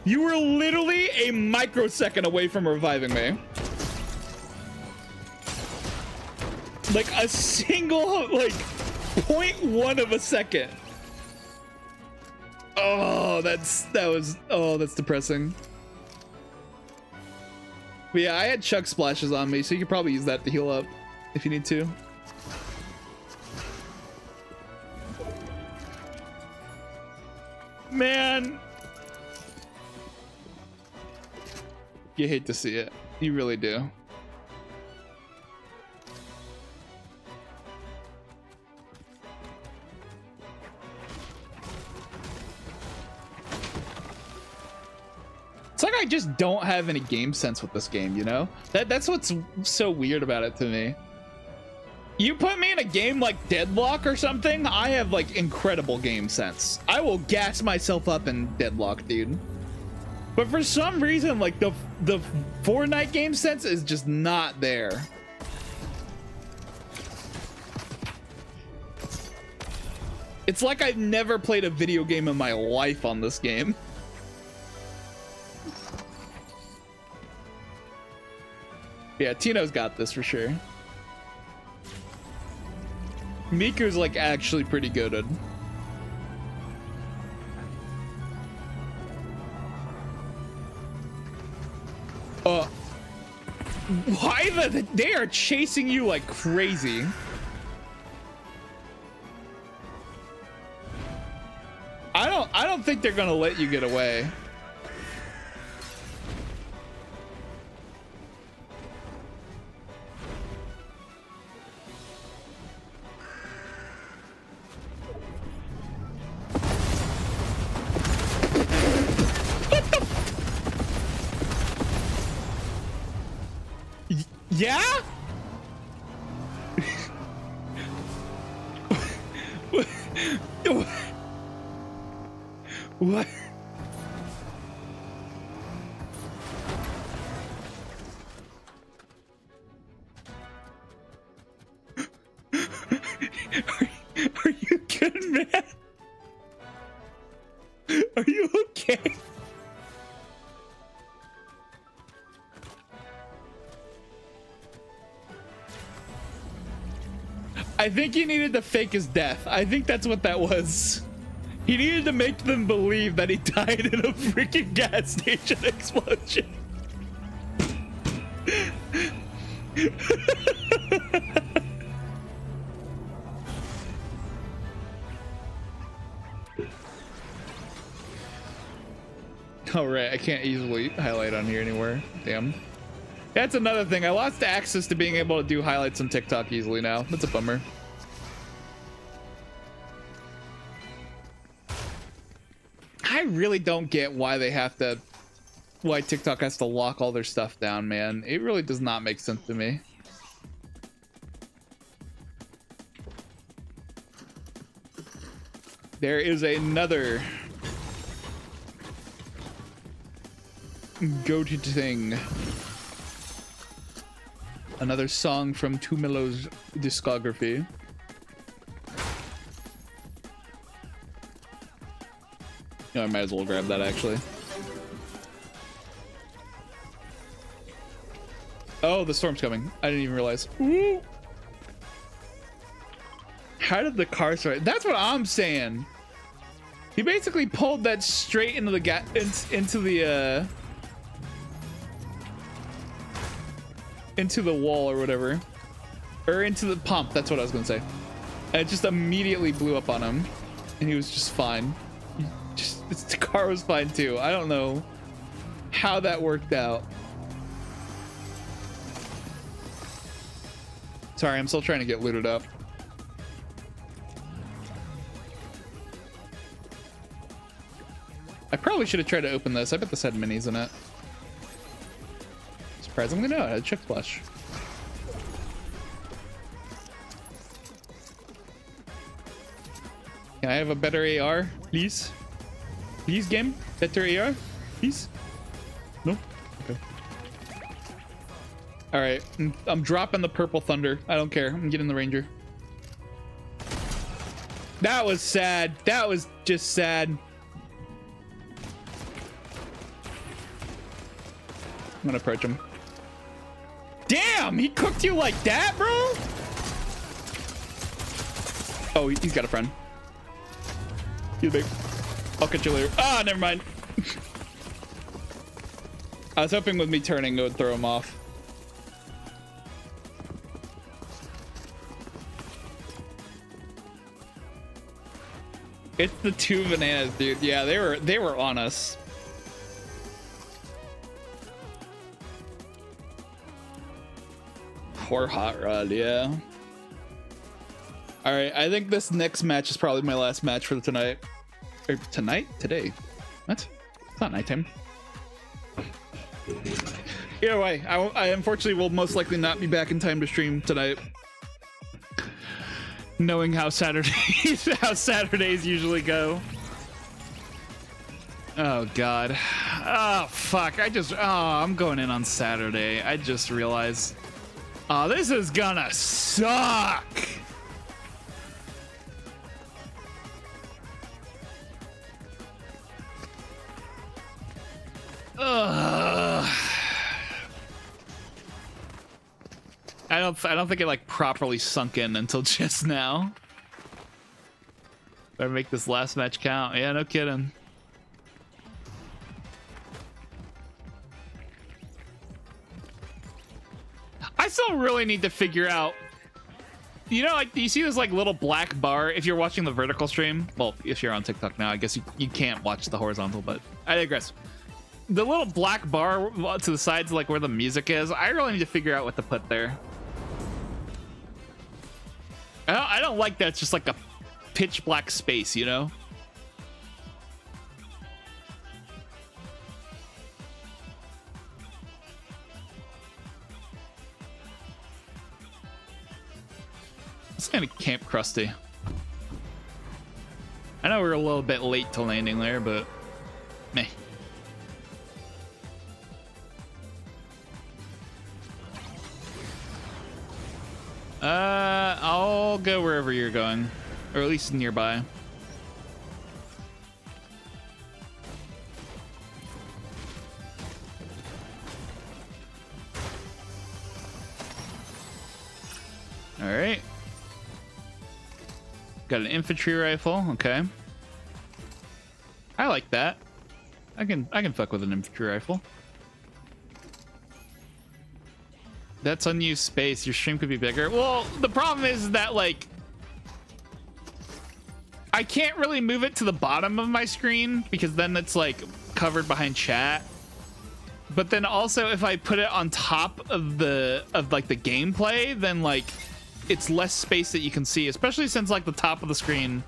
you were literally a microsecond away from reviving me. Like a single, like 0.1 of a second. Oh, that's depressing. But yeah, I had chug splashes on me, so you could probably use that to heal up if you need to. Man, you hate to see it. You really do. It's like I just don't have any game sense with this game, you know? That's what's so weird about it to me. You put me in a game like Deadlock or something, I have like incredible game sense. I will gas myself up in Deadlock, dude. But for some reason, like the Fortnite game sense is just not there. It's like I've never played a video game in my life on this game. Yeah, Tino's got this for sure. Miku's like actually pretty good at. Why they are chasing you like crazy. I don't think they're gonna let you get away. Yeah? What? Are you good, man? Are you okay? I think he needed to fake his death. I think that's what that was. He needed to make them believe that he died in a freaking gas station explosion. All right, I can't easily highlight on here anywhere. Damn. That's another thing. I lost access to being able to do highlights on TikTok easily now. That's a bummer. I really don't get why TikTok has to lock all their stuff down, man. It really does not make sense to me. There is another goated thing. Another song from Tumilo's discography. I might as well grab that actually. Oh, the storm's coming. I didn't even realize. Ooh. How did the car start? That's what I'm saying. He basically pulled that straight into the into the wall or whatever, or into the pump. That's what I was gonna say. And it just immediately blew up on him, and he was just fine. The car was fine too. I don't know how that worked out. Sorry, I'm still trying to get looted up. I probably should have tried to open this. I bet this had minis in it. Surprisingly, no, it had a chip splash. Can I have a better AR, please? Please, game? Better AR? Please? No? Okay. Alright, I'm dropping the purple thunder. I don't care. I'm getting the ranger. That was sad. That was just sad. I'm gonna approach him. Damn, he cooked you like that, bro? Oh, he's got a friend. You big. I'll catch you later. Ah, never mind. I was hoping with me turning it would throw him off. It's the two bananas, dude. Yeah, they were on us. Poor Hot Rod, yeah. All right, I think this next match is probably my last match for tonight. Or tonight? Today? What? It's not nighttime. Either way, I unfortunately will most likely not be back in time to stream tonight. Knowing how Saturdays usually go. Oh God. Oh fuck. I'm going in on Saturday. I just realized. Oh, this is gonna suck. Ugh. I don't think it like properly sunk in until just now. Better make this last match count. Yeah, no kidding. I still really need to figure out, you know, like, you see this like little black bar if you're watching the vertical stream. Well, if you're on TikTok now, I guess you can't watch the horizontal, but I digress. The little black bar to the sides, like where the music is, I really need to figure out what to put there. I don't like that. It's just like a pitch black space, you know? It's kind of Camp Krusty. I know we're a little bit late to landing there, but meh. I'll go wherever you're going, or at least nearby. All right. Got an infantry rifle. Okay. I like that. I can fuck with an infantry rifle. That's unused space. Your stream could be bigger. Well, the problem is that, like, I can't really move it to the bottom of my screen because then it's like covered behind chat. But then also if I put it on top of like the gameplay, then like it's less space that you can see, especially since like the top of the screen,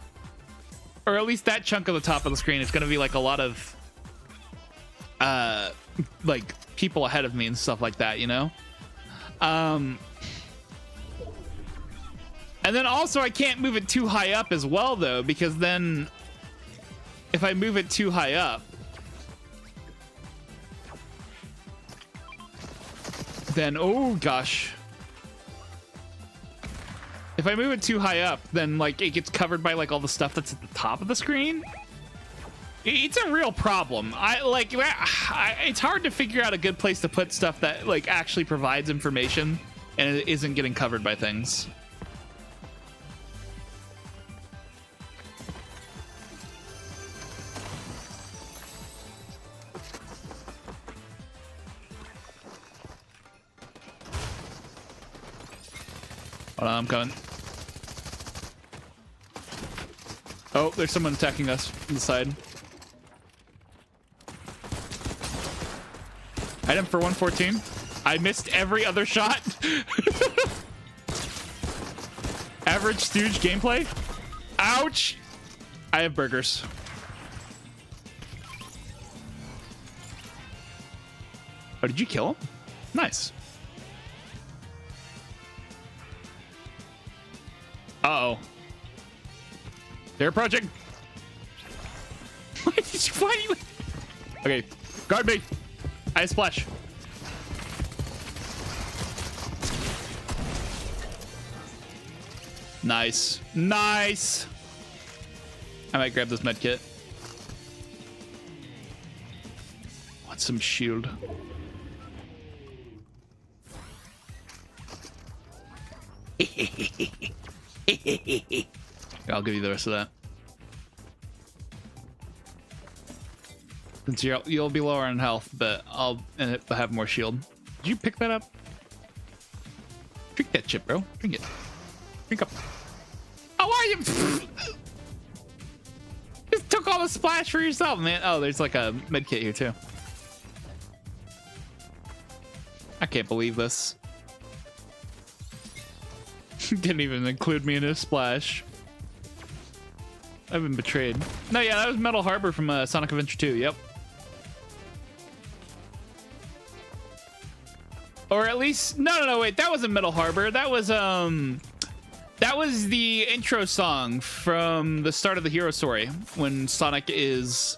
or at least that chunk of the top of the screen, is going to be like a lot of like people ahead of me and stuff like that, you know? And then also I can't move it too high up as well though, because then if I move it too high up, then oh gosh, If I move it too high up, then like it gets covered by like all the stuff that's at the top of the screen. It's a real problem. It's hard to figure out a good place to put stuff that like actually provides information and it isn't getting covered by things. Hold on, I'm coming. Oh, there's someone attacking us from the side. Item for 114. I missed every other shot. Average Stooge gameplay. Ouch. I have burgers. Oh, did you kill him? Nice. Uh-oh. They're approaching. Why do you... Okay, guard me. I have splash. Nice. Nice. I might grab this med kit. Want some shield. I'll give you the rest of that. Since you'll be lower on health, but I'll have more shield. Did you pick that up? Drink that chip, bro. Drink it. Drink up. Oh, why are you? Just took all the splash for yourself, man. Oh, there's like a med kit here too. I can't believe this. Didn't even include me in his splash. I've been betrayed. No, yeah, that was Metal Harbor from Sonic Adventure 2. Yep. Or at least no, wait, that wasn't Metal Harbor. That was the intro song from the start of the hero story when Sonic is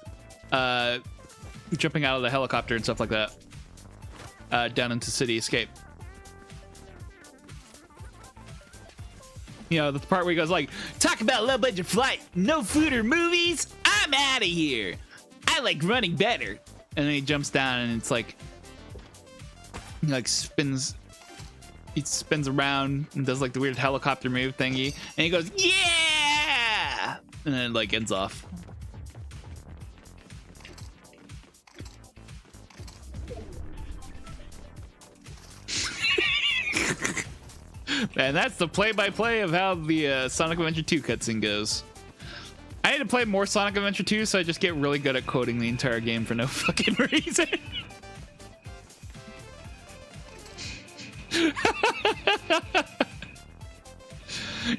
jumping out of the helicopter and stuff like that down into City Escape. You know, the part where he goes like, talk about low budget flight, no food or movies, I'm out of here. I like running better. And then he jumps down and it's like, he like spins around and does like the weird helicopter move thingy. And he goes, yeah! And then it like ends off. Man, that's the play-by-play of how the Sonic Adventure 2 cutscene goes. I need to play more Sonic Adventure 2 so I just get really good at quoting the entire game for no fucking reason.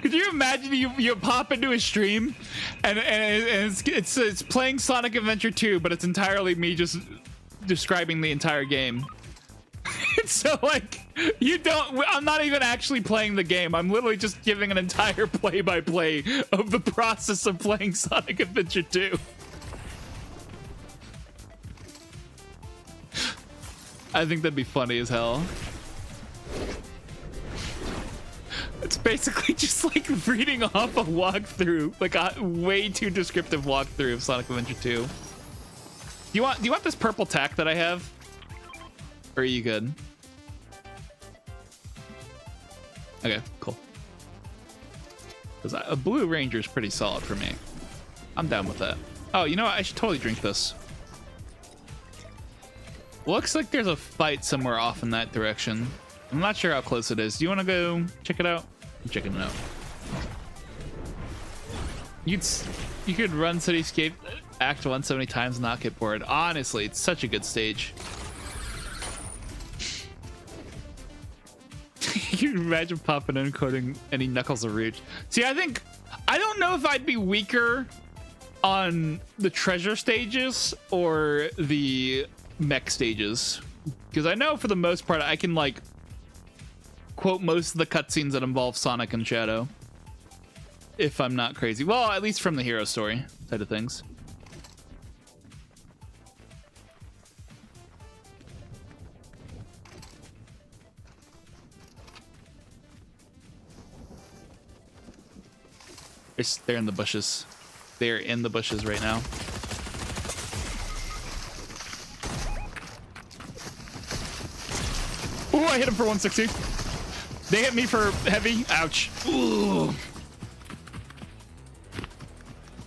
Could you imagine you pop into a stream and it's playing Sonic Adventure 2, but it's entirely me just describing the entire game. So like I'm not even actually playing the game. I'm literally just giving an entire play-by-play of the process of playing Sonic Adventure 2. I think that'd be funny as hell. It's basically just like reading off a walkthrough, like a way too descriptive walkthrough of Sonic Adventure 2. Do you want this purple tack that I have? Or are you good? Okay, cool. Because a blue ranger is pretty solid for me. I'm down with that. Oh, you know what? I should totally drink this. Looks like there's a fight somewhere off in that direction. I'm not sure how close it is. Do you want to go check it out? I'm checking it out. You could run Cityscape Act 1 so many times and not get bored. Honestly, it's such a good stage. You can imagine popping in and coding any Knuckles of Rouge. See, I don't know if I'd be weaker on the treasure stages or the mech stages, because I know for the most part I can like quote most of the cutscenes that involve Sonic and Shadow, if I'm not crazy. Well, at least from the hero story side of things. They're in the bushes. They're in the bushes right now. Ooh, I hit him for 160. They hit me for heavy. Ouch. Ooh.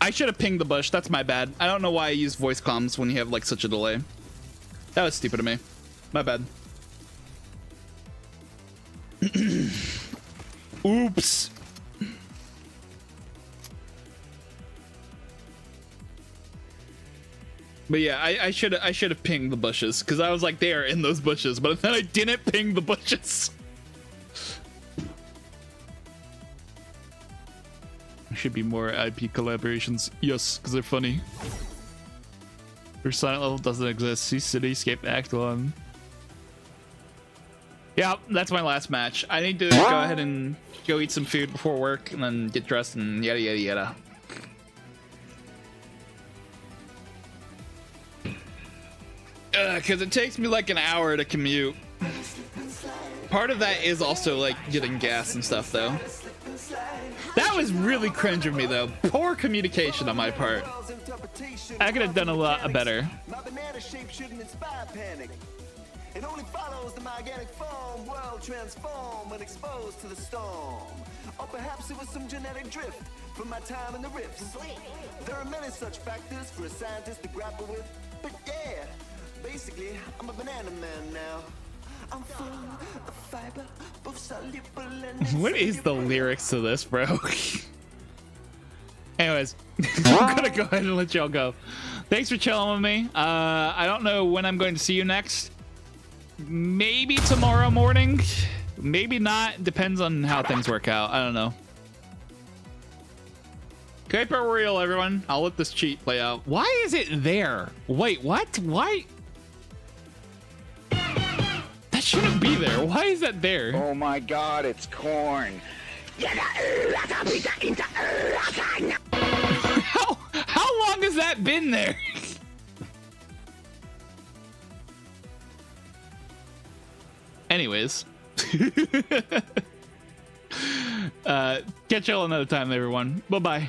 I should have pinged the bush. That's my bad. I don't know why I use voice comms when you have like such a delay. That was stupid of me. My bad. Oops. But yeah, I should have pinged the bushes because I was like, they are in those bushes, but then I didn't ping the bushes. There should be more IP collaborations. Yes, because they're funny. Your silent level doesn't exist. See Cityscape Act 1. Yeah, that's my last match. I need to go ahead and go eat some food before work and then get dressed and yada yada yada. Because it takes me like an hour to commute. Part of that is also like getting gas and stuff though. That was really cringe of me though. Poor communication on my part. I could have done a lot better. My banana shape shouldn't inspire panic. It only follows the organic form, world transform when exposed to the storm. Or perhaps it was some genetic drift from my time in the rifts. There are many such factors for a scientist to grapple with, but yeah, basically, I'm a banana man now. I'm full of fiber, both soluble and What is the lyrics to this, bro? Anyways, I'm gonna go ahead and let y'all go. Thanks for chilling with me. I don't know when I'm going to see you next. Maybe tomorrow morning. Maybe not. Depends on how things work out. I don't know. Keep it real, everyone. I'll let this cheat play out. Why is it there? Wait, what? Why? That shouldn't be there. Why is that there? Oh my god, it's corn. How long has that been there? Anyways. Catch y'all another time, everyone. Bye-bye.